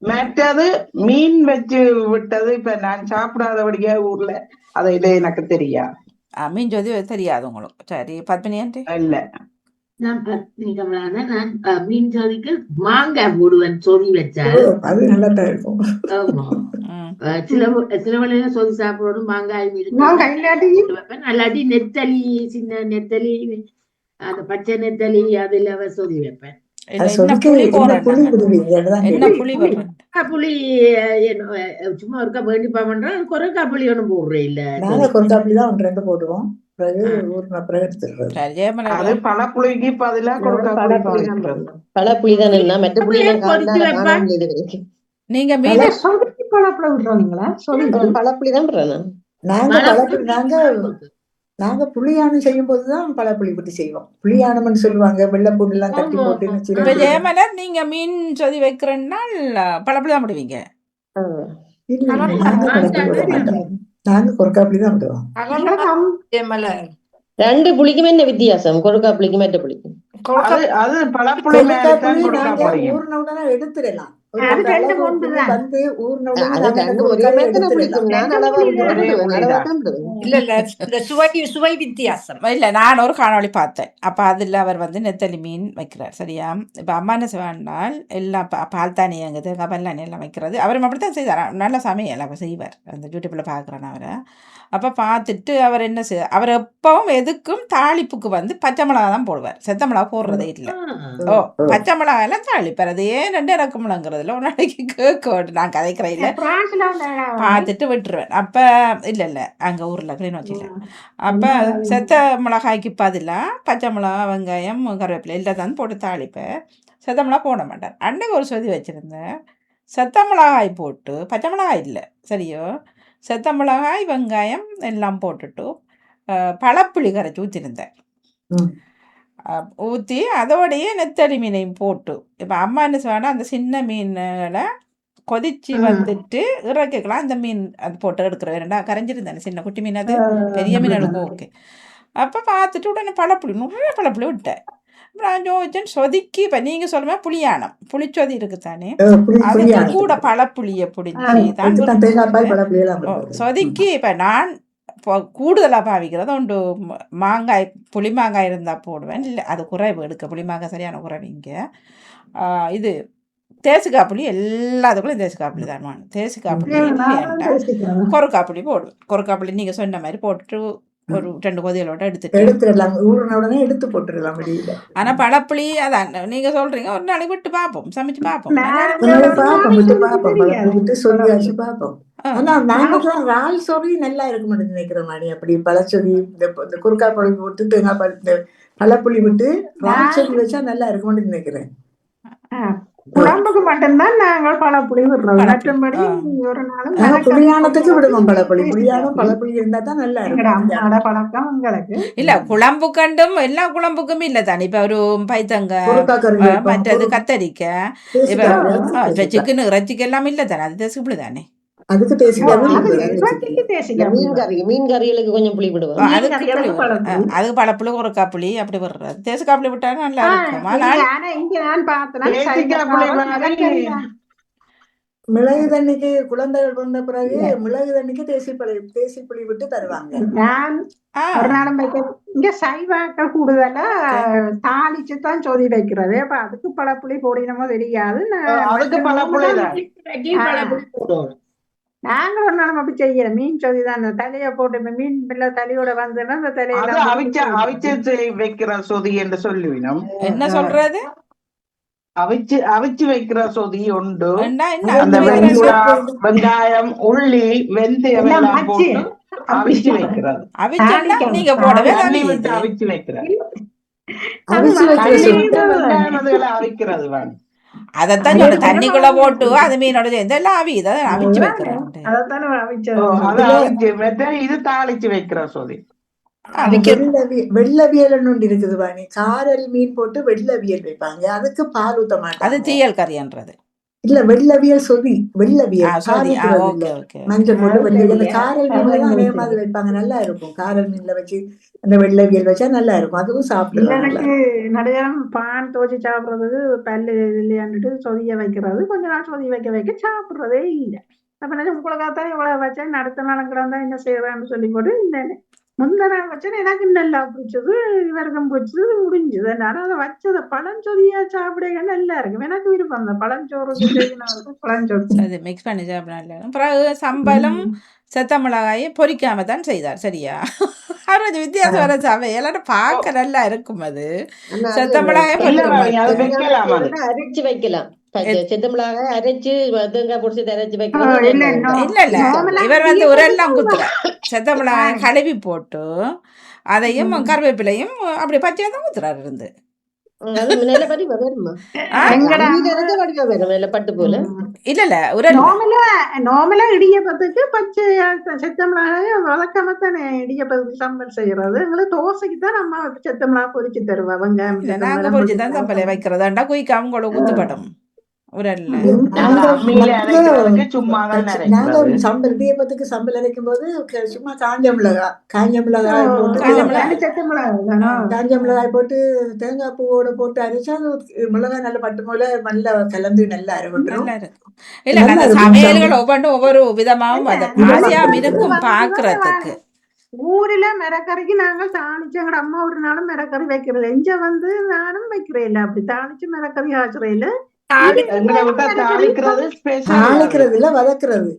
மற்றது மீன் வச்சு விட்டது. இப்ப நான் சாப்பிடாதபடியா ஊர்ல அதை இதை எனக்கு தெரியாது. மீன் ஜோதி தெரியாது உங்களுக்கு. சரி பத்மினி இல்ல, நான் மீன் ஜோதிக்கு மாங்காய் போடுவேன். சொதி வச்சா அது நல்லா தான் இருக்கும். சில வேளையில சொதி சாப்பிடணும். மாங்காய் வைப்பேன். அல்லாட்டி நெத்தலி, சின்ன நெத்தலி, அந்த பச்சை நெத்தலி, அதுல சொதி வைப்பேன். புளி சும்மா ஒருக்கா வேண்டிப்பா பண்றேன். கொரக்கா புளி ஒண்ணும் போடுறேன் இல்ல. கொரக்கா புளி தான் 2 போடுவோம். பழப்புளிக்கு பதிலா பழப்புளி தானே மெட்ட புளி நீங்க மீன் சொதுக்கி பழப்பட விடுறீங்களா? சொதுக்கி பழப்புளி தான் விடுறேன் நாங்க பழப்புளி மரப்புளி நாங்க புளியானம் செய்யும் போதுதான் பழப்புளி விட்டு செய்வோம். புளியானம்னு சொல்லுவாங்க, வெள்ளைப்பூண்டு எல்லாம் தட்டி ஆமா, போட்டு ஆமா. இப்ப ஜெயமலர் நீங்க மீன் சொதி வைக்கிறனால் பழப்புளி தான் விடுவீங்க. இல்ல நாங்க மாங்காய் பழப்புளி விட தான் மாட்டோம். நாங்க கொரக்காப்புளி தான் விடுவோம். ரெண்டு புளிக்கும் என்ன வித்தியாசம்? கொடுக்கா புளிக்கும் மற்ற புளிக்கும் அது பழப்புளி மேலதான் கொரக்காப்புளி கொடுக்க நாங்க முடியும். ஊர்ன உடனே எடுத்துடலாம். ஒரு அது அந்த ரெண்டு அளவு மூன்று புளி தான். வந்து ஊர்ன உடனே அது நாங்க அந்த ரெண்டு ஒரே கொரக்காயை மாதிரி தானே எடுத்துடலாம். புளிக்கும். நான் அளவா ஒரே புளிதான். விடுவேன். இல்ல இந்த சுவை வித்தியாசம். இல்ல நான் ஒரு காணொளி பார்த்தேன். அப்ப அதுல அவர் வந்து நெத்தலி மீன் வைக்கிறார். சரியா? இப்ப அம்மா என்ன செய்வானால் எல்லாம் பால் தானி அங்கே தேங்காய் பல்லானி எல்லாம் வைக்கிறது. அவரும் அப்படித்தான் செய்தார். நல்ல சமையல் அப்ப செய்வார். அந்த யூடியூப்ல பாக்குறேன் அவரை. அப்ப பார்த்துட்டு அவர் என்ன செய்வார், அவர் எப்பவும் எதுக்கும் தாளிப்புக்கு வந்து பச்சை மிளகா தான் போடுவார். செத்த மிளகா போடுறதே இல்லை. ஓ பச்சை மிளகா எல்லாம் தாளிப்பார். அது ஏன் ரெண்டு இறக்குமிழங்கிறதுல ஒரு நாளைக்கு கேட்க நான் கதைக்கிறேன் இல்லை பார்த்துட்டு விட்டுருவேன். அப்போ இல்லை அங்கே ஊரில் கிளிநொச்சியில் அப்போ செத்த மிளகாய்க்கு பதிலாக பச்சை மிளகா வெங்காயம் கருவேப்பிலை எல்லாம் தான் போட்டு தாளிப்பேன். செத்த மிளகா போட மாட்டார். அன்னைக்கு ஒரு சொதி வச்சுருந்தேன். செத்த மிளகாய் போட்டு பச்சை மிளகாய் இல்லை சரியோ, செத்த மிளகாய் வெங்காயம் எல்லாம் போட்டுட்டு பழப்புளி கரைச்சி ஊற்றிருந்தேன். ஊற்றி அதோடையே நெத்தடி மீனையும் போட்டு இப்போ அம்மா என்ன சொன்னா அந்த சின்ன மீன்களை கொதிச்சு வந்துட்டு இறக்கலாம். அந்த மீன் அது போட்டு எடுக்கிற ரெண்டா கரைஞ்சிருந்தேன். சின்ன குட்டி மீன் அது பெரிய மீனுக்கு ஓகே. அப்போ பார்த்துட்டு உடனே பழப்புளி நிறைய பழப்புளி விட்டேன். நான் யோசிச்சேன் சொதிக்கு இப்போ நீங்கள் சொல்லுமே புளியானம் புளிச்சொதி இருக்குத்தானே, அதுக்கு கூட பழப்புளியை பிடிச்சி தான் சொதிக்கு. இப்போ நான் கூடுதலாக பாவிக்கிறது உண்டு. மாங்காய் புளி மாங்காய் இருந்தால் போடுவேன். இல்லை அது குறைவு எடுக்க புளி மாங்காய் சரியான குறைவு. இங்கே இது தேசிக்காய் புளி எல்லாத்துக்குள்ளும் தேசிக்காய் புளி தான். தேசிக்காய் புளி வேண்டாம், கொரக்காப்புளி போடுவேன். கொரக்காப்புளி நீங்கள் சொன்ன மாதிரி போட்டுட்டு ஒரு 2 கொதிகளோட எடுத்துடலாம். ஊறின உடனே எடுத்து போட்டுடலாம் வெளியில. ஆனா பழப்புளி அதான் நீங்க சொல்றீங்க. ஒரு நாளைக்கு விட்டு பார்ப்போம், சமைச்சு பார்ப்போம். விட்டு சொல்லியாச்சு பார்ப்போம். ஆனா நாங்கதான் ரால் சொறி நல்லா இருக்க மாட்டேன்னு நினைக்கிற மாதிரி. அப்படி பழச்சொறி இந்த குறுக்கா பழி போட்டு தேங்காய் இந்த பழப்புளி விட்டு ரால் சொறி வச்சா நல்லா இருக்க மாட்டேன்னு நினைக்கிறேன். குழம்புக்கு மட்டும்தான் நாங்கள் பழப்புளி விடுறோம். மற்றபடி ஒரு நாளும் புளியானத்துக்கு விடுவோம் பழப்புளி. புளியானம் பழப்புளி இருந்தா தான் நல்லா இருக்கும். அம்மாட பழக்கம் உங்களுக்கு இல்ல. குழம்பு கண்டும் எல்லா குழம்புக்கும் இல்ல தானே. இப்ப ஒரு பைத்தங்க மற்றது கத்தரிக்காய் இப்ப சிக்கன் இறைச்சிக்கு எல்லாம் இல்ல தானே. அது தேசிப்புளி தானே. அதுக்கு மீன் கறிகளுக்கு கொஞ்சம் புளி விடுவோம். அதுக்கு பழப்புளி கொரக்காப்புளி அப்படி விடுறது. தேசிக்காப்புளி விட்டாலும் நல்லா இருக்கும். மிளகு தண்ணிக்கு குழந்தைகள் வந்த பிறகு மிளகு தண்ணிக்கு தேசி புளி விட்டு தருவாங்க. நான் ஒரு நாளும் இங்க சைவாக்கள் கூடுதலா தாளிச்சு தான் சொதி வைக்கிறது. அப்ப அதுக்கு பழப்புளி போடினமோ தெரியாது. நாங்க ஒரு நாளும் அப்படி செய்யறோம். மீன் சொதி தான் தலைய போட்டு மீன் தலையோட வந்ததுன்னா அந்த தலையில அவிச்சு வைக்கிற சொதி என்று சொல்லுவினோம். என்ன சொல்றது? அவிச்சு வைக்கிற சொதி உண்டு. அந்த வெங்காயம் உள்ளி வெந்தயம் எல்லாம் போட்டு அவிச்சு வைக்கிறது. நீங்க போடவே அவிச்சு வைக்கிறது. அவிக்கிறது வேணும். அதத்தான் சொல்ல தண்ணிக்குள்ள போட்டு அது மீனோட சேர்ந்து எல்லாம் அவிச்சு வைக்கிறேன். இது தாளிச்சு வைக்கிற சொதி. வெள்ளவியல் இருக்குது பாணி. காரல் மீன் போட்டு வெள்ளவியல் வைப்பாங்க. அதுக்கு பால் ஊத்த மாட்டாங்க. அது தீயல் கறின்றது இல்ல. வெள்ளவியல் சொதி. வெள்ளவியல் மஞ்சள் போட்டு வெள்ளவியல். காரல் மீன்ல தான் அதே மாதிரி வைப்பாங்க. நல்லா இருக்கும். காரல் மீன்ல வச்சு அந்த வெள்ளவியல் வச்சா நல்லா இருக்கும். அதுவும் சாப்பிடுவாங்க. எனக்கு நிறைய பான் தோச்சி சாப்பிடுறது பல்லு இல்லையான்ட்டு சொதிய வைக்கிறது. கொஞ்ச நாள் சொதி வைக்க சாப்பிடுறதே இல்லை. அப்ப நான் உங்களுக்காகத்தான் இவ்வளவு வச்சேன். அடுத்த நாளும் கிடந்தா என்ன செய்யறான்னு சொல்லி போட்டு இந்த முந்தின நாள் வச்சேன். எனக்கு நல்லா பிடிச்சது, இவருக்கும் பிடிச்சது, முடிஞ்சது. அதனால அதை வச்சதை பழஞ்சொதியா சாப்பிடுங்க நல்லா இருக்கும். எனக்கு விருப்பம் அந்த பழஞ்சோறு பழஞ்சோறு மிக்ஸ் பண்ணி சாப்பிடலாம். பிறகு சம்பளம் செத்த மிளகாயை பொரிக்காம தான் செய்தார். சரியா? அவர் வித்தியாசம் வர சமையல் பார்க்க நல்லா இருக்கும். அது செத்த மிளகாயை அரைச்சு வைக்கலாம். செத்த மிளகாய் அரைச்சு தேங்காய் பொடிச்சு அரைச்சு வைக்கலாம். இல்ல இவர் வந்து உரெல்லாம் குத்துற செத்த மிளகாய் கழுவி போட்டு அதையும் கருவேப்பிலையும் அப்படி பச்சையா தான் ஊத்துறாரு இருந்து. அது நல்ல படிவ வருமா? எங்கட அம்மியில இருக்க படிவ வரும் நல்ல பட்டு போல. இல்ல இல்ல ஒரு நார்மலா இடியப்பத்துக்கு பச்சை செத்தமிளகாய வழக்கமாத்தானே இடியப்பத்துக்கு சம்பல் செய்யறது. எங்களுக்கு தோசைக்கு தான் நம்ம செத்தமிளகா பொரிச்சு தருவா. வெங்காயம் இல்ல நாங்க பொரிச்சுதான் சம்பளை வைக்கிறதாண்டா குயிக்கா உங்களுக்கு குத்துப்படும் உரல்ல. அம்மியில அரைக்கிறதுக்கு சும்மா தான் நாங்க அரைக்கிறது. சம்பல் இடியப்பத்துக்கு சம்பல் அரைக்கும் போது சும்மா காஞ்ச மிளகாய் போட்டு காஞ்ச மிளகாய் போட்டு தேங்காய் பூவோட போட்டு அரைச்சா அது மிளகாய் நல்ல பட்டு போல நல்லா கலந்து நல்லா அரைவிட்டுரும். நல்லா இருக்கும். இல்ல அந்த சமையல்கள் ஒவ்வொரு விதமாவும் ஆசையாம இருக்கும் பாக்குறதுக்கு. ஊர்ல மிரக்கறிக்கு நாங்க தாளிச்சு எங்க அம்மா ஒரு நாளும் மிரக்கறி வைக்கிறது. எஞ்ச வந்து நானும் வைக்கிறேன் இல்ல அப்படி தாளிச்சு மிரக்கறி ஆச்சுறையில தாளிக்கிறது இல்ல வதக்குறது.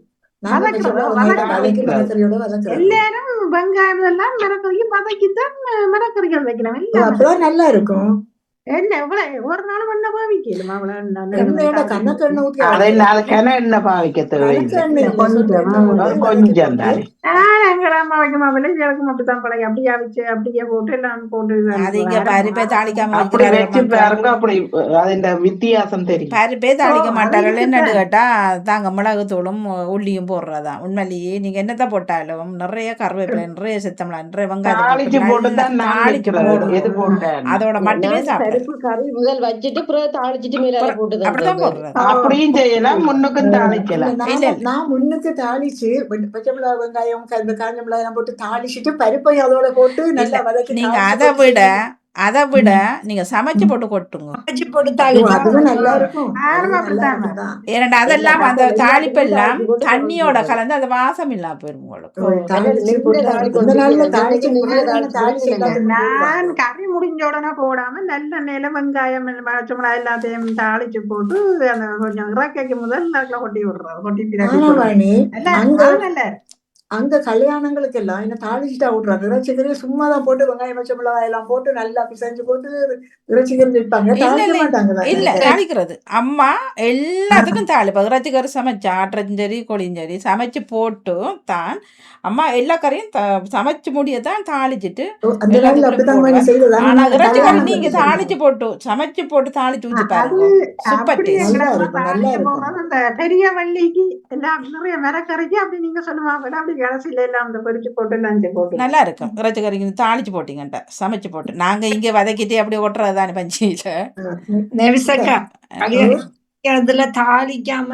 எல்லாரும் வெங்காயம் எல்லாம் மிரக்கறிக்கு வதக்கித்தான் மிரக்கறிகள் வைக்கணும். அப்பதான் நல்லா இருக்கும். என்ன ஒரு நாள் பண்ண பாவிக்கலுமா எண்ணெய் பாவிக்க தேவையில்லை. கொஞ்சம் தானே அம்மா வைக்கும் விளைஞ்சலுக்கு மட்டும் தான் பழைய அப்படியே அவிச்சு அப்படியே போட்டு எல்லாம் போட்டு பருப்பே தாளிக்காம அப்படி வச்சு பாருங்க. அப்படி அதுல வித்தியாசம் தெரியும். பருப்பே தாளிக்க மாட்டார்கள். என்னன்னு கேட்டா தாங்க மிளகு தூளும் உள்ளியும் போடுறதா. உண்மையிலேயே நீங்க என்னத்த போட்டாலும் நிறைய கருவேப்பிலை நிறைய செத்தமிளா நிறைய வெங்காயம் அதோட மட்டுமே கறி முதல் வச்சுட்டு பிறகு தாளிச்சிட்டு மேல போட்டு அப்படிதான் போடுறது. அப்படியும் செய்யலாம், முன்னுக்கும் தாளிக்கலாம். நான் முன்னுக்கு தாளிச்சு பச்சை மிளகாய் வெங்காயம் காஞ்ச மிளகாய் போட்டு தாளிச்சுட்டு பருப்பையும் அதோட போட்டு நல்லா வதக்கி. நீங்க அதை விட நீங்க சமைச்சு போட்டு கொட்டுங்க. சமைச்சு போட்டு தாளிச்சு நல்லா இருக்கும். ஏன்னா அதெல்லாம் அந்த தாளிப்பு எல்லாம் தண்ணியோட கலந்து அந்த வாசம் இல்லா போயிரும் உங்களுக்கு. நான் கறி முடிஞ்ச உடனே போடாம நல்ல நில வெங்காயம் பச்சை மிளகாய் எல்லாத்தையும் தாளிச்சு போட்டு அந்த கொஞ்சம் இறக்கைக்கு முதல் நல்லா கொட்டி விடுறோம். கொட்டி அங்க கல்யாணங்களுக்கு எல்லாம் என்ன தாளிச்சுட்டா விடுறாங்க. இறைச்சிக்கறி சும்மாதான் போட்டு வெங்காயம் பச்சை மிளகாய் எல்லாம் போட்டு நல்லா பிசைஞ்சு போட்டு இறைச்சிக்கறி வைப்பாங்க. இல்ல தாளிக்கிறது அம்மா எல்லாத்துக்கும் தாளிப்பா. இறைச்சிக்கறி சமைச்சா ஆட்டுறதும் சரி கோழியும் சரி சமைச்சு போட்டு தான் அம்மா எல்லா கறியும் சமைச்சு முடியத்தான் தாளிச்சுட்டு. ஆனா இறைச்சிக்கறி நீங்க தாளிச்சு போட்டு சமைச்சு போட்டு தாளிச்சு ஊத்தி பாருங்க. சூப்பர் அந்த பெரிய வள்ளிக்கு எல்லாம் நிறைய மிரக்கறிக்கு அப்படி நீங்க சொல்லுவாங்க அப்படி கடைசியில எல்லாம் அந்த பொரிச்சு போட்டு லஞ்சு போட்டு நல்லா இருக்கும். இறைச்சிக்கறிக்கு தாளிச்சு போட்டீங்கன்ட்ட சமைச்சு போட்டு நாங்க இங்க வதக்கிட்டு அப்படி ஒட்டுறதுதானே பஞ்சியில கல்யாணத்துல தாளிக்காம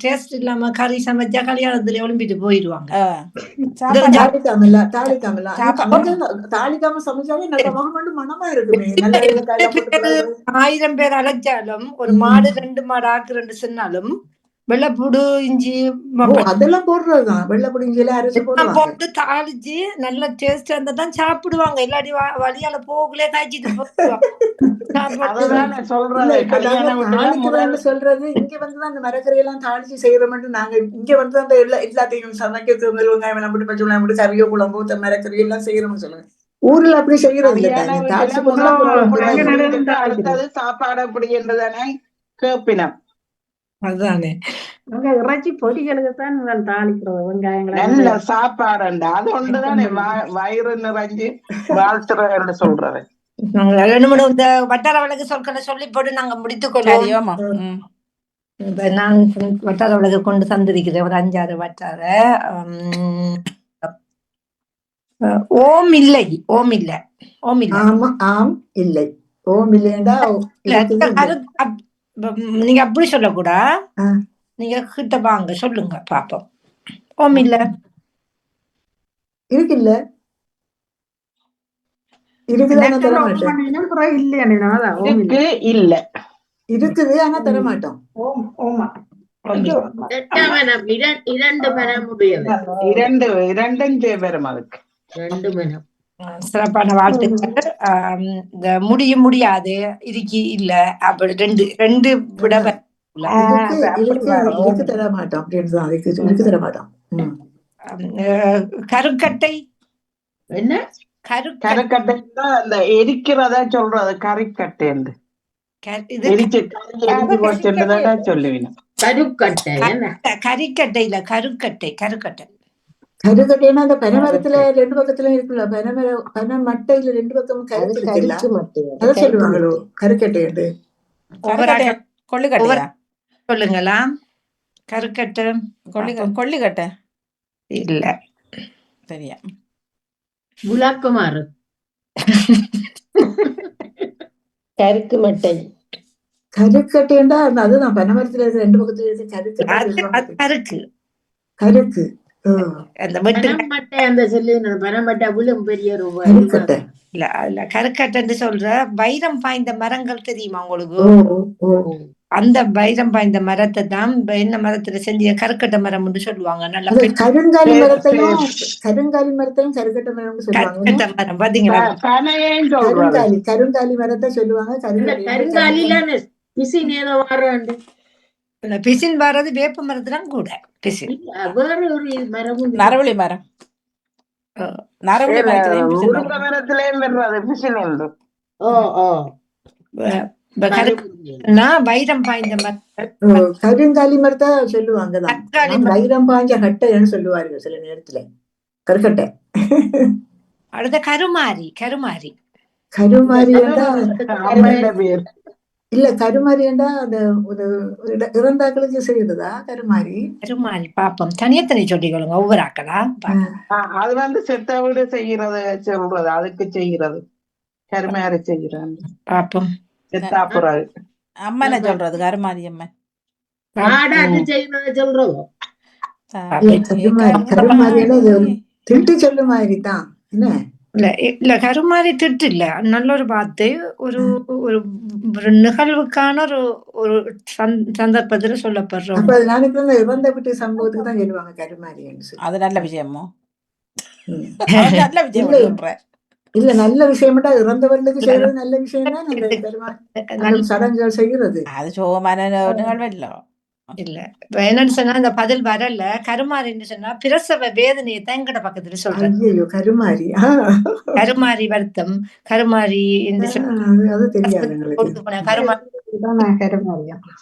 டேஸ்ட் இல்லாம கறி சமைச்சா கல்யாணத்துல ஒளிம்பிட்டு போயிடுவாங்க. தாளிக்காம சமைச்சாலே நல்ல மனமா இருக்குமே. 1000 பேர் அழைச்சாலும் ஒரு மாடு 2 மாடு ஆக்குறேன்னு சொன்னாலும் வெள்ளைப்பூடு இஞ்சி அதெல்லாம் போடுறதுதான். வெள்ளைப்பூடு இஞ்சி எல்லாம் அரைச்சு போட்டு தாளிச்சு நல்ல டேஸ்டா இருந்தா தான் சாப்பிடுவாங்க. இல்லாட்டி வழியால போகலே காய்ச்சிட்டு சொல்றது. இங்க வந்துதான் அந்த மரக்கறி எல்லாம் தாளிச்சு செய்யறோம்னு நாங்க இங்க வந்து அந்த எல்லாத்தையும் சமைக்கிறது வெங்காயம் எல்லாம் போட்டு பச்சை மிளகாய் போட்டு கறியோ குழம்பு மரக்கறி எல்லாம் செய்யறோம்னு சொல்லுவேன். ஊர்ல அப்படி செய்யறது இல்லை. சாப்பாடு அப்படி என்றுதானே கேப்பினம். அதுதானே இறைச்சி பொடிகளுக்கு தான் நீங்கள் தாளிக்கிறோம். வெங்காயங்களை நல்ல சாப்பாடு அது ஒன்றுதானே வயிறு நிறைஞ்சு வாழ்த்துறன்னு சொல்றது. இந்த வட்டார வழக்கு சொற்களை சொல்லி போட்டு நாங்க முடித்துக் கொள்வோம். நான் வட்டார வழக்கு கொண்டு தந்திருக்கிறேன் ஒரு 5-6 வட்டார. ஓம் இல்லை ஓம் இல்லை ஓம் இல்லை ஆம் இல்லை ஓம் இல்லையா நீங்க அப்படி சொல்லக்கூடா. நீங்க கிட்ட வாங்க சொல்லுங்க பாப்போம். ஓம் இல்ல இருக்குல்ல இருக்குது ஆனா தர மாட்டோம். சிறப்பான வாழ்த்துக்கள். இந்த முடியாது இருக்கி இல்ல அப்படி ரெண்டு விட தர மாட்டோம். கருக்கட்டை என்ன கருக்கட்டை அந்த எரிக்கிறதா சொல்றது. கறிக்கட்டை கறிக்கட்டை இல்ல கருக்கட்டை. கருக்கட்டைன்னா அந்த பனைமரத்துல 2 பக்கத்துலயும் இருக்குல்ல, பனை மட்டையில 2 பக்கமும் அது கருத்து இருக்குல்ல, கருக்கு மட்டும் அதை சொல்லுவாங்களோ கருக்கட்டைண்டு. கருக்கட்டை கொள்ளுக்கட்டையா? சொல்லுங்களா? கருக்கட்டை கொள்ளிக்கட்டை இல்ல. சரியா? விளக்குமாறு கருக்கு மட்டை. கருக்கட்டைண்டா அதுதான் பனைமரத்துல இருக்கு 2 பக்கத்துல இருக்கு கருக்கட்டை சொல்லுவாங்க. கருக்கு கருக்கு அந்த வெட்டு பனமட்டை அந்த சொல்லி பனமட்டை விழும் பெரிய ஒரு கருக்கட்டை இல்ல இல்ல கருக்கட்டைன்னு சொல்ற வைரம் பாய்ந்த மரங்கள் தெரியுமா உங்களுக்கு? அந்த வைரம் பாய்ந்த மரத்தை தான் என்ன மரத்துல செஞ்ச கருக்கட்டை மரம் சொல்லுவாங்க. நல்லா கருங்காலி மரத்தையும் கருக்கட்டை மரம் சொல்லுவாங்க. கருக்கட்டை மரம் பாத்தீங்களா? கருங்காலி மரத்தை சொல்லுவாங்க. கருங்காலில பிசின் ஏதோ வர்றாண்டு. பிசின் வர்றது வேப்ப மரத்துலாம் கூட பிசின். வேற ஒரு மரமும் நரவழி மரம். நரவழி மரத்திலேயும் வர்றது பிசின் உண்டு. வைரம் பாய்ந்த மரம் கருங்காலி மரத்தை சொல்லுவாங்க. வைரம் பாய்ஞ்ச கட்டைன்னு சொல்லுவாரு சில நேரத்துல கருக்கட்டை. அடுத்த கருமாரி. கருமாரி இல்ல கருமாரிண்டா அந்த ஒரு இறந்தாக்களுக்கு செய்யுறதா கருமாரி? கருமாரி பாப்போம் தனியத்தனி சொல்லிக்கொள்ளுங்க ஒவ்வொரு ஆக்களா. அது வந்து செத்த வீடு செய்யறது சொல்றது, அதுக்கு செய்யறது கருமாரி செய்யறாங்க பாப்போம். செத்தாப்புறாரு அம்மனை சொல்றது கருமாரி அம்மன். சொல்றோம் திட்டு சொல்லு மாதிரி தான். என்ன இல்ல கருமாரி திட்டு இல்ல, நல்ல ஒரு வார்த்தை. ஒரு ஒரு நிகழ்வுக்கான ஒரு சந்தர்ப்பத்துல சொல்லப்படுறோம். நாளைக்கு இறந்த வீட்டு சம்பவத்துக்கு தான் சொல்லுவாங்க கருமாரி. அது நல்ல விஷயமோ? நல்ல விஷயம் இல்ல நல்ல விஷயம்டா, இறந்தவர்களுக்கு செய்யறது நல்ல விஷயம் தான் சடங்குகள் செய்யறது. அது சோகமான நிகழ்வு இல்ல என்னன்னு சொன்னா இந்த பதில் வரல. கருமாரின்னு சொன்னா பிரசவ வேதனையை தான் எங்கட பக்கத்துல சொல்றேன். கருமாரி கருமாரி வருத்தம் கருமாரி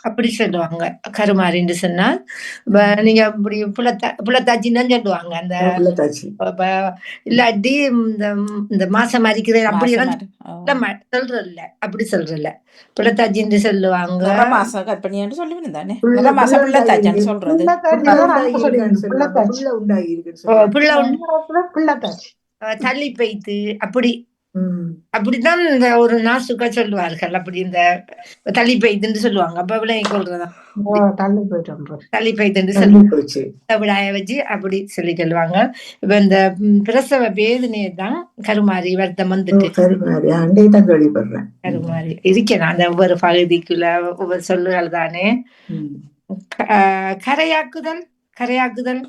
அப்படி சொல்லுவாங்க. கருமாரின்னு சொன்னா நீங்க அப்படி புள்ளத்தாச்சின்னு சொல்லுவாங்க. அந்த இல்லாட்டி இந்த மாசம் அரிக்கிறது அப்படி சொல்றல, அப்படி சொல்றல புள்ளத்தாச்சின்னு சொல்லுவாங்க. மாசம் கற்பனைன்னு சொல்லுவேன் தானே. மாசம் புள்ளத்தாச்சின்னு சொல்றது தள்ளி பெய்த்து அப்படி அப்படிதான் இந்த ஒரு நாசுக்கா சொல்லுவார்கள். அப்படி இந்த தள்ளி பெய்துன்னு சொல்லுவாங்க. அப்ப விளைய கொள்றதான் தள்ளி பெய்துன்னு சொல்லுவாங்க. விடாய வச்சு அப்படி சொல்லி சொல்லுவாங்க. இப்ப இந்த பிரசவ வேதனையை தான் கருமாரி வருத்தம் வந்துட்டு கருமாரி இருக்கேன். அந்த ஒவ்வொரு பகுதிக்குள்ள ஒவ்வொரு சொல்லுகள் தானே. கரையாக்குதல் கரையாக்குதல்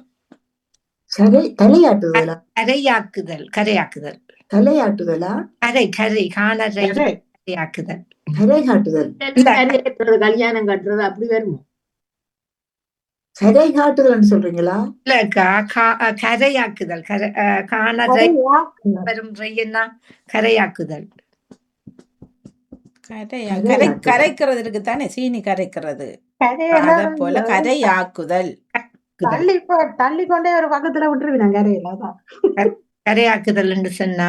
தலையாட்டுதலா? கரையாக்குதல் கரையாக்குதல் தலையாட்டுதலா? கரை கரை காணரை கரையாக்குதல் கரைகாட்டுதல். கல்யாணம் கட்டுறது அப்படி வருமோ? கரை காட்டுதல் சொல்றீங்களா? இல்லக்கா கரையாக்குதல் காணரை வரும் என்ன கரையாக்குதல். கரைக்கிறது இருக்கு தானே, சீனி கரைக்கிறது. அத போல கரையாக்குதல். தள்ளி கொண்டே ஒரு பக்கத்துல விட்டுருவேன் கரையில. கரையாக்குதல் சொன்னா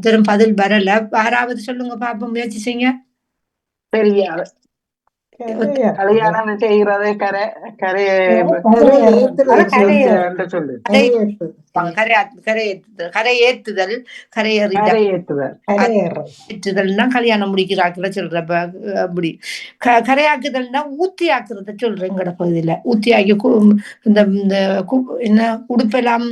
திரும்ப பதில் வரல. யாராவது சொல்லுங்க பாப்போம், முயற்சி செய்யுங்க. தெரியாது. கல்யாணம் செய்யறது கரையேற்றுதல் கரையேற்றுதல்னா கல்யாணம் முடிக்கிறாக்குல சொல்றப்ப. அப்படி கரையாக்குதல்னா ஊத்தி ஆக்குறத சொல்றேன். எங்கட பகுதியில ஊத்தி ஆக்கி இந்த என்ன உடுப்பெல்லாம்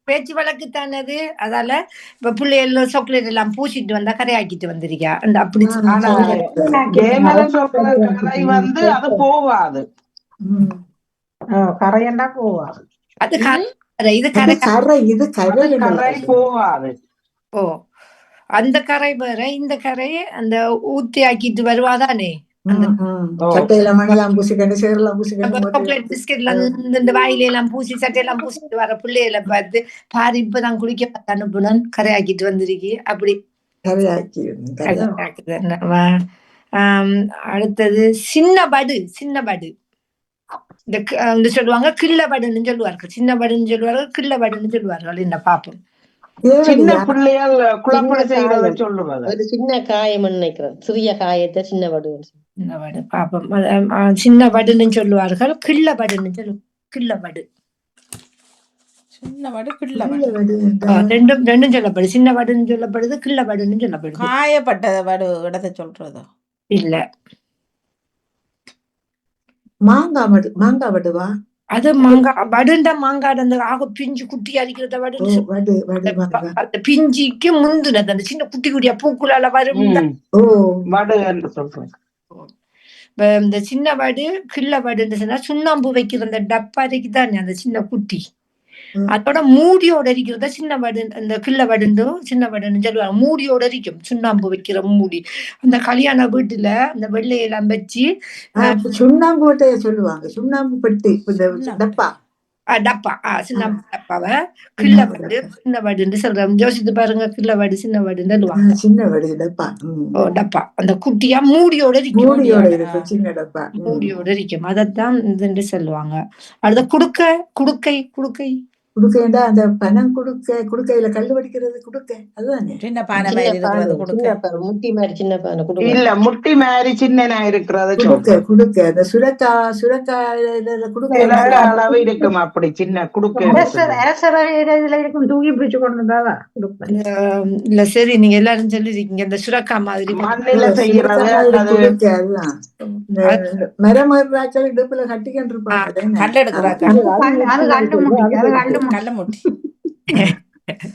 பேச்சு வழக்கு தானே அது. அதால இப்ப பிள்ளைகள் சாக்லேட் எல்லாம் பூசிட்டு வந்தா கரையாக்கிட்டு வந்திருக்கா அப்படி வந்து அது போவாது. கரையண்டா போவாது. அது இது கரை போவாது. ஓ அந்த கரை வேற, இந்த கரை அந்த ஊத்தி ஆக்கிட்டு வருவாதானே. மணலாம் பூசிக்கண்டு சேரெல்லாம் பிஸ்கெட்ல இந்த வாயில எல்லாம் பூசி சட்டையெல்லாம் பூசிட்டு வர பிள்ளைகளை பார்த்து பாரு இப்பதான் குளிக்க அனுப்புனன் கரையாக்கிட்டு வந்திருக்கி அப்படி கரையாக்கி. அடுத்தது சின்ன படு. சின்ன படு இந்த சொல்லுவாங்க கிள்ளவடுன்னு சொல்லுவார்கள், சின்ன வடுன்னு சொல்லுவார்கள், கிள்ளவடுன்னு சொல்லுவார்கள். இந்த பாப்போம் சின்ன தேவடியா பிள்ளைகள் குழப்படி சின்ன செய்யறத காயம். சொல்லுவாங்க. ஒரு சின்ன காயம் நினைக்கிறேன், சிறிய காயத்தை சின்ன வடு. சின்ன வடு பாப்போம். சின்ன வடுன்னு சொல்லுவார்கள், கிள்ளவடுன்னு கிள்ளவடு. சின்ன வடு கிள்ளவடு. வடு ரெண்டும் சொல்லப்படுது. சின்ன வடுன்னு சொல்லப்படுது, கிள்ளவடுன்னு சொல்லப்படுது. காயப்பட்ட வடு இடத்தை சொல்றதோ இல்ல, மாங்காய் வடுவா? அது மாங்காய் வடுண்ட மாங்காய் அந்த ஆக பிஞ்சு குட்டி அரிக்கிறத ஓ, வடுன்னு வடு மாங்காய். அந்த பிஞ்சிக்கு முந்துனது அந்த சின்ன குட்டி குட்டியா பூக்குள்ளால வரும். ஓ, வடு என்று சொல்றேன். இந்த சின்ன வடு கிள்ள வடுன்னு சொன்னா சுண்ணாம்பு வைக்கிற அந்த டப்பா இருக்குதானே அந்த சின்ன குட்டி, அதோட மூடியோட இருக்கிறத சின்ன வடு. அந்த கிள்ள வடுன்னு சின்ன வடுன்னு சொல்லுவாங்க. மூடியோட இருக்கும், சுண்ணாம்பு வைக்கிற மூடி. அந்த கல்யாண வீட்டுல அந்த வெள்ளையெல்லாம் வச்சு சுண்ணாம்பு வட்டைய சொல்லுவாங்க, சுண்ணாம்பு பெட்டி டப்பா. டப்பா சின்ன டப்பாவை கிள்ள வடு சின்ன வடுன்னு சொல்றோம். யோசித்து பாருங்க, கிள்ள வடு சின்ன வடுன்னு சொல்லுவாங்க. சின்ன வடு டப்பா. டப்பா அந்த குட்டியா மூடியோட இருக்கும், சின்ன டப்பா மூடியோட இருக்கும். அதைத்தான் இதுன்னு சொல்லுவாங்க. அடுத்த குடுக்கை குடுக்கைண்டா அந்த பணம் குடுக்கையில கல்லு வடிக்கிறது குடுக்கை, அதுதானே? சின்ன பானை மாதிரி இருக்கிறது கொடுக்க. முட்டி மாதிரி சின்ன பானை இல்ல, முட்டி மாதிரி சின்னனா இருக்கிறது குடுக்கை. அந்த சுரக்காயில குடுக்கை அளவு இருக்கும், அப்படி சின்ன குடுக்கை. இதுல இருக்கும், தூக்கி பிடிச்சு கொண்டு வந்தாவா கொடுப்பேன். இல்ல சரி, நீங்க எல்லாரும் சொல்லிருக்கீங்க இந்த சுரக்கா மாதிரி மண்ணில செய்யறது. குடுக்கை அதுதான். மரம் இடுப்புல கட்டிக்கிட்டு இருப்பாங்க, கல் எடுக்கிறாங்க. அது கண்டு கல்ல முட்டி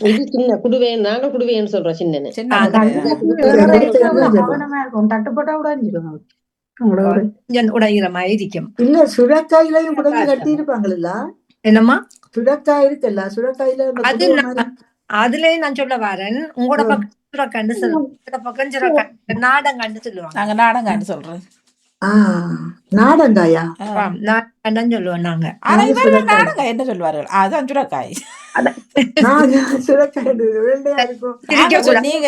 இது சின்ன குடுவேன், நாங்க குடுவேன்னு சொல்றோம். சின்ன கவனமா இருக்கும், தட்டுப்பட்டா உடைகிற மாதிரி இருக்கும். இல்ல சுரக்காயிலையும் குடைஞ்சு கட்டி இருப்பாங்கல்ல. என்னம்மா சுரக்காய் இருக்குல்ல, சுரக்காயில அது அதுலயும் நான் சொல்ல வரேன். உங்களோட பக்கம் சுரக்காண்டு சொல்லுவாங்க, பக்கம் சுரக்காய் நாடங்காண்டு சொல்லுவாங்க. நாங்க நாடங்காண்டு சொல்றோம். நாடங்காயா? நாடங்கான்னு சொல்லுவோம் நாங்க. நாடங்காய் என்ன சொல்லுவார்கள்? அதான் சுரக்காய். நீங்க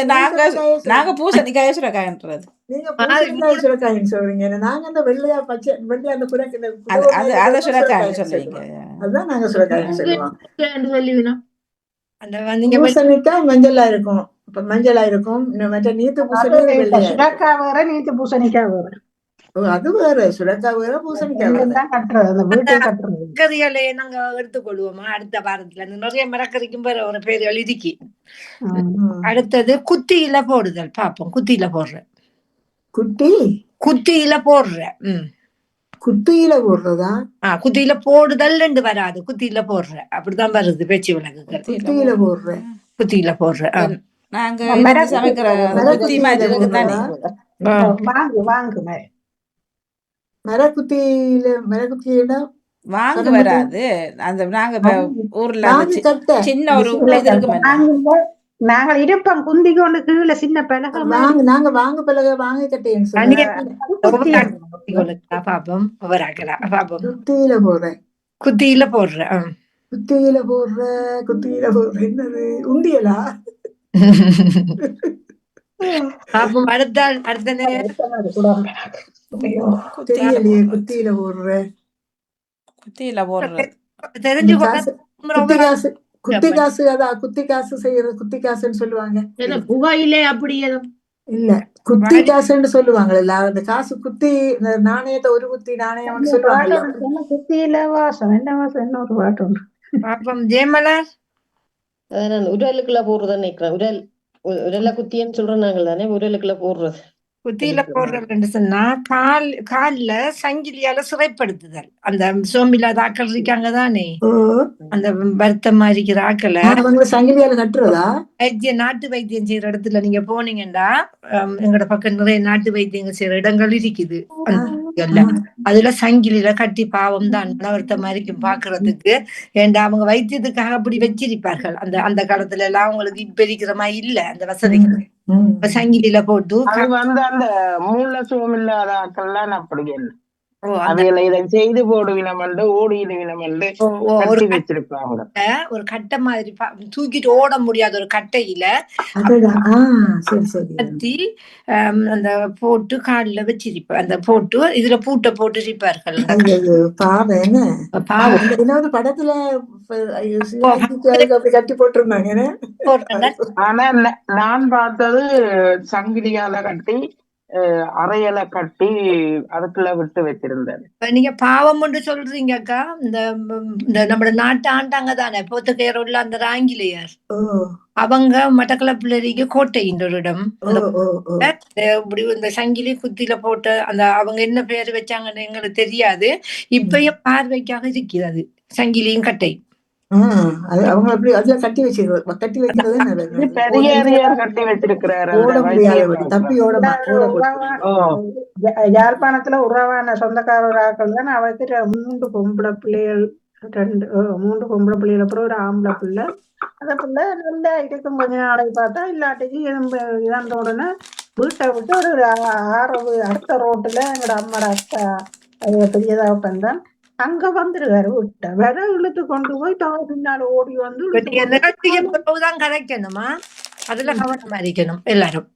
நாங்க பூசணிக்காய சுரக்காய்ன்றது. நீங்க பூசணிக்காய் சுரக்காயின்னு சொல்றீங்க, நாங்க அந்த வெள்ளையா பச்சை வெள்ளையா அந்த அத சுரக்காய் சொல்லுவீங்க. அதான் நாங்க சுரக்காயின்னு சொல்லுவோம். பூசணிக்காய் மஞ்சளா இருக்கும், மஞ்சளா இருக்கும். மற்ற நீத்து பூசணிக்காய் சுரக்காய் வேற, நீத்து பூசணிக்காய் வேற. அது வேற, சுரக்காய் வேற, பூசணிக்காய் மரக்கறிகளை நாங்க எடுத்துக்கொள்வோமா அடுத்த வாரத்துல. நிறைய மரக்கறிக்கும் வேற ஒரு பேர் எழுதிக்கு. அடுத்தது குத்தியில போடுதல் பாப்போம். குத்தியில போடுற குத்தியில போடுறதா? குத்தியில போடுதல் ரெண்டு வராது, குத்தியில போடுற அப்படிதான் வருது பேச்சு விளக்குகள். குத்தியில போடுற நாங்க சமைக்கிற குத்தி மாதிரி இருக்குதானே. மரக்குத்தியில வாங்க வராது. அந்த நாங்க ஊர்ல சின்ன ஒரு இது இருக்கு, நாங்கள் இருப்போம் குந்தி கொண்டு கீழே சின்ன பலகை. நாங்க வாங்க பலகை வாங்க கட்டேன்னு பாப்போம். குத்தியில போடுற என்னது உண்டியலா? பாப்போம். அடுத்த தெரியலையே. குத்தியில போடுற தெரிஞ்சு குத்தி காசு. அதான் குத்தி காசு செய்யறது, குத்தி காசுன்னு சொல்லுவாங்க. புகையிலே அப்படி இல்ல, குத்தி காசுன்னு சொல்லுவாங்கல்ல, அந்த காசு குத்தி நாணயத்தை ஒரு குத்தி நாணயம் சொல்லுவாங்க. குத்தியில வாசம் என்ன வாசம், என்ன ஒரு பாட்டு ஒன்று. பாப்போம். ஜெயமலர் அதான் உரலுக்குள்ள போடுறதுன்னு நினைக்கிறேன். உரல்ல குத்தின்னு சொல்றோம் நாங்கள் தானே, உரலுக்குள்ள போடுறது. குத்தியில போடுறதுன்னு சொன்னா கால்ல சங்கிலியால சிறைப்படுத்துதல். அந்த சோம்பில்லாத ஆக்கள் இருக்காங்க தானே, அந்த வருத்தமா இருக்கிற ஆக்களை சங்கிலியால கட்டுறதா? நாட்டு வைத்தியம் செய்யற இடத்துல நீங்க போனீங்கன்னா, எங்கட பக்கம் நிறைய நாட்டு வைத்தியங்கள் செய்யற இடங்கள் இருக்குது. அதுல சங்கிலியில கட்டி பாவம் தான் வருத்தமா இருக்கும் பாக்குறதுக்கு. ஏண்டா அவங்க வைத்தியத்துக்காக அப்படி வச்சிருப்பார்கள். அந்த காலத்துல எல்லாம் அவங்களுக்கு இப்ப இருக்கிற மாதிரி இல்ல அந்த வசதிகள். சங்கிலியில போட்டு அந்த மூல சுகம் இல்லாத ஆக்கள்லாம் அப்படி அவையில இதை செய்து போடுவினம் என்று ஓடிடுவினம் என்று கட்டி வச்சிருப்பாங்க. ஒரு கட்டை மாதிரி தூக்கிட்டு ஓட முடியாத ஒரு கட்டையில கத்தி அந்த போட்டு காலில் வச்சிருப்ப அந்த போட்டு இதுல பூட்டை போட்டு இருப்பார்கள். படத்துல கட்டி போட்டிருந்தாங்க. ஆனா நான் பார்த்தது சங்கிலியால கட்டி அறையில கட்டி அதுக்குள்ள விட்டு வச்சிருந்தேன். நீங்க பாவம் ஒன்று சொல்றீங்க அக்கா. இந்த நம்ம நாட்டு ஆண்டாங்க தானே போத்துக்கையர் உள்ள அந்த ஆங்கிலேயர் அவங்க மட்டக்களப்பிள்ளரிக்கு கோட்டையின் ஒரு இடம். இப்படி இந்த சங்கிலி குத்தில போட்டு அந்த அவங்க என்ன பேர் வச்சாங்கன்னு எங்களுக்கு தெரியாது. இப்பயும் பார்வைக்காக இருக்கிறது சங்கிலியும் கட்டை. அவங்க அப்படி அதுல கட்டி வச்சிருக்கோம். கட்டி வைக்கிறது கட்டி வச்சிருக்கிறாரு. தப்பி யாழ்ப்பாணத்துல உறவான சொந்தக்காரர்கள் தான் அவருக்கு 3 பொம்பளை பிள்ளைகள் 3 பொம்பளை பிள்ளைகள் அப்புறம் ஒரு ஆம்பளை பிள்ளை. அந்த பிள்ளை நல்லா இருக்கும். கொஞ்ச நாளைக்கு பார்த்தா இல்லாட்டிக்கு இறந்த உடனே வீட்டை விட்டு ஒரு 6 அடுத்த ரோட்டுல எங்களோட அம்மாட அக்கா பெரியதாக பந்தான் அங்க வந்துருவாரு. விட்ட வேற இழுத்து கொண்டு போய் பின்னால ஓடி வந்து நிகழ்ச்சிதான் கதைக்கணுமா? அதுல கவனமா இருக்கணும் எல்லாரும்.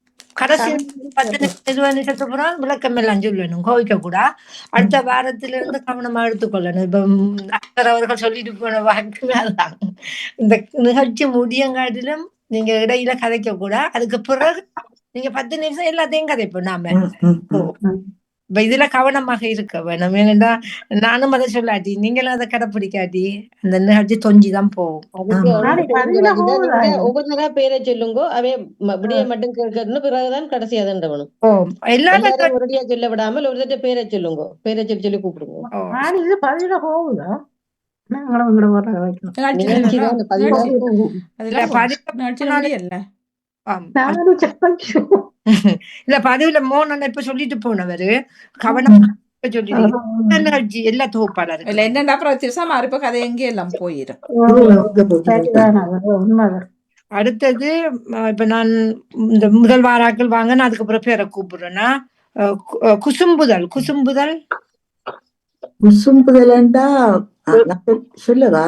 கடைசி 10 நிமிஷத்துக்கு விளக்கம் எல்லாம் சொல்லணும், கோவிக்க கூட. அடுத்த வாரத்துல இருந்து கவனமா எடுத்துக்கொள்ளணும். இப்ப அவர்கள் சொல்லிட்டு போன வாக்குமே அதுதான். இந்த நிகழ்ச்சி முடியங்காட்டிலும் நீங்க இடையில கதைக்க கூட. அதுக்கு பிறகு நீங்க 10 நிமிஷம் எல்லாத்தையும் கதைப்போம் நாம. இப்ப இதுல கவனமாக இருக்க வேணும். ஏன்னா நானும் அதை சொல்லாட்டி நீங்களும் அதை கடைப்பிடிக்காட்டி அந்த நிகழ்ச்சி தொஞ்சிதான் போகும். ஒவ்வொரு பேரை சொல்லுங்க. அவே விடிய மட்டும் கேட்கணும். பிறகுதான் கடைசி அதண்டவனும். எல்லாரும் ஒரடியா சொல்ல விடாமல் ஒரு பேரை சொல்லுங்க. பேரை சொல்லி கூப்பிடுங்க. இது பதில போகுதா? இல்ல பதிவுல மோன இப்ப சொல்லிட்டு போனவரு கவனம் சொல்லி எல்லா தொகுப்பாளர் இல்ல என்னண்டா அப்புறம் திருசா இப்ப கதை எங்கே எல்லாம் போயிடும். அடுத்தது இப்ப நான் இந்த முதல் வாராக்கள் வாங்க அதுக்கப்புறம் பேரை கூப்பிடுறேன்னா குசும்புதல் சொல்லவா?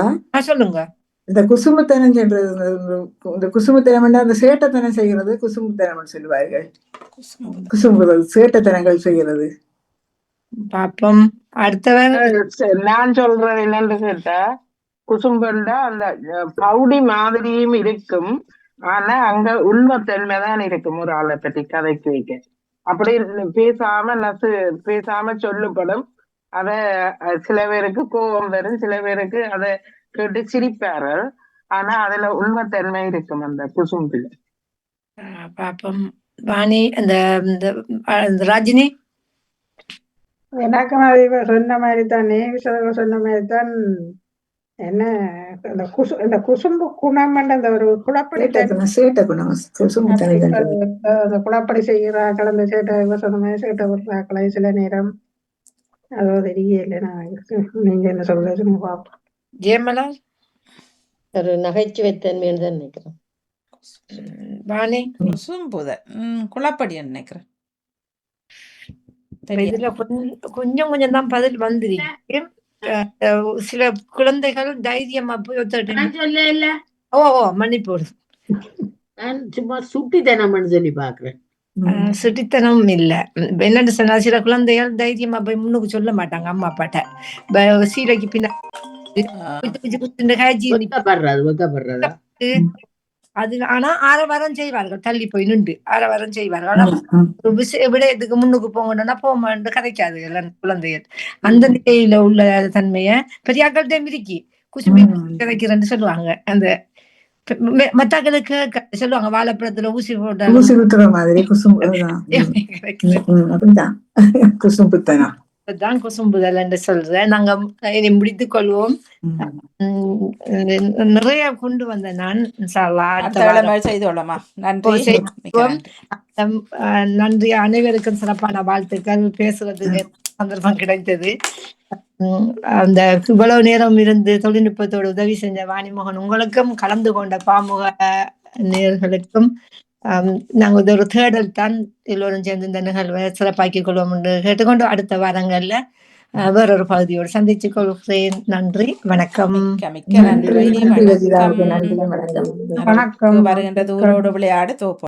சொல்லுங்க. இந்த குசும்புத்தனம் சொல்றது, இந்த குசும்புத்தனம் அந்த சேட்டத்தனம் செய்கிறது குசும்புத்தனம் சொல்லுவார்கள். குசும்புதல் சேட்டத்தனங்கள் செய்கிறது. பாப்பம். அடுத்தவன் நான் சொல்றேன் என்னன்னு கேட்டா, குசும்புண்டா அந்த பவுடி மாதிரியும் இருக்கும். ஆனா அங்க உண்மைத்தன்மைதான் இருக்கும். ஒரு ஆளை பற்றி கதைக்கு வைக்க அப்படி பேசாம சொல்லப்படும். அத சில பேருக்கு கோபம் வரும், சில பேருக்கு அதை கேட்டு சிரிப்பார்கள். ஆனா அதுல உண்மைத்தன்மை இருக்கும் அந்த குசும்பில். பாப்பம். வாணி அந்த ராஜினி எனக்கு சொன்ன மாதிரி தான், சொன்ன மாதிரி தான். என்ன இந்த குசும்பு குணம் அந்த ஒரு குழப்படி குழப்படி செய்கிறார்கள். அந்த சேட்டை சொன்ன மாதிரி சேட்டை விடுறாக்களை சில நேரம் அதோ தெரியல. நீங்க என்ன சொல்ல பாப்போம். ஜெயமலா ஒரு நகைச்சுவைத்தன்மை தான் நினைக்கிறேன். வாணி குழப்படி நினைக்கிறேன். இதுல கொஞ்சம் கொஞ்சம் தான் பதில் வந்திருக்கு. சில குழந்தைகள் தைரியமா போய் மன்னிப்போடு சும்மா சுட்டித்தனம் சொல்லி பாக்குறேன். சுட்டித்தனம் இல்ல. என்னன்னு சொன்னா சில குழந்தைகள் தைரியமா போய் முன்னுக்கு சொல்ல மாட்டாங்க அம்மா அப்பாட்ட. சீலைக்கு பின்னாடி அது. ஆனா ஆரவாரம் செய்வார்கள், தள்ளி போய் நின்று ஆரவாரம் செய்வார்கள். விடயத்துக்கு முன்னுக்கு போங்கன்னா போமான்னு கதைக்காது குழந்தைகள். அந்த நிலையில உள்ள தன்மைய பெரியாக்கள்கிட்ட மிதிக்கி குசும்பி கதைக்கிறேன்னு சொல்லுவாங்க. அந்த மத்தாக்களுக்கு சொல்லுவாங்க வாழைப்பழத்துல ஊசி போட்ட மாதிரி தான் குசும்புதல் என்று சொல்றேன். நாங்க இனி முடித்துக் கொள்வோம். நிறைய கொண்டு வந்த நான் நன்றி. அனைவருக்கும் சிறப்பான வாழ்த்துக்கள். பேசுறதுக்கு சந்தர்ப்பம் கிடைத்தது. அந்த இவ்வளவு நேரம் இருந்து தொழில்நுட்பத்தோடு உதவி செஞ்ச வாணிமோகன் உங்களுக்கும், கலந்து கொண்ட பாமுக நேயர்களுக்கும் நாங்கள் ஒரு தேடல் தான் எல்லோரும் சேர்ந்து இந்த நிகழ்வை சிறப்பாக்கிக் கொள்வோம் என்று கேட்டுக்கொண்டு அடுத்த வாரங்கள்ல வேறொரு பகுதியோடு சந்தித்துக் கொள்கிறேன். நன்றி, வணக்கம். மிக்க மிக்க நன்றி. நன்றி வணக்கம். ரஜிதாவுக்கு, நன்றி, வணக்கம். வருகின்ற தூரோடு விளையாட தோப்போம்.